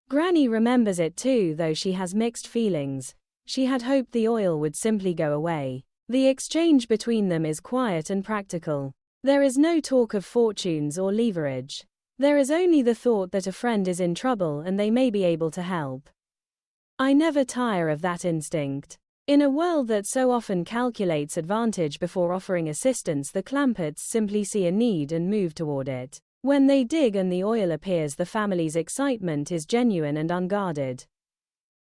Granny remembers it too, though she has mixed feelings. She had hoped the oil would simply go away. The exchange between them is quiet and practical. There is no talk of fortunes or leverage. There is only the thought that a friend is in trouble and they may be able to help. I never tire of that instinct. In a world that so often calculates advantage before offering assistance, the Clampetts simply see a need and move toward it. When they dig and the oil appears, the family's excitement is genuine and unguarded.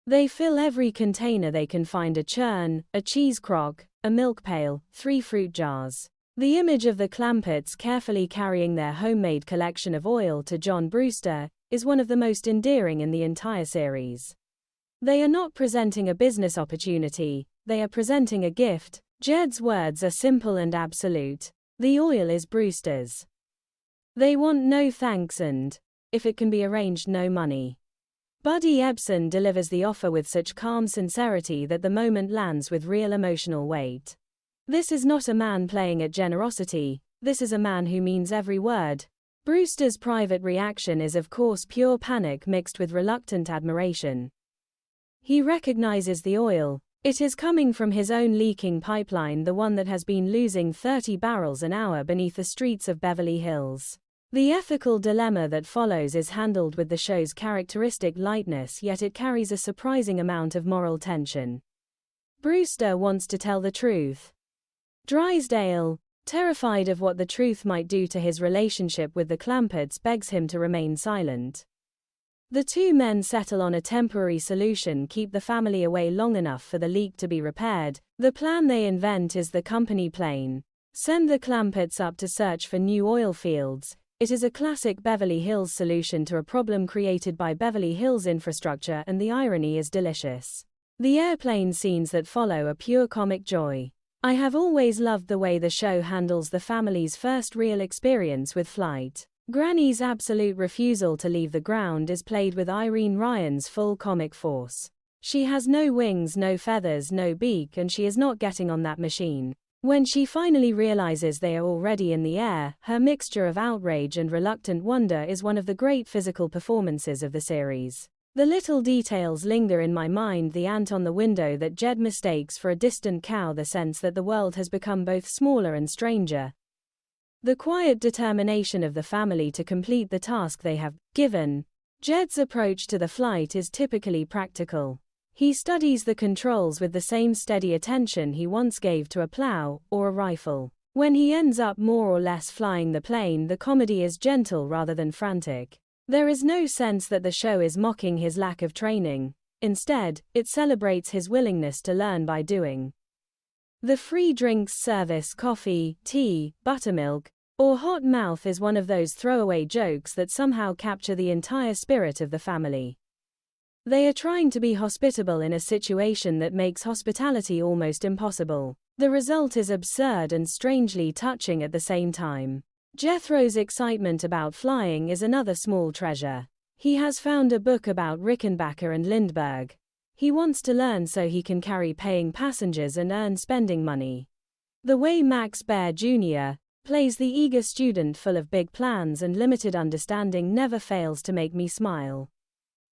They fill every container they can find: a churn, a cheese crock, a milk pail, 3 fruit jars. The image of the Clampetts carefully carrying their homemade collection of oil to John Brewster is one of the most endearing in the entire series. They are not presenting a business opportunity, they are presenting a gift. Jed's words are simple and absolute. The oil is Brewster's. They want no thanks and, if it can be arranged, no money. Buddy Ebsen delivers the offer with such calm sincerity that the moment lands with real emotional weight. This is not a man playing at generosity, this is a man who means every word. Brewster's private reaction is of course pure panic mixed with reluctant admiration. He recognizes the oil. It is coming from his own leaking pipeline, the one that has been losing 30 barrels an hour beneath the streets of Beverly Hills. The ethical dilemma that follows is handled with the show's characteristic lightness, yet it carries a surprising amount of moral tension. Brewster wants to tell the truth. Drysdale, terrified of what the truth might do to his relationship with the Clamperts, begs him to remain silent. The two men settle on a temporary solution: keep the family away long enough for the leak to be repaired. The plan they invent is the company plane. Send the Clamperts up to search for new oil fields. It is a classic Beverly Hills solution to a problem created by Beverly Hills infrastructure, and the irony is delicious. The airplane scenes that follow are pure comic joy. I have always loved the way the show handles the family's first real experience with flight. Granny's absolute refusal to leave the ground is played with Irene Ryan's full comic force. She has no wings, no feathers, no beak, and she is not getting on that machine. When she finally realizes they are already in the air, her mixture of outrage and reluctant wonder is one of the great physical performances of the series. The little details linger in my mind: the ant on the window that Jed mistakes for a distant cow, the sense that the world has become both smaller and stranger. The quiet determination of the family to complete the task they have given. Jed's approach to the flight is typically practical. He studies the controls with the same steady attention he once gave to a plow or a rifle. When he ends up more or less flying the plane, the comedy is gentle rather than frantic. There is no sense that the show is mocking his lack of training. Instead, it celebrates his willingness to learn by doing. The free drinks service, coffee, tea, buttermilk, or hot mouth, is one of those throwaway jokes that somehow capture the entire spirit of the family. They are trying to be hospitable in a situation that makes hospitality almost impossible. The result is absurd and strangely touching at the same time. Jethro's excitement about flying is another small treasure. He has found a book about Rickenbacker and Lindbergh. He wants to learn so he can carry paying passengers and earn spending money. The way Max Baer Jr. plays the eager student full of big plans and limited understanding never fails to make me smile.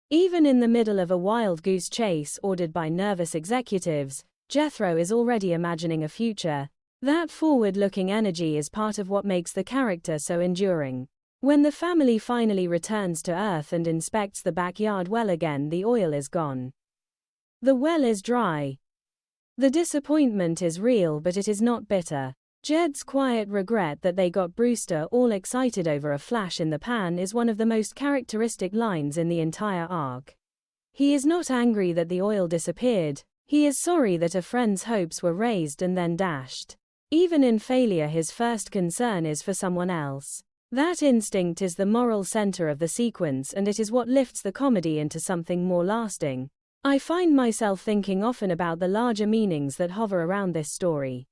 Even in the middle of a wild goose chase ordered by nervous executives, Jethro is already imagining a future. That forward-looking energy is part of what makes the character so enduring. When the family finally returns to Earth and inspects the backyard well again, the oil is gone. The well is dry. The disappointment is real, but it is not bitter. Jed's quiet regret that they got Brewster all excited over a flash in the pan is one of the most characteristic lines in the entire arc. He is not angry that the oil disappeared. He is sorry that a friend's hopes were raised and then dashed. Even in failure, his first concern is for someone else. That instinct is the moral center of the sequence, and it is what lifts the comedy into something more lasting. I find myself thinking often about the larger meanings that hover around this story.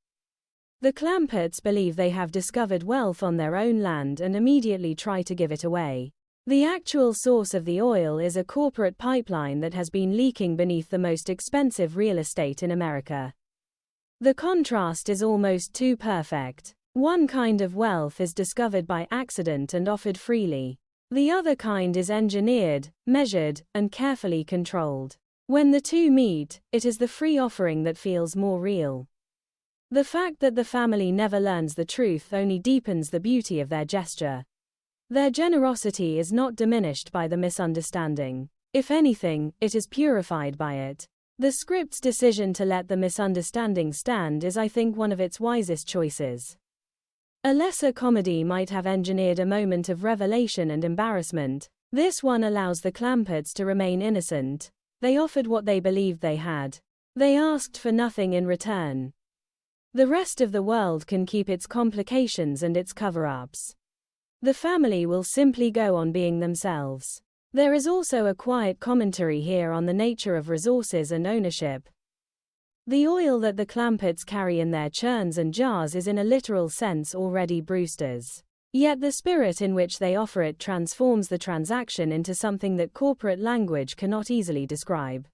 The Clamperts believe they have discovered wealth on their own land and immediately try to give it away. The actual source of the oil is a corporate pipeline that has been leaking beneath the most expensive real estate in America. The contrast is almost too perfect. One kind of wealth is discovered by accident and offered freely. The other kind is engineered, measured, and carefully controlled. When the two meet, it is the free offering that feels more real. The fact that the family never learns the truth only deepens the beauty of their gesture. Their generosity is not diminished by the misunderstanding. If anything, it is purified by it. The script's decision to let the misunderstanding stand is, I think, one of its wisest choices. A lesser comedy might have engineered a moment of revelation and embarrassment. This one allows the Clamperts to remain innocent. They offered what they believed they had. They asked for nothing in return. The rest of the world can keep its complications and its cover-ups. The family will simply go on being themselves. There is also a quiet commentary here on the nature of resources and ownership. The oil that the Clampetts carry in their churns and jars is in a literal sense already Brewster's. Yet the spirit in which they offer it transforms the transaction into something that corporate language cannot easily describe.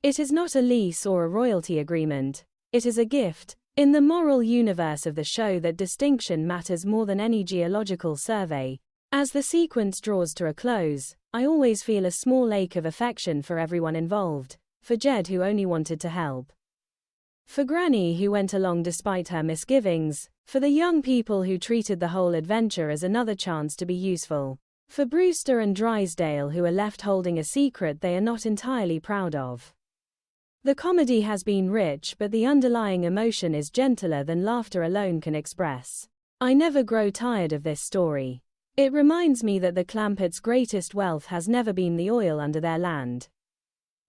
It is not a lease or a royalty agreement, it is a gift. In the moral universe of the show, that distinction matters more than any geological survey. As the sequence draws to a close, I always feel a small ache of affection for everyone involved, for Jed, who only wanted to help, for Granny, who went along despite her misgivings, for the young people who treated the whole adventure as another chance to be useful, for Brewster and Drysdale, who are left holding a secret they are not entirely proud of. The comedy has been rich, but the underlying emotion is gentler than laughter alone can express. I never grow tired of this story. It reminds me that the Clampetts' greatest wealth has never been the oil under their land.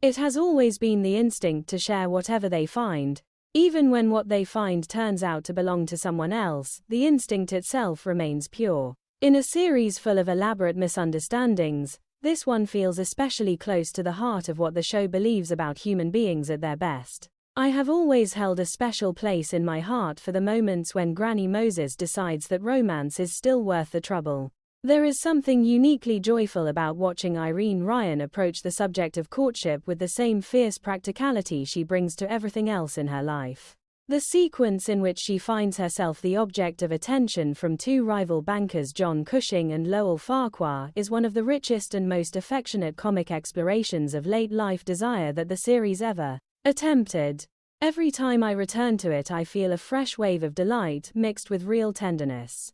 It has always been the instinct to share whatever they find, even when what they find turns out to belong to someone else. The instinct itself remains pure. In a series full of elaborate misunderstandings, this one feels especially close to the heart of what the show believes about human beings at their best. I have always held a special place in my heart for the moments when Granny Moses decides that romance is still worth the trouble. There is something uniquely joyful about watching Irene Ryan approach the subject of courtship with the same fierce practicality she brings to everything else in her life. The sequence in which she finds herself the object of attention from two rival bankers, John Cushing and Lowell Farquhar, is one of the richest and most affectionate comic explorations of late-life desire that the series ever attempted. Every time I return to it, I feel a fresh wave of delight mixed with real tenderness.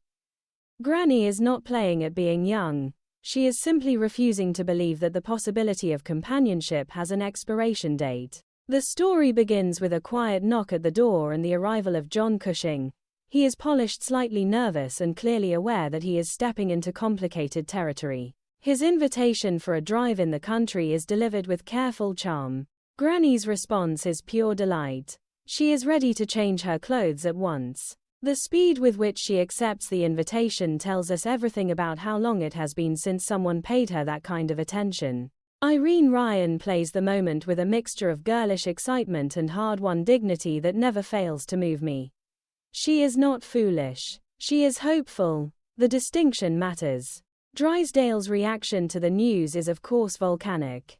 Granny is not playing at being young. She is simply refusing to believe that the possibility of companionship has an expiration date. The story begins with a quiet knock at the door and the arrival of John Cushing. He is polished, slightly nervous, and clearly aware that he is stepping into complicated territory. His invitation for a drive in the country is delivered with careful charm. Granny's response is pure delight. She is ready to change her clothes at once. The speed with which she accepts the invitation tells us everything about how long it has been since someone paid her that kind of attention. Irene Ryan plays the moment with a mixture of girlish excitement and hard-won dignity that never fails to move me. She is not foolish. She is hopeful. The distinction matters. Drysdale's reaction to the news is of course volcanic.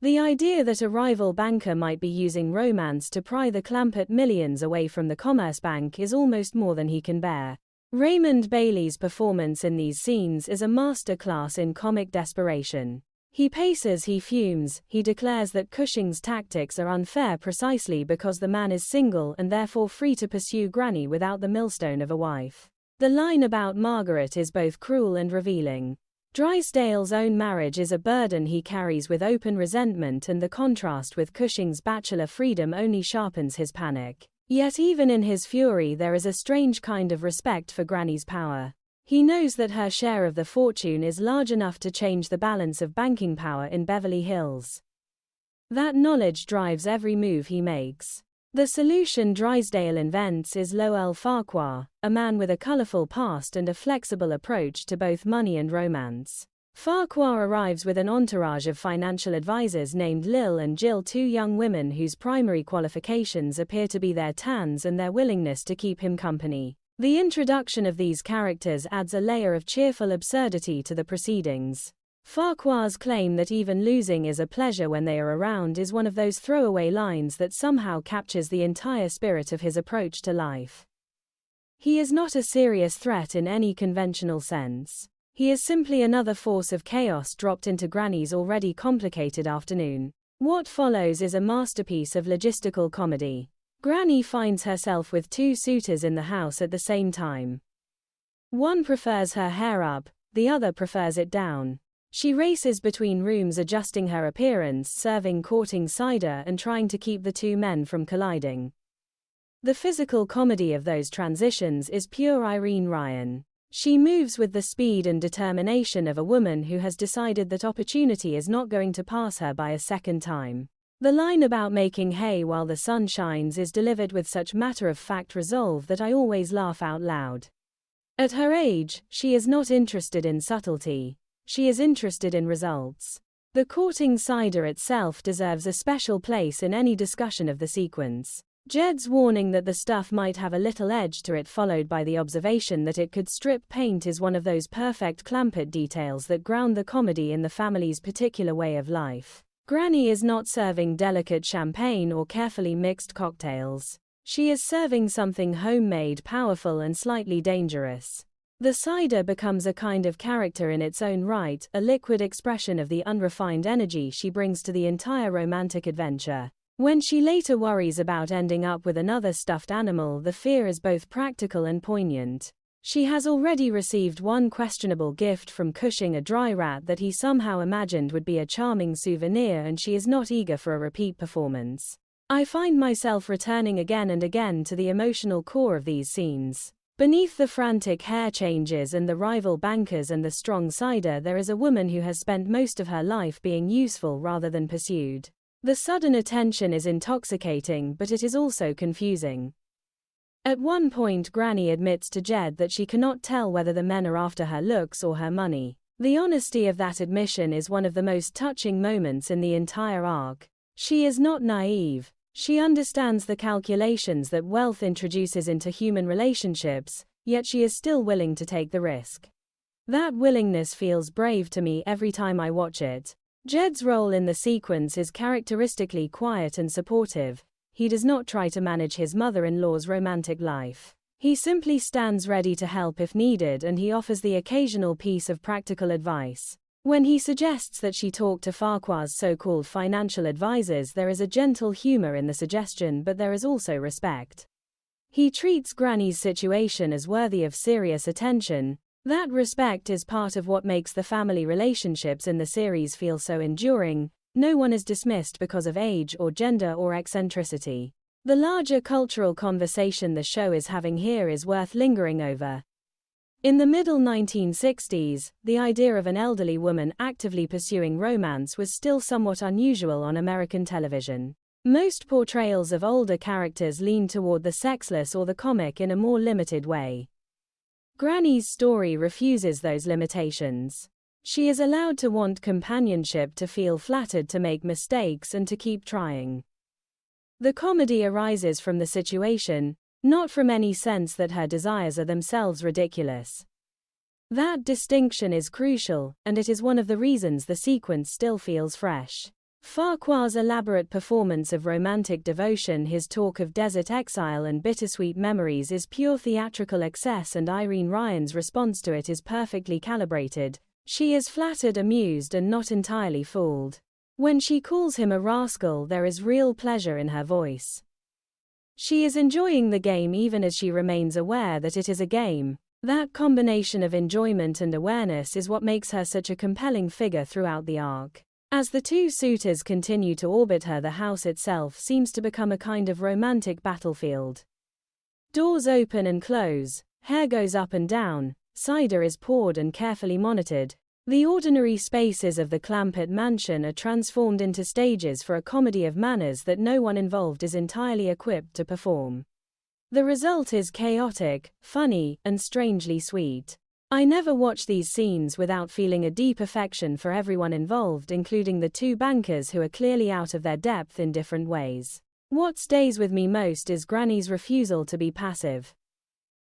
The idea that a rival banker might be using romance to pry the Clampett millions away from the Commerce Bank is almost more than he can bear. Raymond Bailey's performance in these scenes is a masterclass in comic desperation. He paces, he fumes, he declares that Cushing's tactics are unfair precisely because the man is single and therefore free to pursue Granny without the millstone of a wife. The line about Margaret is both cruel and revealing. Drysdale's own marriage is a burden he carries with open resentment, and the contrast with Cushing's bachelor freedom only sharpens his panic. Yet even in his fury there is a strange kind of respect for Granny's power. He knows that her share of the fortune is large enough to change the balance of banking power in Beverly Hills. That knowledge drives every move he makes. The solution Drysdale invents is Lowell Farquhar, a man with a colorful past and a flexible approach to both money and romance. Farquhar arrives with an entourage of financial advisors named Lil and Jill, two young women whose primary qualifications appear to be their tans and their willingness to keep him company. The introduction of these characters adds a layer of cheerful absurdity to the proceedings. Farquhar's claim that even losing is a pleasure when they are around is one of those throwaway lines that somehow captures the entire spirit of his approach to life. He is not a serious threat in any conventional sense. He is simply another force of chaos dropped into Granny's already complicated afternoon. What follows is a masterpiece of logistical comedy. Granny finds herself with two suitors in the house at the same time. One prefers her hair up, the other prefers it down. She races between rooms, adjusting her appearance, serving courting cider, and trying to keep the two men from colliding. The physical comedy of those transitions is pure Irene Ryan. She moves with the speed and determination of a woman who has decided that opportunity is not going to pass her by a second time. The line about making hay while the sun shines is delivered with such matter-of-fact resolve that I always laugh out loud. At her age, she is not interested in subtlety. She is interested in results. The courting cider itself deserves a special place in any discussion of the sequence. Jed's warning that the stuff might have a little edge to it, followed by the observation that it could strip paint, is one of those perfect Clampett details that ground the comedy in the family's particular way of life. Granny is not serving delicate champagne or carefully mixed cocktails. She is serving something homemade, powerful, and slightly dangerous. The cider becomes a kind of character in its own right, a liquid expression of the unrefined energy she brings to the entire romantic adventure. When she later worries about ending up with another stuffed animal, the fear is both practical and poignant. She has already received one questionable gift from Cushing, a dry rat that he somehow imagined would be a charming souvenir, and she is not eager for a repeat performance. I find myself returning again and again to the emotional core of these scenes. Beneath the frantic hair changes and the rival bankers and the strong cider, there is a woman who has spent most of her life being useful rather than pursued. The sudden attention is intoxicating, but it is also confusing. At one point, Granny admits to Jed that she cannot tell whether the men are after her looks or her money. The honesty of that admission is one of the most touching moments in the entire arc. She is not naive. She understands the calculations that wealth introduces into human relationships, yet she is still willing to take the risk. That willingness feels brave to me every time I watch it. Jed's role in the sequence is characteristically quiet and supportive. He does not try to manage his mother-in-law's romantic life. He simply stands ready to help if needed, and he offers the occasional piece of practical advice. When he suggests that she talk to Farquhar's so-called financial advisors, there is a gentle humor in the suggestion, but there is also respect. He treats Granny's situation as worthy of serious attention. That respect is part of what makes the family relationships in the series feel so enduring. No one is dismissed because of age or gender or eccentricity. The larger cultural conversation the show is having here is worth lingering over. In the middle 1960s, the idea of an elderly woman actively pursuing romance was still somewhat unusual on American television. Most portrayals of older characters lean toward the sexless or the comic in a more limited way. Granny's story refuses those limitations. She is allowed to want companionship, to feel flattered, to make mistakes, and to keep trying. The comedy arises from the situation, not from any sense that her desires are themselves ridiculous. That distinction is crucial, and it is one of the reasons the sequence still feels fresh. Farquhar's elaborate performance of romantic devotion, his talk of desert exile and bittersweet memories, is pure theatrical excess, and Irene Ryan's response to it is perfectly calibrated. She is flattered, amused, and not entirely fooled. When she calls him a rascal, there is real pleasure in her voice. She is enjoying the game even as she remains aware that it is a game. That combination of enjoyment and awareness is what makes her such a compelling figure throughout the arc. As the two suitors continue to orbit her, the house itself seems to become a kind of romantic battlefield. Doors open and close, hair goes up and down, cider is poured and carefully monitored. The ordinary spaces of the Clampett mansion are transformed into stages for a comedy of manners that no one involved is entirely equipped to perform. The result is chaotic, funny, and strangely sweet. I never watch these scenes without feeling a deep affection for everyone involved, including the two bankers who are clearly out of their depth in different ways. What stays with me most is Granny's refusal to be passive.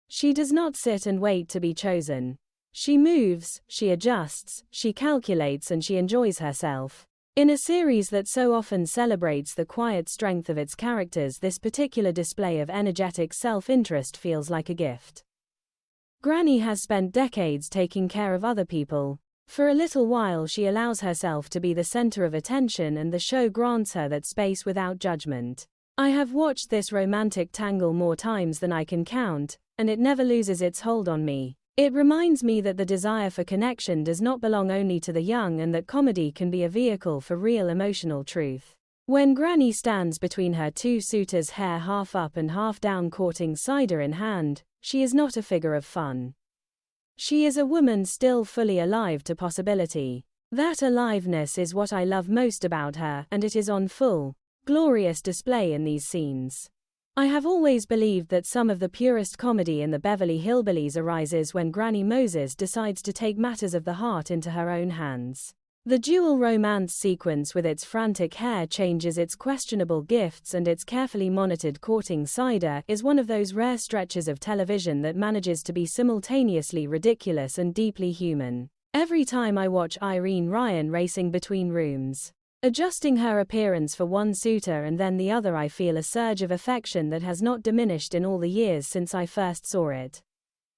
She does not sit and wait to be chosen. She moves, she adjusts, she calculates, and she enjoys herself. In a series that so often celebrates the quiet strength of its characters, this particular display of energetic self-interest feels like a gift. Granny has spent decades taking care of other people. For a little while she allows herself to be the center of attention, and the show grants her that space without judgment. I have watched this romantic tangle more times than I can count, and it never loses its hold on me. It reminds me that the desire for connection does not belong only to the young, and that comedy can be a vehicle for real emotional truth. When Granny stands between her two suitors, hair half up and half down, courting cider in hand, she is not a figure of fun. She is a woman still fully alive to possibility. That aliveness is what I love most about her, and it is on full, glorious display in these scenes. I have always believed that some of the purest comedy in the Beverly Hillbillies arises when Granny Moses decides to take matters of the heart into her own hands. The dual romance sequence with its frantic hair changes, its questionable gifts, and its carefully monitored courting cider is one of those rare stretches of television that manages to be simultaneously ridiculous and deeply human. Every time I watch Irene Ryan racing between rooms, adjusting her appearance for one suitor and then the other, I feel a surge of affection that has not diminished in all the years since I first saw it.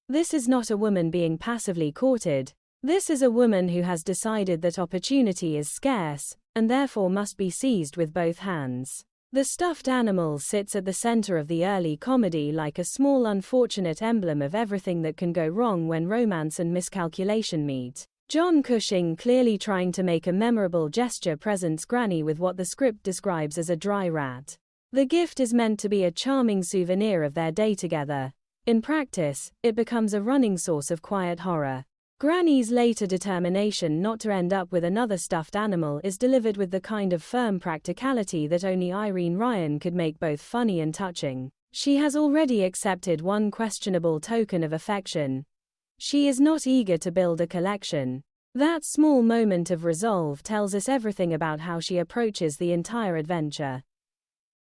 This is not a woman being passively courted. This is a woman who has decided that opportunity is scarce, and therefore must be seized with both hands. The stuffed animal sits at the center of the early comedy like a small unfortunate emblem of everything that can go wrong when romance and miscalculation meet. John Cushing clearly trying to make a memorable gesture presents Granny with what the script describes as a dry rat. The gift is meant to be a charming souvenir of their day together. In practice, it becomes a running source of quiet horror. Granny's later determination not to end up with another stuffed animal is delivered with the kind of firm practicality that only Irene Ryan could make both funny and touching. She has already accepted one questionable token of affection. She is not eager to build a collection. That small moment of resolve tells us everything about how she approaches the entire adventure.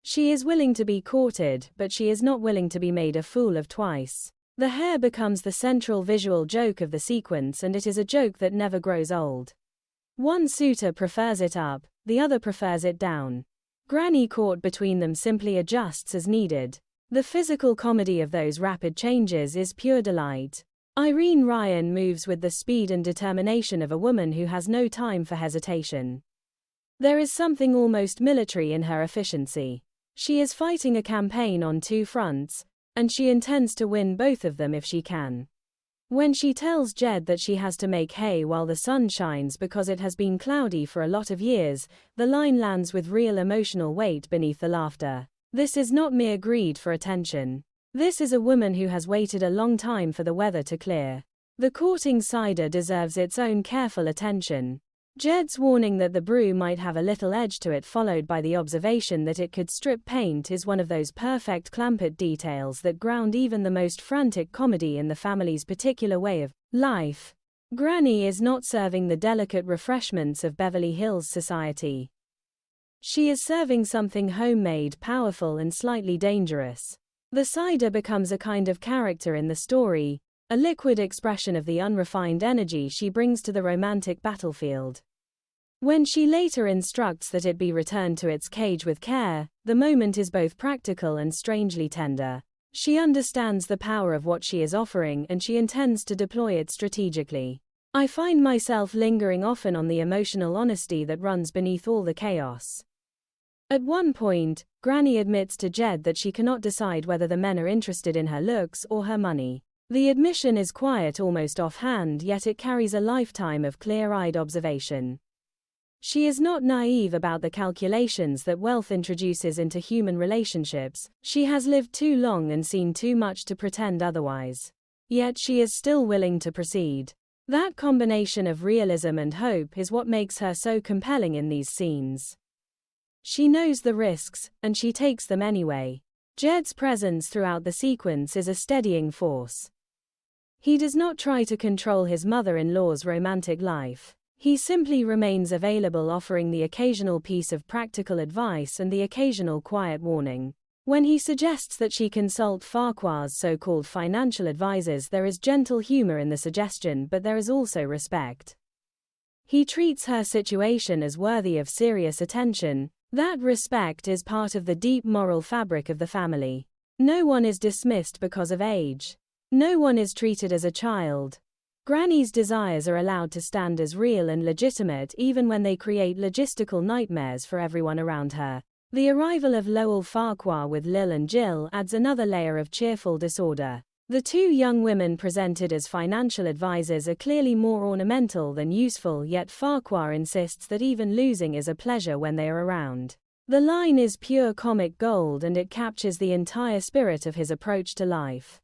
She is willing to be courted, but she is not willing to be made a fool of twice. The hair becomes the central visual joke of the sequence, and it is a joke that never grows old. One suitor prefers it up, the other prefers it down. Granny caught between them simply adjusts as needed. The physical comedy of those rapid changes is pure delight. Irene Ryan moves with the speed and determination of a woman who has no time for hesitation. There is something almost military in her efficiency. She is fighting a campaign on two fronts, and she intends to win both of them if she can. When she tells Jed that she has to make hay while the sun shines because it has been cloudy for a lot of years, the line lands with real emotional weight beneath the laughter. This is not mere greed for attention. This is a woman who has waited a long time for the weather to clear. The courting cider deserves its own careful attention. Jed's warning that the brew might have a little edge to it, followed by the observation that it could strip paint, is one of those perfect Clampett details that ground even the most frantic comedy in the family's particular way of life. Granny is not serving the delicate refreshments of Beverly Hills society. She is serving something homemade, powerful, and slightly dangerous. The cider becomes a kind of character in the story, a liquid expression of the unrefined energy she brings to the romantic battlefield. When she later instructs that it be returned to its cage with care, the moment is both practical and strangely tender. She understands the power of what she is offering, and she intends to deploy it strategically. I find myself lingering often on the emotional honesty that runs beneath all the chaos. At one point, Granny admits to Jed that she cannot decide whether the men are interested in her looks or her money. The admission is quiet, almost offhand, yet it carries a lifetime of clear-eyed observation. She is not naive about the calculations that wealth introduces into human relationships. She has lived too long and seen too much to pretend otherwise. Yet she is still willing to proceed. That combination of realism and hope is what makes her so compelling in these scenes. She knows the risks, and she takes them anyway. Jed's presence throughout the sequence is a steadying force. He does not try to control his mother-in-law's romantic life. He simply remains available, offering the occasional piece of practical advice and the occasional quiet warning. When he suggests that she consult Farquhar's so-called financial advisors, there is gentle humor in the suggestion, but there is also respect. He treats her situation as worthy of serious attention. That respect is part of the deep moral fabric of the family. No one is dismissed because of age. No one is treated as a child. Granny's desires are allowed to stand as real and legitimate even when they create logistical nightmares for everyone around her. The arrival of Lowell Farquhar with Lil and Jill adds another layer of cheerful disorder. The two young women presented as financial advisors are clearly more ornamental than useful, yet Farquhar insists that even losing is a pleasure when they are around. The line is pure comic gold, and it captures the entire spirit of his approach to life.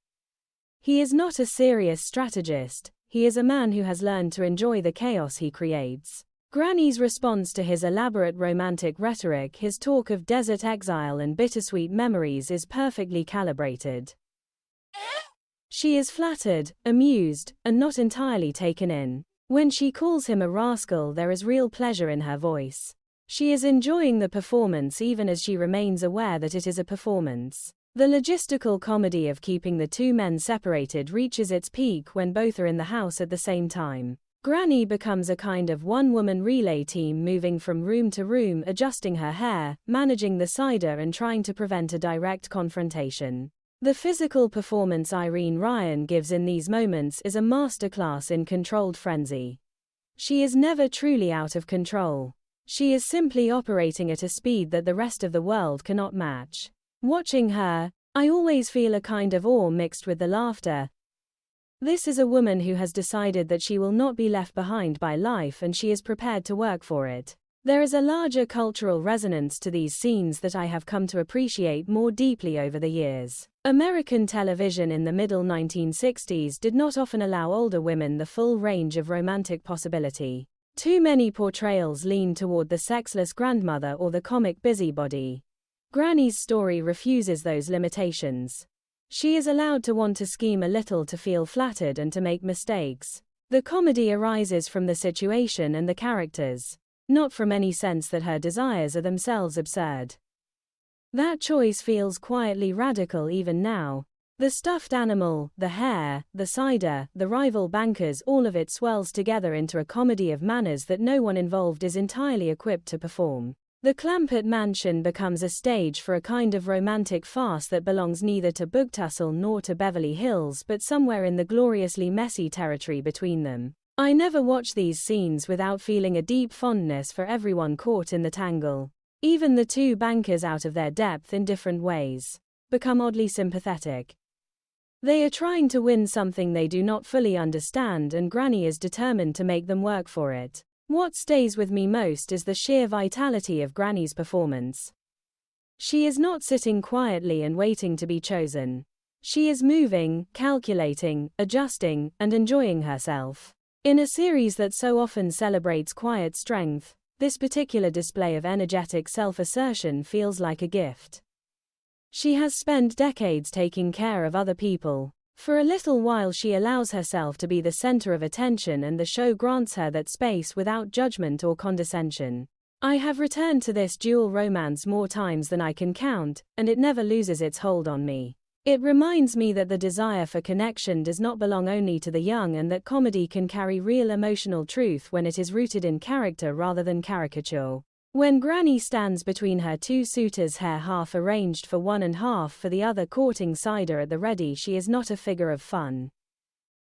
He is not a serious strategist. He is a man who has learned to enjoy the chaos he creates. Granny's response to his elaborate romantic rhetoric, his talk of desert exile and bittersweet memories, is perfectly calibrated. She is flattered, amused, and not entirely taken in. When she calls him a rascal, there is real pleasure in her voice. She is enjoying the performance even as she remains aware that it is a performance. The logistical comedy of keeping the two men separated reaches its peak when both are in the house at the same time. Granny becomes a kind of one-woman relay team, moving from room to room, adjusting her hair, managing the cider and trying to prevent a direct confrontation. The physical performance Irene Ryan gives in these moments is a masterclass in controlled frenzy. She is never truly out of control. She is simply operating at a speed that the rest of the world cannot match. Watching her, I always feel a kind of awe mixed with the laughter. This is a woman who has decided that she will not be left behind by life and she is prepared to work for it. There is a larger cultural resonance to these scenes that I have come to appreciate more deeply over the years. American television in the middle 1960s did not often allow older women the full range of romantic possibility. Too many portrayals leaned toward the sexless grandmother or the comic busybody. Granny's story refuses those limitations. She is allowed to want to scheme a little, to feel flattered and to make mistakes. The comedy arises from the situation and the characters, not from any sense that her desires are themselves absurd. That choice feels quietly radical even now. The stuffed animal, the hair, the cider, the rival bankers, all of it swirls together into a comedy of manners that no one involved is entirely equipped to perform. The Clampett mansion becomes a stage for a kind of romantic farce that belongs neither to Boogtussle nor to Beverly Hills, but somewhere in the gloriously messy territory between them. I never watch these scenes without feeling a deep fondness for everyone caught in the tangle. Even the two bankers, out of their depth in different ways, become oddly sympathetic. They are trying to win something they do not fully understand, and Granny is determined to make them work for it. What stays with me most is the sheer vitality of Granny's performance. She is not sitting quietly and waiting to be chosen. She is moving, calculating, adjusting, and enjoying herself. In a series that so often celebrates quiet strength, this particular display of energetic self-assertion feels like a gift. She has spent decades taking care of other people. For a little while she allows herself to be the center of attention, and the show grants her that space without judgment or condescension. I have returned to this dual romance more times than I can count, and it never loses its hold on me. It reminds me that the desire for connection does not belong only to the young, and that comedy can carry real emotional truth when it is rooted in character rather than caricature. When Granny stands between her two suitors, hair half arranged for one and half for the other, courting cider at the ready, she is not a figure of fun.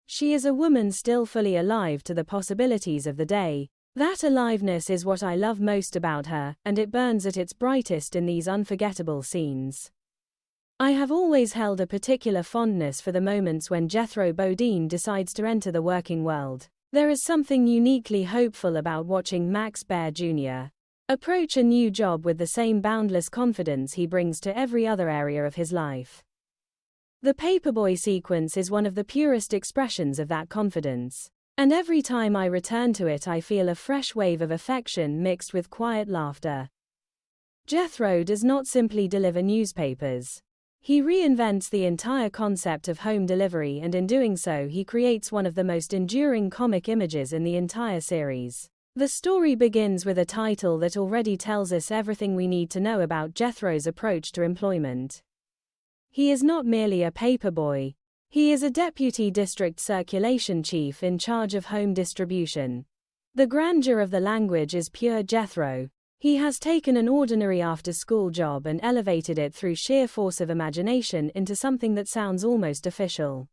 She is a woman still fully alive to the possibilities of the day. That aliveness is what I love most about her, and it burns at its brightest in these unforgettable scenes. I have always held a particular fondness for the moments when Jethro Bodine decides to enter the working world. There is something uniquely hopeful about watching Max Baer Jr. approach a new job with the same boundless confidence he brings to every other area of his life. The paperboy sequence is one of the purest expressions of that confidence, and every time I return to it I feel a fresh wave of affection mixed with quiet laughter. Jethro does not simply deliver newspapers. He reinvents the entire concept of home delivery, and in doing so he creates one of the most enduring comic images in the entire series. The story begins with a title that already tells us everything we need to know about Jethro's approach to employment. He is not merely a paperboy. He is a deputy district circulation chief in charge of home distribution. The grandeur of the language is pure Jethro. He has taken an ordinary after-school job and elevated it through sheer force of imagination into something that sounds almost official.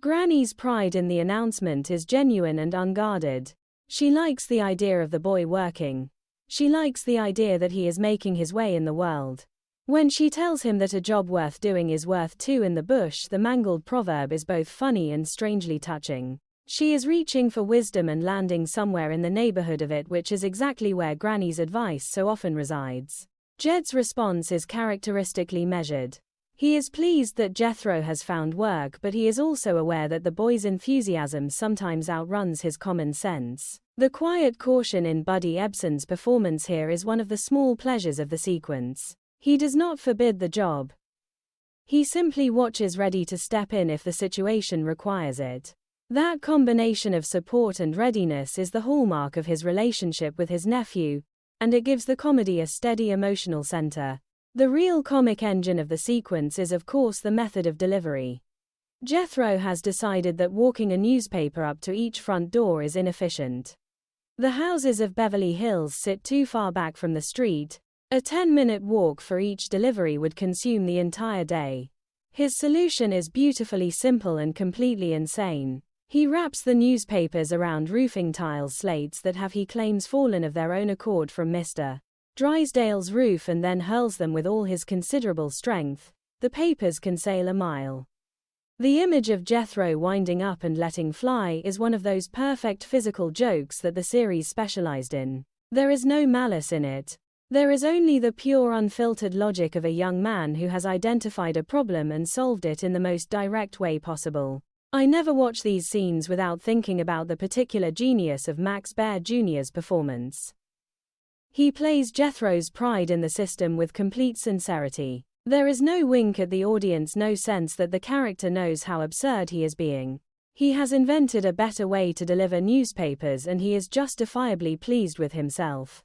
Granny's pride in the announcement is genuine and unguarded. She likes the idea of the boy working. She likes the idea that he is making his way in the world. When she tells him that a job worth doing is worth two in the bush, the mangled proverb is both funny and strangely touching. She is reaching for wisdom and landing somewhere in the neighborhood of it, which is exactly where Granny's advice so often resides. Jed's response is characteristically measured. He is pleased that Jethro has found work, but he is also aware that the boy's enthusiasm sometimes outruns his common sense. The quiet caution in Buddy Ebsen's performance here is one of the small pleasures of the sequence. He does not forbid the job. He simply watches, ready to step in if the situation requires it. That combination of support and readiness is the hallmark of his relationship with his nephew, and it gives the comedy a steady emotional center. The real comic engine of the sequence is of course the method of delivery. Jethro has decided that walking a newspaper up to each front door is inefficient. The houses of Beverly Hills sit too far back from the street. A 10-minute walk for each delivery would consume the entire day. His solution is beautifully simple and completely insane. He wraps the newspapers around roofing tile slates that have, he claims, fallen of their own accord from Mr. Drysdale's roof and then hurls them with all his considerable strength. The papers can sail a mile. The image of Jethro winding up and letting fly is one of those perfect physical jokes that the series specialized in. There is no malice in it. There is only the pure unfiltered logic of a young man who has identified a problem and solved it in the most direct way possible. I never watch these scenes without thinking about the particular genius of Max Baer Jr.'s performance. He plays Jethro's pride in the system with complete sincerity. There is no wink at the audience, no sense that the character knows how absurd he is being. He has invented a better way to deliver newspapers and he is justifiably pleased with himself.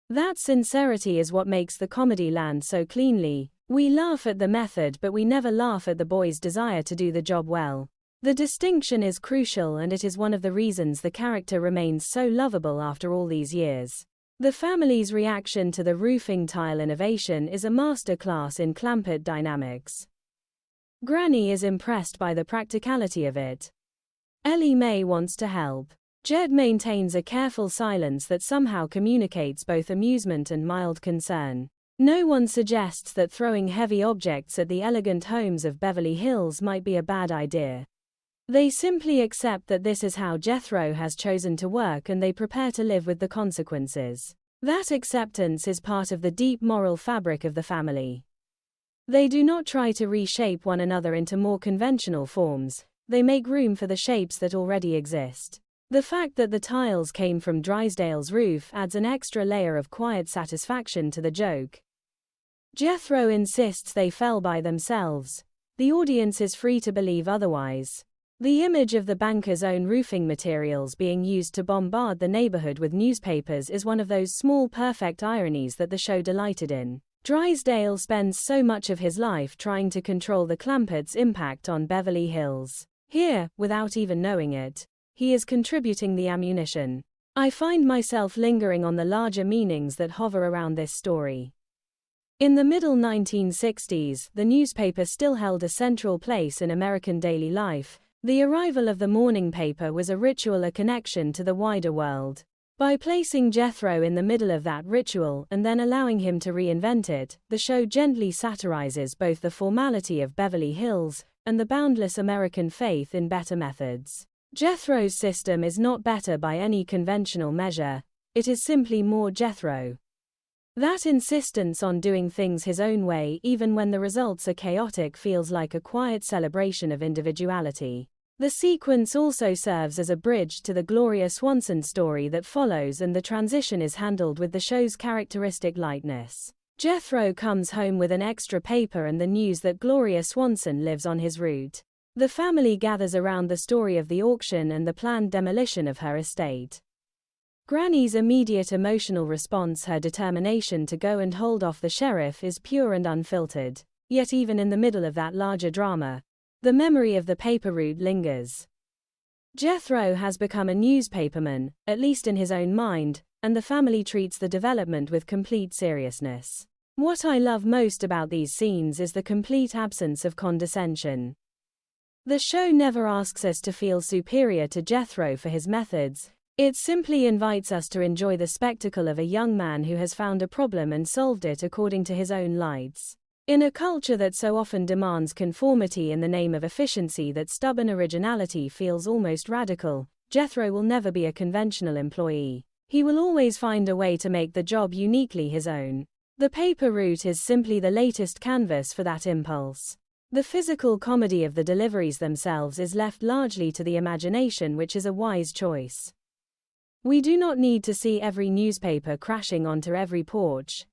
That sincerity is what makes the comedy land so cleanly. We laugh at the method, but we never laugh at the boy's desire to do the job well. The distinction is crucial, and it is one of the reasons the character remains so lovable after all these years. The family's reaction to the roofing tile innovation is a masterclass in Clampett dynamics. Granny is impressed by the practicality of it. Ellie Mae wants to help. Jed maintains a careful silence that somehow communicates both amusement and mild concern. No one suggests that throwing heavy objects at the elegant homes of Beverly Hills might be a bad idea. They simply accept that this is how Jethro has chosen to work and they prepare to live with the consequences. That acceptance is part of the deep moral fabric of the family. They do not try to reshape one another into more conventional forms, they make room for the shapes that already exist. The fact that the tiles came from Drysdale's roof adds an extra layer of quiet satisfaction to the joke. Jethro insists they fell by themselves. The audience is free to believe otherwise. The image of the banker's own roofing materials being used to bombard the neighborhood with newspapers is one of those small perfect ironies that the show delighted in. Drysdale spends so much of his life trying to control the Clampetts' impact on Beverly Hills. Here, without even knowing it, he is contributing the ammunition. I find myself lingering on the larger meanings that hover around this story. In the middle 1960s, the newspaper still held a central place in American daily life. The arrival of the morning paper was a ritual, a connection to the wider world. By placing Jethro in the middle of that ritual and then allowing him to reinvent it, the show gently satirizes both the formality of Beverly Hills and the boundless American faith in better methods. Jethro's system is not better by any conventional measure, it is simply more Jethro. That insistence on doing things his own way even when the results are chaotic feels like a quiet celebration of individuality. The sequence also serves as a bridge to the Gloria Swanson story that follows, and the transition is handled with the show's characteristic lightness. Jethro comes home with an extra paper and the news that Gloria Swanson lives on his route. The family gathers around the story of the auction and the planned demolition of her estate. Granny's immediate emotional response, her determination to go and hold off the sheriff, is pure and unfiltered. Yet even in the middle of that larger drama, the memory of the paper route lingers. Jethro has become a newspaperman, at least in his own mind, and the family treats the development with complete seriousness. What I love most about these scenes is the complete absence of condescension. The show never asks us to feel superior to Jethro for his methods. It simply invites us to enjoy the spectacle of a young man who has found a problem and solved it according to his own lights. In a culture that so often demands conformity in the name of efficiency, that stubborn originality feels almost radical. Jethro will never be a conventional employee. He will always find a way to make the job uniquely his own. The paper route is simply the latest canvas for that impulse. The physical comedy of the deliveries themselves is left largely to the imagination, which is a wise choice. We do not need to see every newspaper crashing onto every porch.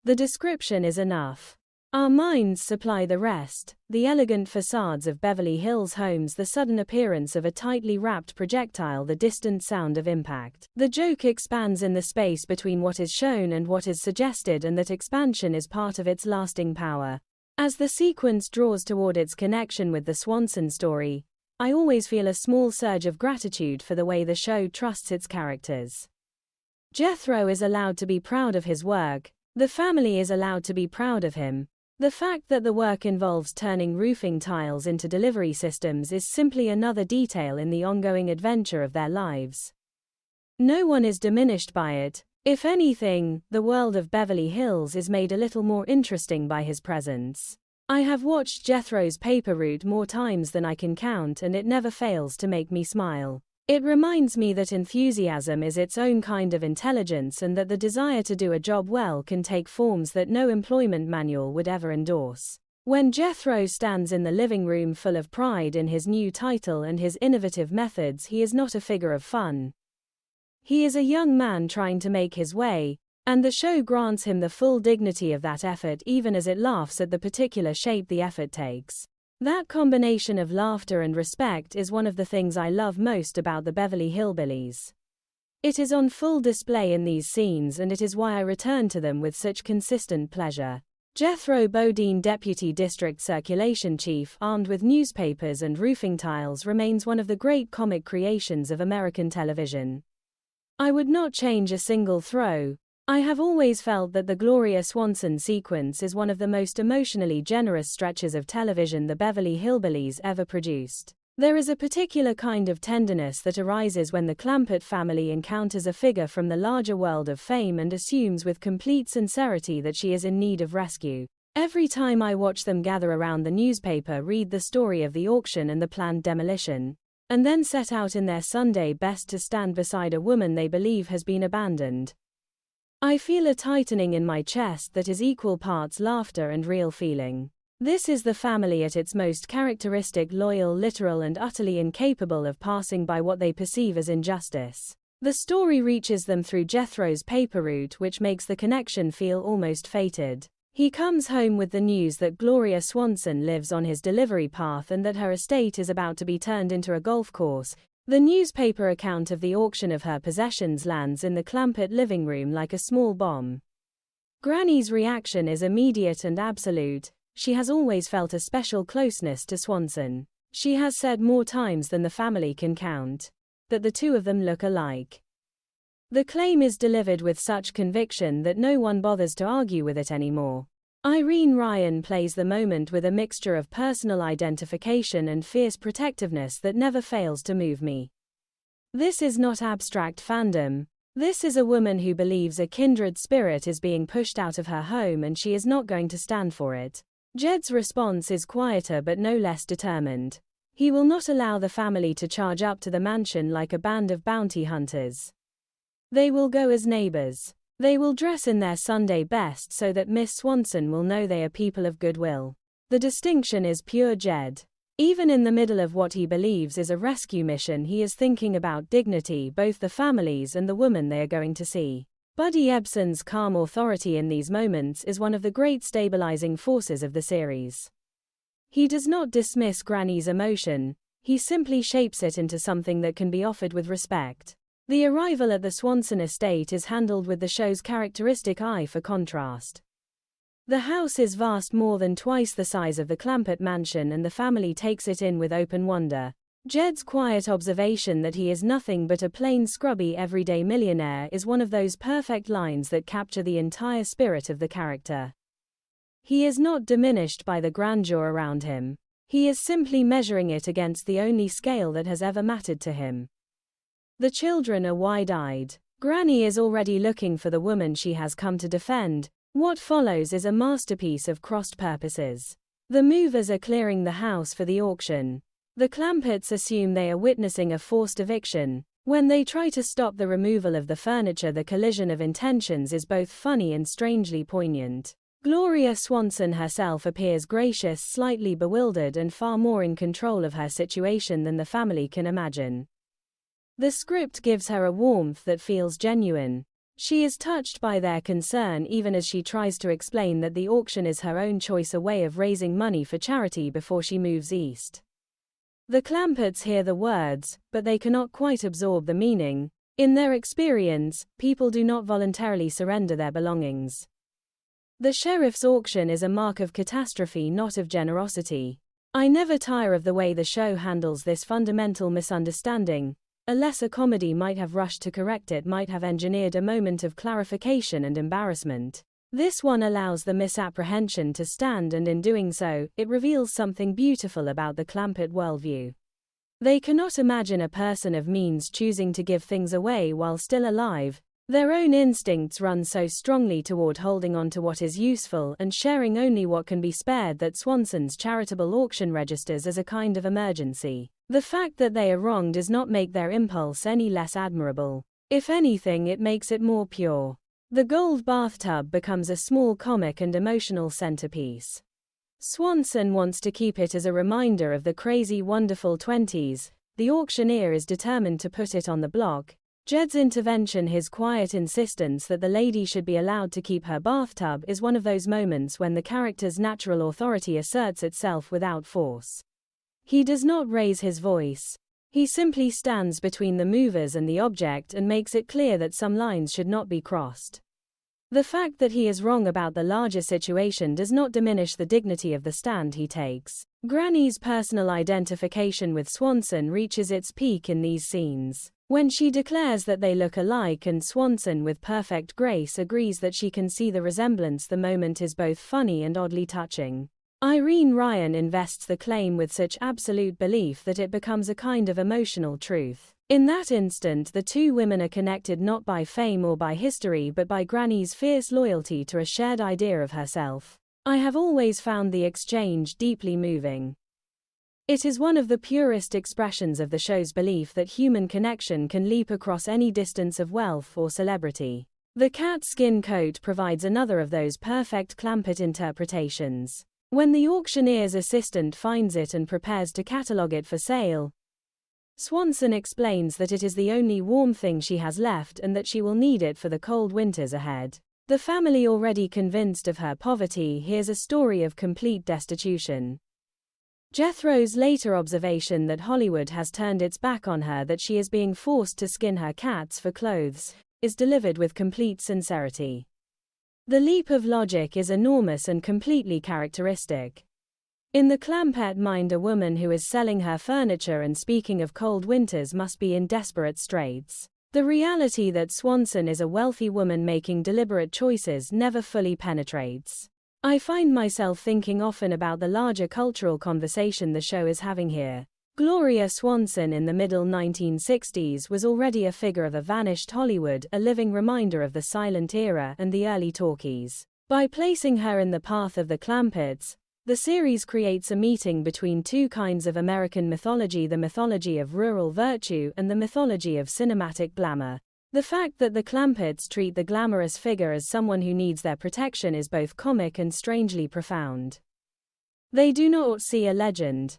The description is enough. Our minds supply the rest, the elegant facades of Beverly Hills homes, the sudden appearance of a tightly wrapped projectile, the distant sound of impact. The joke expands in the space between what is shown and what is suggested, and that expansion is part of its lasting power. As the sequence draws toward its connection with the Swanson story, I always feel a small surge of gratitude for the way the show trusts its characters. Jethro is allowed to be proud of his work. The family is allowed to be proud of him. The fact that the work involves turning roofing tiles into delivery systems is simply another detail in the ongoing adventure of their lives. No one is diminished by it. If anything, the world of Beverly Hills is made a little more interesting by his presence. I have watched Jethro's paper route more times than I can count, and it never fails to make me smile. It reminds me that enthusiasm is its own kind of intelligence, and that the desire to do a job well can take forms that no employment manual would ever endorse. When Jethro stands in the living room full of pride in his new title and his innovative methods, he is not a figure of fun. He is a young man trying to make his way, and the show grants him the full dignity of that effort, even as it laughs at the particular shape the effort takes. That combination of laughter and respect is one of the things I love most about the Beverly Hillbillies. It is on full display in these scenes, and it is why I return to them with such consistent pleasure. Jethro Bodine, Deputy District Circulation Chief, armed with newspapers and roofing tiles, remains one of the great comic creations of American television. I would not change a single throw. I have always felt that the Gloria Swanson sequence is one of the most emotionally generous stretches of television the Beverly Hillbillies ever produced. There is a particular kind of tenderness that arises when the Clampett family encounters a figure from the larger world of fame and assumes with complete sincerity that she is in need of rescue. Every time I watch them gather around the newspaper, read the story of the auction and the planned demolition, and then set out in their Sunday best to stand beside a woman they believe has been abandoned, I feel a tightening in my chest that is equal parts laughter and real feeling. This is the family at its most characteristic, loyal, literal, and utterly incapable of passing by what they perceive as injustice. The story reaches them through Jethro's paper route, which makes the connection feel almost fated. He comes home with the news that Gloria Swanson lives on his delivery path and that her estate is about to be turned into a golf course. The newspaper account of the auction of her possessions lands in the Clampett living room like a small bomb. Granny's reaction is immediate and absolute. She has always felt a special closeness to Swanson. She has said more times than the family can count that the two of them look alike. The claim is delivered with such conviction that no one bothers to argue with it anymore. Irene Ryan plays the moment with a mixture of personal identification and fierce protectiveness that never fails to move me. This is not abstract fandom. This is a woman who believes a kindred spirit is being pushed out of her home and she is not going to stand for it. Jed's response is quieter but no less determined. He will not allow the family to charge up to the mansion like a band of bounty hunters. They will go as neighbors. They will dress in their Sunday best so that Miss Swanson will know they are people of goodwill. The distinction is pure Jed. Even in the middle of what he believes is a rescue mission, he is thinking about dignity, both the families and the woman they are going to see. Buddy Ebsen's calm authority in these moments is one of the great stabilizing forces of the series. He does not dismiss Granny's emotion, he simply shapes it into something that can be offered with respect. The arrival at the Swanson estate is handled with the show's characteristic eye for contrast. The house is vast, more than twice the size of the Clampett mansion, and the family takes it in with open wonder. Jed's quiet observation that he is nothing but a plain, scrubby, everyday millionaire is one of those perfect lines that capture the entire spirit of the character. He is not diminished by the grandeur around him. He is simply measuring it against the only scale that has ever mattered to him. The children are wide-eyed. Granny is already looking for the woman she has come to defend. What follows is a masterpiece of crossed purposes. The movers are clearing the house for the auction. The Clampetts assume they are witnessing a forced eviction. When they try to stop the removal of the furniture, the collision of intentions is both funny and strangely poignant. Gloria Swanson herself appears gracious, slightly bewildered, and far more in control of her situation than the family can imagine. The script gives her a warmth that feels genuine. She is touched by their concern even as she tries to explain that the auction is her own choice, a way of raising money for charity before she moves east. The Clampetts hear the words, but they cannot quite absorb the meaning. In their experience, people do not voluntarily surrender their belongings. The sheriff's auction is a mark of catastrophe, not of generosity. I never tire of the way the show handles this fundamental misunderstanding. A lesser comedy might have rushed to correct it, might have engineered a moment of clarification and embarrassment. This one allows the misapprehension to stand, and in doing so, it reveals something beautiful about the Clampett worldview. They cannot imagine a person of means choosing to give things away while still alive. Their own instincts run so strongly toward holding on to what is useful and sharing only what can be spared that Swanson's charitable auction registers as a kind of emergency. The fact that they are wrong does not make their impulse any less admirable. If anything, it makes it more pure. The gold bathtub becomes a small comic and emotional centerpiece. Swanson wants to keep it as a reminder of the crazy, wonderful 20s. The auctioneer is determined to put it on the block. Jed's intervention, his quiet insistence that the lady should be allowed to keep her bathtub, is one of those moments when the character's natural authority asserts itself without force. He does not raise his voice. He simply stands between the movers and the object and makes it clear that some lines should not be crossed. The fact that he is wrong about the larger situation does not diminish the dignity of the stand he takes. Granny's personal identification with Swanson reaches its peak in these scenes, when she declares that they look alike, and Swanson with perfect grace agrees that she can see the resemblance. The moment is both funny and oddly touching. Irene Ryan invests the claim with such absolute belief that it becomes a kind of emotional truth. In that instant, the two women are connected not by fame or by history but by Granny's fierce loyalty to a shared idea of herself. I have always found the exchange deeply moving. It is one of the purest expressions of the show's belief that human connection can leap across any distance of wealth or celebrity. The cat skin coat provides another of those perfect Clampett interpretations. When the auctioneer's assistant finds it and prepares to catalogue it for sale, Swanson explains that it is the only warm thing she has left and that she will need it for the cold winters ahead. The family, already convinced of her poverty, hears a story of complete destitution. Jethro's later observation that Hollywood has turned its back on her, that she is being forced to skin her cats for clothes, is delivered with complete sincerity. The leap of logic is enormous and completely characteristic. In the Clampett mind, a woman who is selling her furniture and speaking of cold winters must be in desperate straits. The reality that Swanson is a wealthy woman making deliberate choices never fully penetrates. I find myself thinking often about the larger cultural conversation the show is having here. Gloria Swanson in the middle 1960s was already a figure of a vanished Hollywood, a living reminder of the silent era and the early talkies. By placing her in the path of the Clampetts, the series creates a meeting between two kinds of American mythology: the mythology of rural virtue and the mythology of cinematic glamour. The fact that the Clampetts treat the glamorous figure as someone who needs their protection is both comic and strangely profound. They do not see a legend.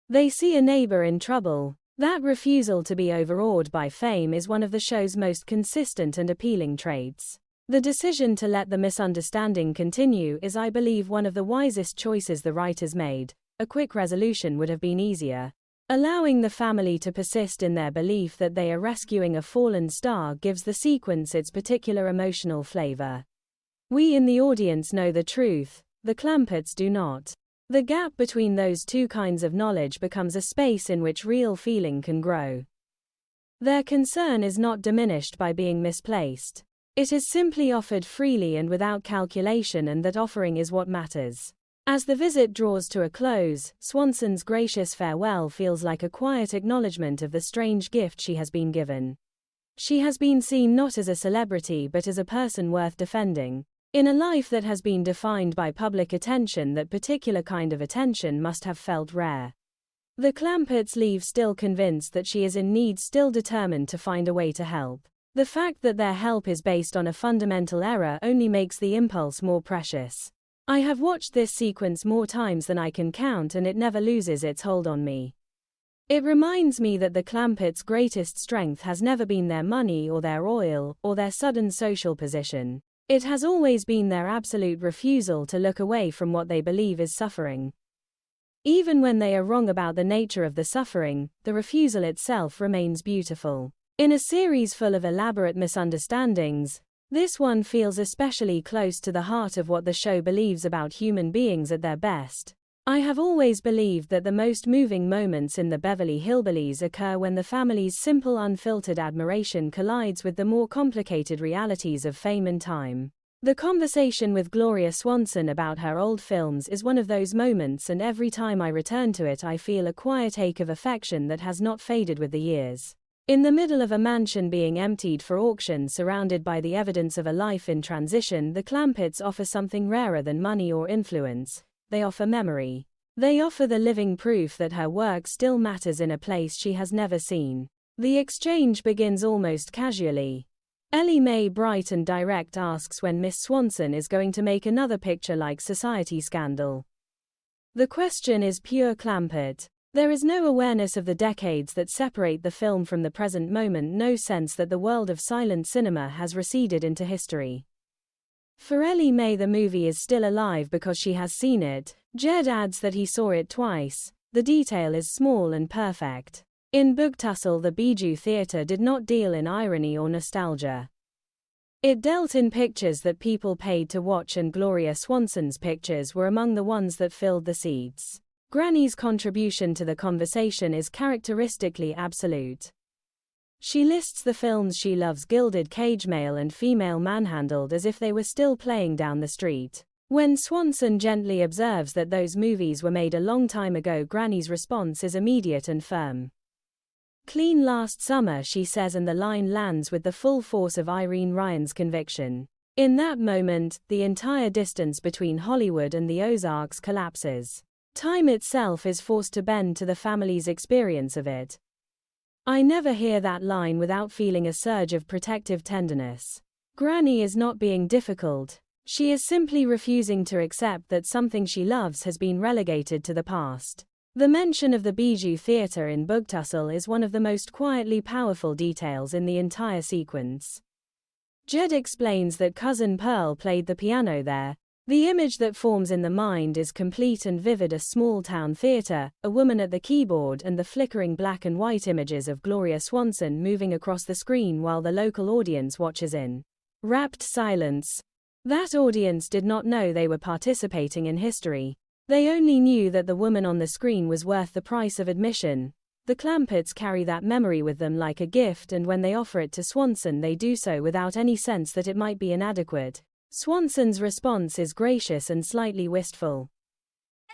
They see a neighbor in trouble. That refusal to be overawed by fame is one of the show's most consistent and appealing traits. The decision to let the misunderstanding continue is, I believe, one of the wisest choices the writers made. A quick resolution would have been easier. Allowing the family to persist in their belief that they are rescuing a fallen star gives the sequence its particular emotional flavor. We in the audience know the truth, the Clampetts do not. The gap between those two kinds of knowledge becomes a space in which real feeling can grow. Their concern is not diminished by being misplaced. It is simply offered freely and without calculation, and that offering is what matters. As the visit draws to a close, Swanson's gracious farewell feels like a quiet acknowledgement of the strange gift she has been given. She has been seen not as a celebrity but as a person worth defending. In a life that has been defined by public attention, that particular kind of attention must have felt rare. The Clampetts leave still convinced that she is in need, still determined to find a way to help. The fact that their help is based on a fundamental error only makes the impulse more precious. I have watched this sequence more times than I can count, and it never loses its hold on me. It reminds me that the Clampetts' greatest strength has never been their money or their oil or their sudden social position. It has always been their absolute refusal to look away from what they believe is suffering. Even when they are wrong about the nature of the suffering, the refusal itself remains beautiful. In a series full of elaborate misunderstandings, this one feels especially close to the heart of what the show believes about human beings at their best. I have always believed that the most moving moments in the Beverly Hillbillies occur when the family's simple unfiltered admiration collides with the more complicated realities of fame and time. The conversation with Gloria Swanson about her old films is one of those moments, and every time I return to it I feel a quiet ache of affection that has not faded with the years. In the middle of a mansion being emptied for auction, surrounded by the evidence of a life in transition, the Clampetts offer something rarer than money or influence. They offer memory. They offer the living proof that her work still matters in a place she has never seen. The exchange begins almost casually. Ellie Mae, bright and direct, asks when Miss Swanson is going to make another picture-like Society Scandal. The question is pure Clampett. There is no awareness of the decades that separate the film from the present moment, no sense that the world of silent cinema has receded into history. For Ellie Mae, the movie is still alive because she has seen it. Jed adds that he saw it twice. The detail is small and perfect. In Bug Tussle, the Bijou Theater did not deal in irony or nostalgia. It dealt in pictures that people paid to watch, and Gloria Swanson's pictures were among the ones that filled the seats. Granny's contribution to the conversation is characteristically absolute. She lists the films she loves: Gilded Cage, Male and Female Manhandled, as if they were still playing down the street. When Swanson gently observes that those movies were made a long time ago, Granny's response is immediate and firm. Clean last summer, she says, and the line lands with the full force of Irene Ryan's conviction. In that moment, the entire distance between Hollywood and the Ozarks collapses. Time itself is forced to bend to the family's experience of it. I never hear that line without feeling a surge of protective tenderness. Granny is not being difficult. She is simply refusing to accept that something she loves has been relegated to the past. The mention of the Bijou Theater in Bug Tussle is one of the most quietly powerful details in the entire sequence. Jed explains that Cousin Pearl played the piano there. The image that forms in the mind is complete and vivid: a small-town theater, a woman at the keyboard, and the flickering black and white images of Gloria Swanson moving across the screen while the local audience watches in rapt silence. That audience did not know they were participating in history. They only knew that the woman on the screen was worth the price of admission. The Clampetts carry that memory with them like a gift, and when they offer it to Swanson, they do so without any sense that it might be inadequate. Swanson's response is gracious and slightly wistful.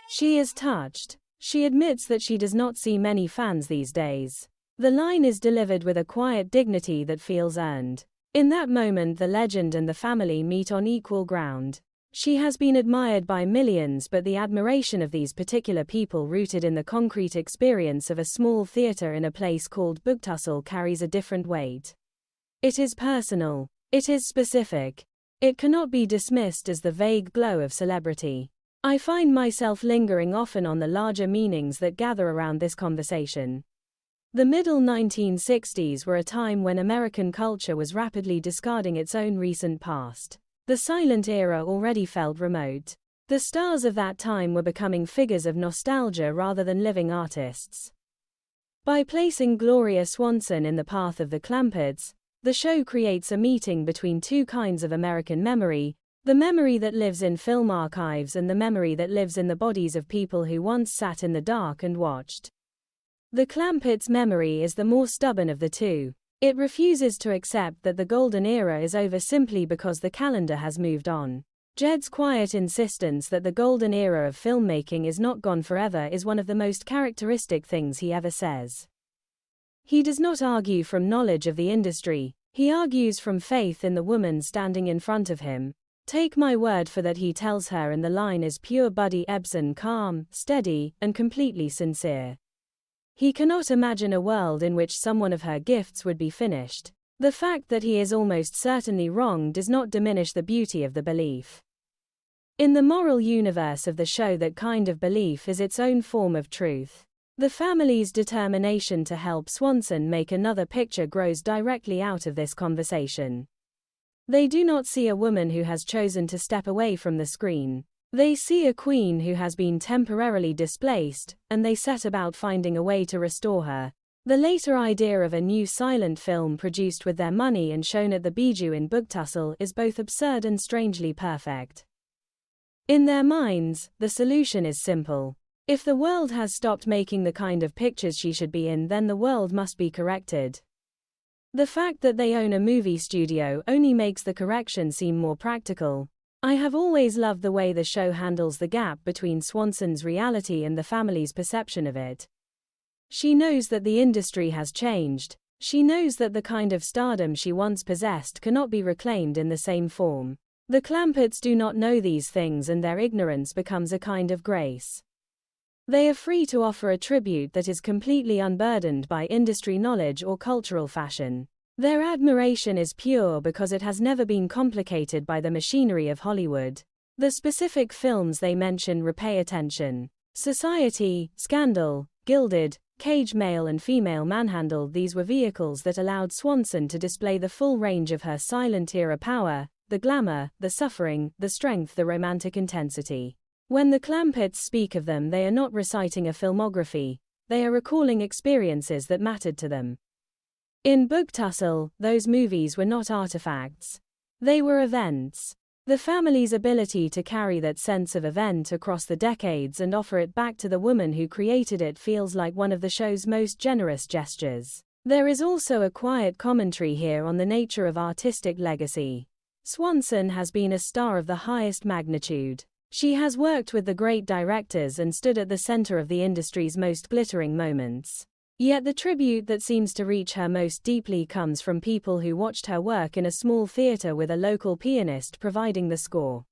She is touched. She admits that she does not see many fans these days. The line is delivered with a quiet dignity that feels earned. In that moment, the legend and the family meet on equal ground. She has been admired by millions, but the admiration of these particular people, rooted in the concrete experience of a small theater in a place called Bug Tussle, carries a different weight. It is personal. It is specific. It cannot be dismissed as the vague glow of celebrity. I find myself lingering often on the larger meanings that gather around this conversation. The middle 1960s were a time when American culture was rapidly discarding its own recent past. The silent era already felt remote. The stars of that time were becoming figures of nostalgia rather than living artists. By placing Gloria Swanson in the path of the Clampetts, the show creates a meeting between two kinds of American memory: the memory that lives in film archives and the memory that lives in the bodies of people who once sat in the dark and watched. The Clampetts' memory is the more stubborn of the two. It refuses to accept that the golden era is over simply because the calendar has moved on. Jed's quiet insistence that the golden era of filmmaking is not gone forever is one of the most characteristic things he ever says. He does not argue from knowledge of the industry, he argues from faith in the woman standing in front of him. Take my word for that, he tells her, and the line is pure Buddy Ebsen, calm, steady, and completely sincere. He cannot imagine a world in which someone of her gifts would be finished. The fact that he is almost certainly wrong does not diminish the beauty of the belief. In the moral universe of the show, that kind of belief is its own form of truth. The family's determination to help Swanson make another picture grows directly out of this conversation. They do not see a woman who has chosen to step away from the screen. They see a queen who has been temporarily displaced, and they set about finding a way to restore her. The later idea of a new silent film produced with their money and shown at the Bijou in Bugtussel is both absurd and strangely perfect. In their minds, the solution is simple. If the world has stopped making the kind of pictures she should be in, then the world must be corrected. The fact that they own a movie studio only makes the correction seem more practical. I have always loved the way the show handles the gap between Swanson's reality and the family's perception of it. She knows that the industry has changed. She knows that the kind of stardom she once possessed cannot be reclaimed in the same form. The Clampetts do not know these things, and their ignorance becomes a kind of grace. They are free to offer a tribute that is completely unburdened by industry knowledge or cultural fashion. Their admiration is pure because it has never been complicated by the machinery of Hollywood. The specific films they mention repay attention. Society, Scandal, Gilded, Cage, Male and Female Manhandled. These were vehicles that allowed Swanson to display the full range of her silent era power, the glamour, the suffering, the strength, the romantic intensity. When the Clampetts speak of them, they are not reciting a filmography, they are recalling experiences that mattered to them. In Bugtussel, those movies were not artifacts. They were events. The family's ability to carry that sense of event across the decades and offer it back to the woman who created it feels like one of the show's most generous gestures. There is also a quiet commentary here on the nature of artistic legacy. Swanson has been a star of the highest magnitude. She has worked with the great directors and stood at the center of the industry's most glittering moments. Yet the tribute that seems to reach her most deeply comes from people who watched her work in a small theater with a local pianist providing the score.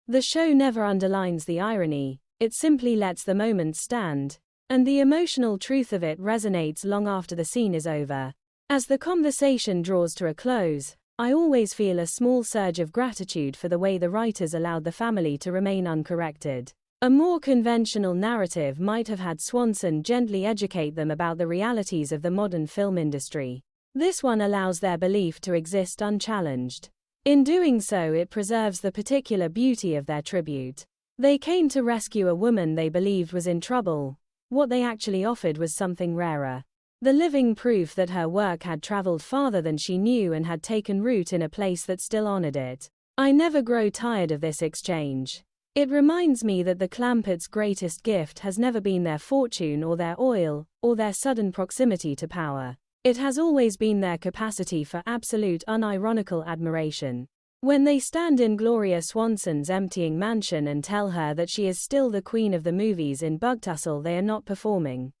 The show never underlines the irony, it simply lets the moment stand, and the emotional truth of it resonates long after the scene is over. As the conversation draws to a close, I always feel a small surge of gratitude for the way the writers allowed the family to remain uncorrected. A more conventional narrative might have had Swanson gently educate them about the realities of the modern film industry. This one allows their belief to exist unchallenged. In doing so, it preserves the particular beauty of their tribute. They came to rescue a woman they believed was in trouble. What they actually offered was something rarer. The living proof that her work had traveled farther than she knew and had taken root in a place that still honored it. I never grow tired of this exchange. It reminds me that the Clampetts' greatest gift has never been their fortune or their oil, or their sudden proximity to power. It has always been their capacity for absolute unironical admiration. When they stand in Gloria Swanson's emptying mansion and tell her that she is still the queen of the movies in Bugtussel, they are not performing.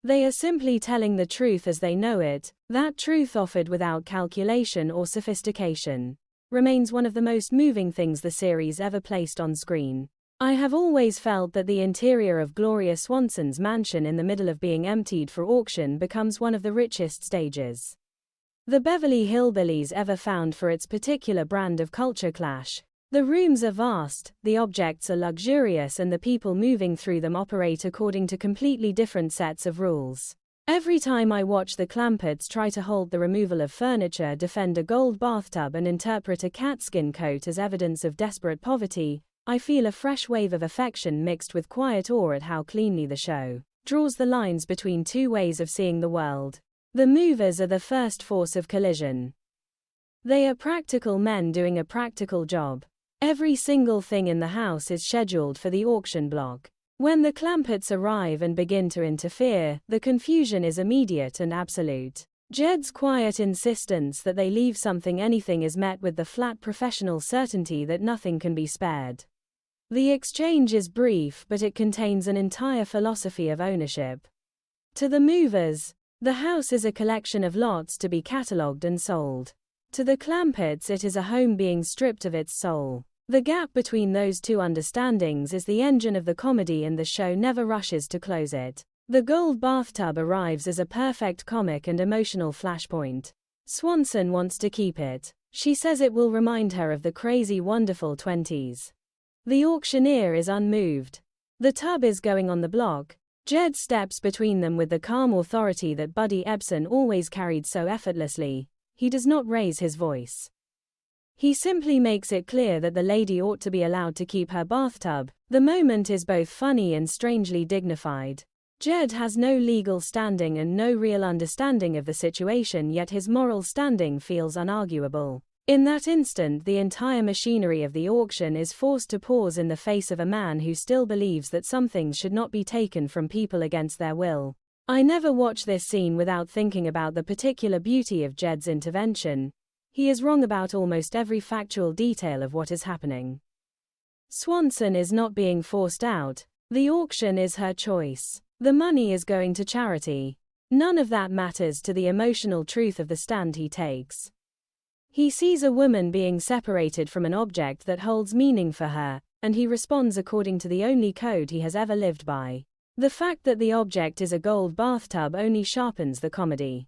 They are simply telling the truth as they know it. That truth, offered without calculation or sophistication, remains one of the most moving things the series ever placed on screen. I have always felt that the interior of Gloria Swanson's mansion in the middle of being emptied for auction becomes one of the richest stages the Beverly Hillbillies ever found for its particular brand of culture clash. The rooms are vast, the objects are luxurious, and the people moving through them operate according to completely different sets of rules. Every time I watch the Clampetts try to halt the removal of furniture, defend a gold bathtub, and interpret a catskin coat as evidence of desperate poverty, I feel a fresh wave of affection mixed with quiet awe at how cleanly the show draws the lines between two ways of seeing the world. The movers are the first force of collision. They are practical men doing a practical job. Every single thing in the house is scheduled for the auction block. When the Clampetts arrive and begin to interfere, the confusion is immediate and absolute. Jed's quiet insistence that they leave anything is met with the flat professional certainty that nothing can be spared. The exchange is brief, but it contains an entire philosophy of ownership. To the movers, the house is a collection of lots to be catalogued and sold. To the Clampetts, it is a home being stripped of its soul. The gap between those two understandings is the engine of the comedy, and the show never rushes to close it. The gold bathtub arrives as a perfect comic and emotional flashpoint. Swanson wants to keep it. She says it will remind her of the crazy, wonderful 20s. The auctioneer is unmoved. The tub is going on the block. Jed steps between them with the calm authority that Buddy Ebsen always carried so effortlessly. He does not raise his voice. He simply makes it clear that the lady ought to be allowed to keep her bathtub. The moment is both funny and strangely dignified. Jed has no legal standing and no real understanding of the situation, yet his moral standing feels unarguable. In that instant, the entire machinery of the auction is forced to pause in the face of a man who still believes that some things should not be taken from people against their will. I never watch this scene without thinking about the particular beauty of Jed's intervention. He is wrong about almost every factual detail of what is happening. Swanson is not being forced out. The auction is her choice. The money is going to charity. None of that matters to the emotional truth of the stand he takes. He sees a woman being separated from an object that holds meaning for her, and he responds according to the only code he has ever lived by. The fact that the object is a gold bathtub only sharpens the comedy.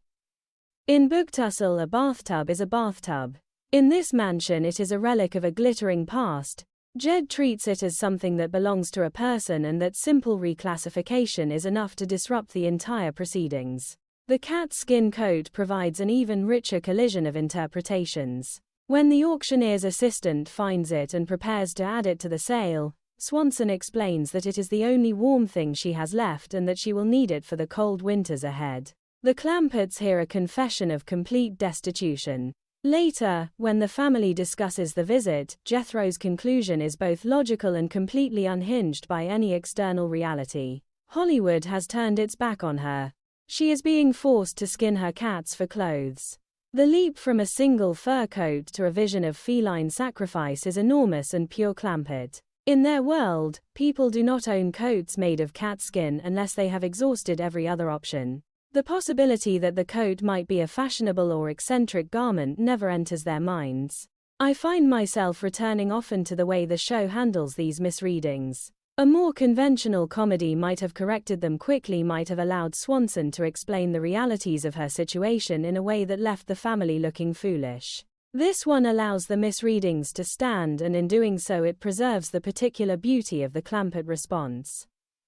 In Bugtussel, a bathtub is a bathtub. In this mansion, it is a relic of a glittering past. Jed treats it as something that belongs to a person, and that simple reclassification is enough to disrupt the entire proceedings. The cat skin coat provides an even richer collision of interpretations. When the auctioneer's assistant finds it and prepares to add it to the sale, Swanson explains that it is the only warm thing she has left and that she will need it for the cold winters ahead. The Clamperts hear a confession of complete destitution. Later, when the family discusses the visit, Jethro's conclusion is both logical and completely unhinged by any external reality. Hollywood has turned its back on her. She is being forced to skin her cats for clothes. The leap from a single fur coat to a vision of feline sacrifice is enormous and pure Clampett. In their world, people do not own coats made of cat skin unless they have exhausted every other option. The possibility that the coat might be a fashionable or eccentric garment never enters their minds. I find myself returning often to the way the show handles these misreadings. A more conventional comedy might have corrected them quickly, might have allowed Swanson to explain the realities of her situation in a way that left the family looking foolish. This one allows the misreadings to stand, and in doing so it preserves the particular beauty of the Clampett response.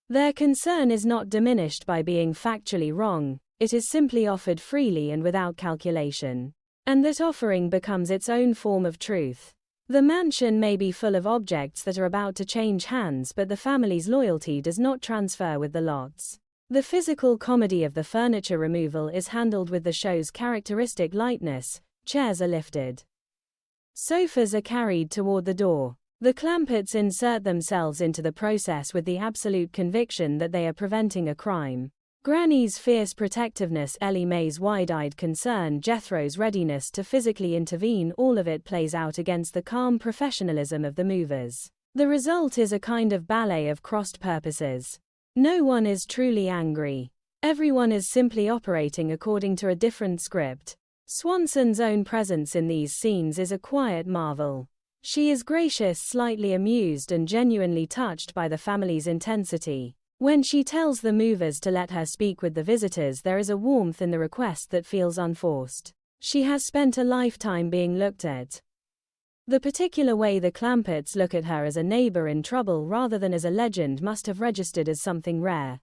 Their concern is not diminished by being factually wrong, it is simply offered freely and without calculation. And that offering becomes its own form of truth. The mansion may be full of objects that are about to change hands, but the family's loyalty does not transfer with the lots. The physical comedy of the furniture removal is handled with the show's characteristic lightness. Chairs are lifted. Sofas are carried toward the door. The Clamperts insert themselves into the process with the absolute conviction that they are preventing a crime. Granny's fierce protectiveness, Ellie Mae's wide-eyed concern, Jethro's readiness to physically intervene, all of it plays out against the calm professionalism of the movers. The result is a kind of ballet of crossed purposes. No one is truly angry. Everyone is simply operating according to a different script. Swanson's own presence in these scenes is a quiet marvel. She is gracious, slightly amused, and genuinely touched by the family's intensity. When she tells the movers to let her speak with the visitors, there is a warmth in the request that feels unforced. She has spent a lifetime being looked at. The particular way the Clamperts look at her as a neighbor in trouble rather than as a legend must have registered as something rare.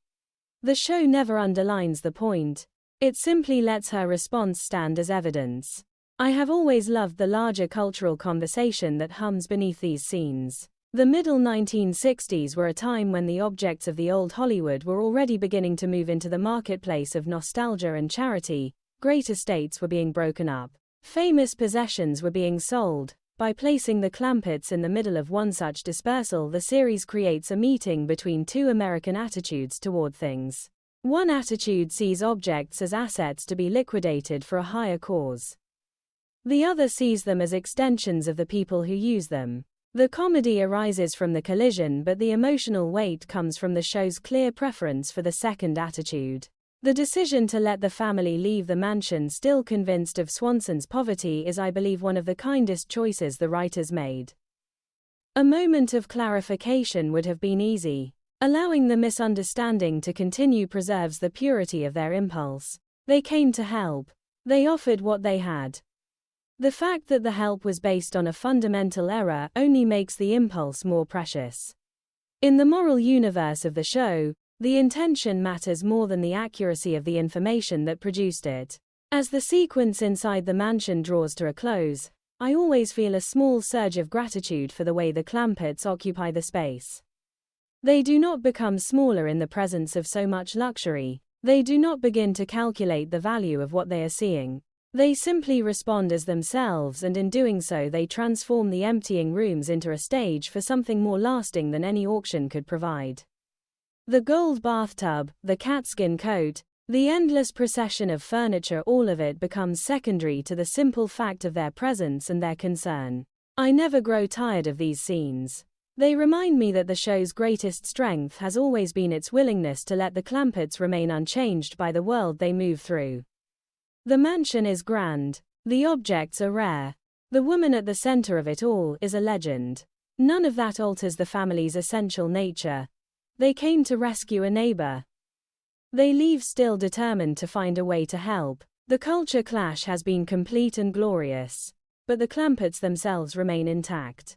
The show never underlines the point. It simply lets her response stand as evidence. I have always loved the larger cultural conversation that hums beneath these scenes. The middle 1960s were a time when the objects of the old Hollywood were already beginning to move into the marketplace of nostalgia and charity. Great estates were being broken up. Famous possessions were being sold. By placing the Clamperts in the middle of one such dispersal, the series creates a meeting between two American attitudes toward things. One attitude sees objects as assets to be liquidated for a higher cause. The other sees them as extensions of the people who use them. The comedy arises from the collision, but the emotional weight comes from the show's clear preference for the second attitude. The decision to let the family leave the mansion still convinced of Swanson's poverty is, I believe, one of the kindest choices the writers made. A moment of clarification would have been easy. Allowing the misunderstanding to continue preserves the purity of their impulse. They came to help. They offered what they had. The fact that the help was based on a fundamental error only makes the impulse more precious. In the moral universe of the show, The intention matters more than the accuracy of the information that produced it. As the sequence inside the mansion draws to a close, I always feel a small surge of gratitude for the way the Clampetts occupy the space. They do not become smaller in the presence of so much luxury. They do not begin to calculate the value of what they are seeing. They simply respond as themselves, and in doing so they transform the emptying rooms into a stage for something more lasting than any auction could provide. The gold bathtub, the catskin coat, the endless procession of furniture, all of it becomes secondary to the simple fact of their presence and their concern. I never grow tired of these scenes. They remind me that the show's greatest strength has always been its willingness to let the Clampetts remain unchanged by the world they move through. The mansion is grand. The objects are rare. The woman at the center of it all is a legend. None of that alters the family's essential nature. They came to rescue a neighbor. They leave still determined to find a way to help. The culture clash has been complete and glorious, but the Clampetts themselves remain intact.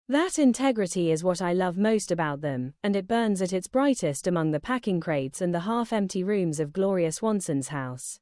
That integrity is what I love most about them, and it burns at its brightest among the packing crates and the half-empty rooms of Gloria Swanson's house.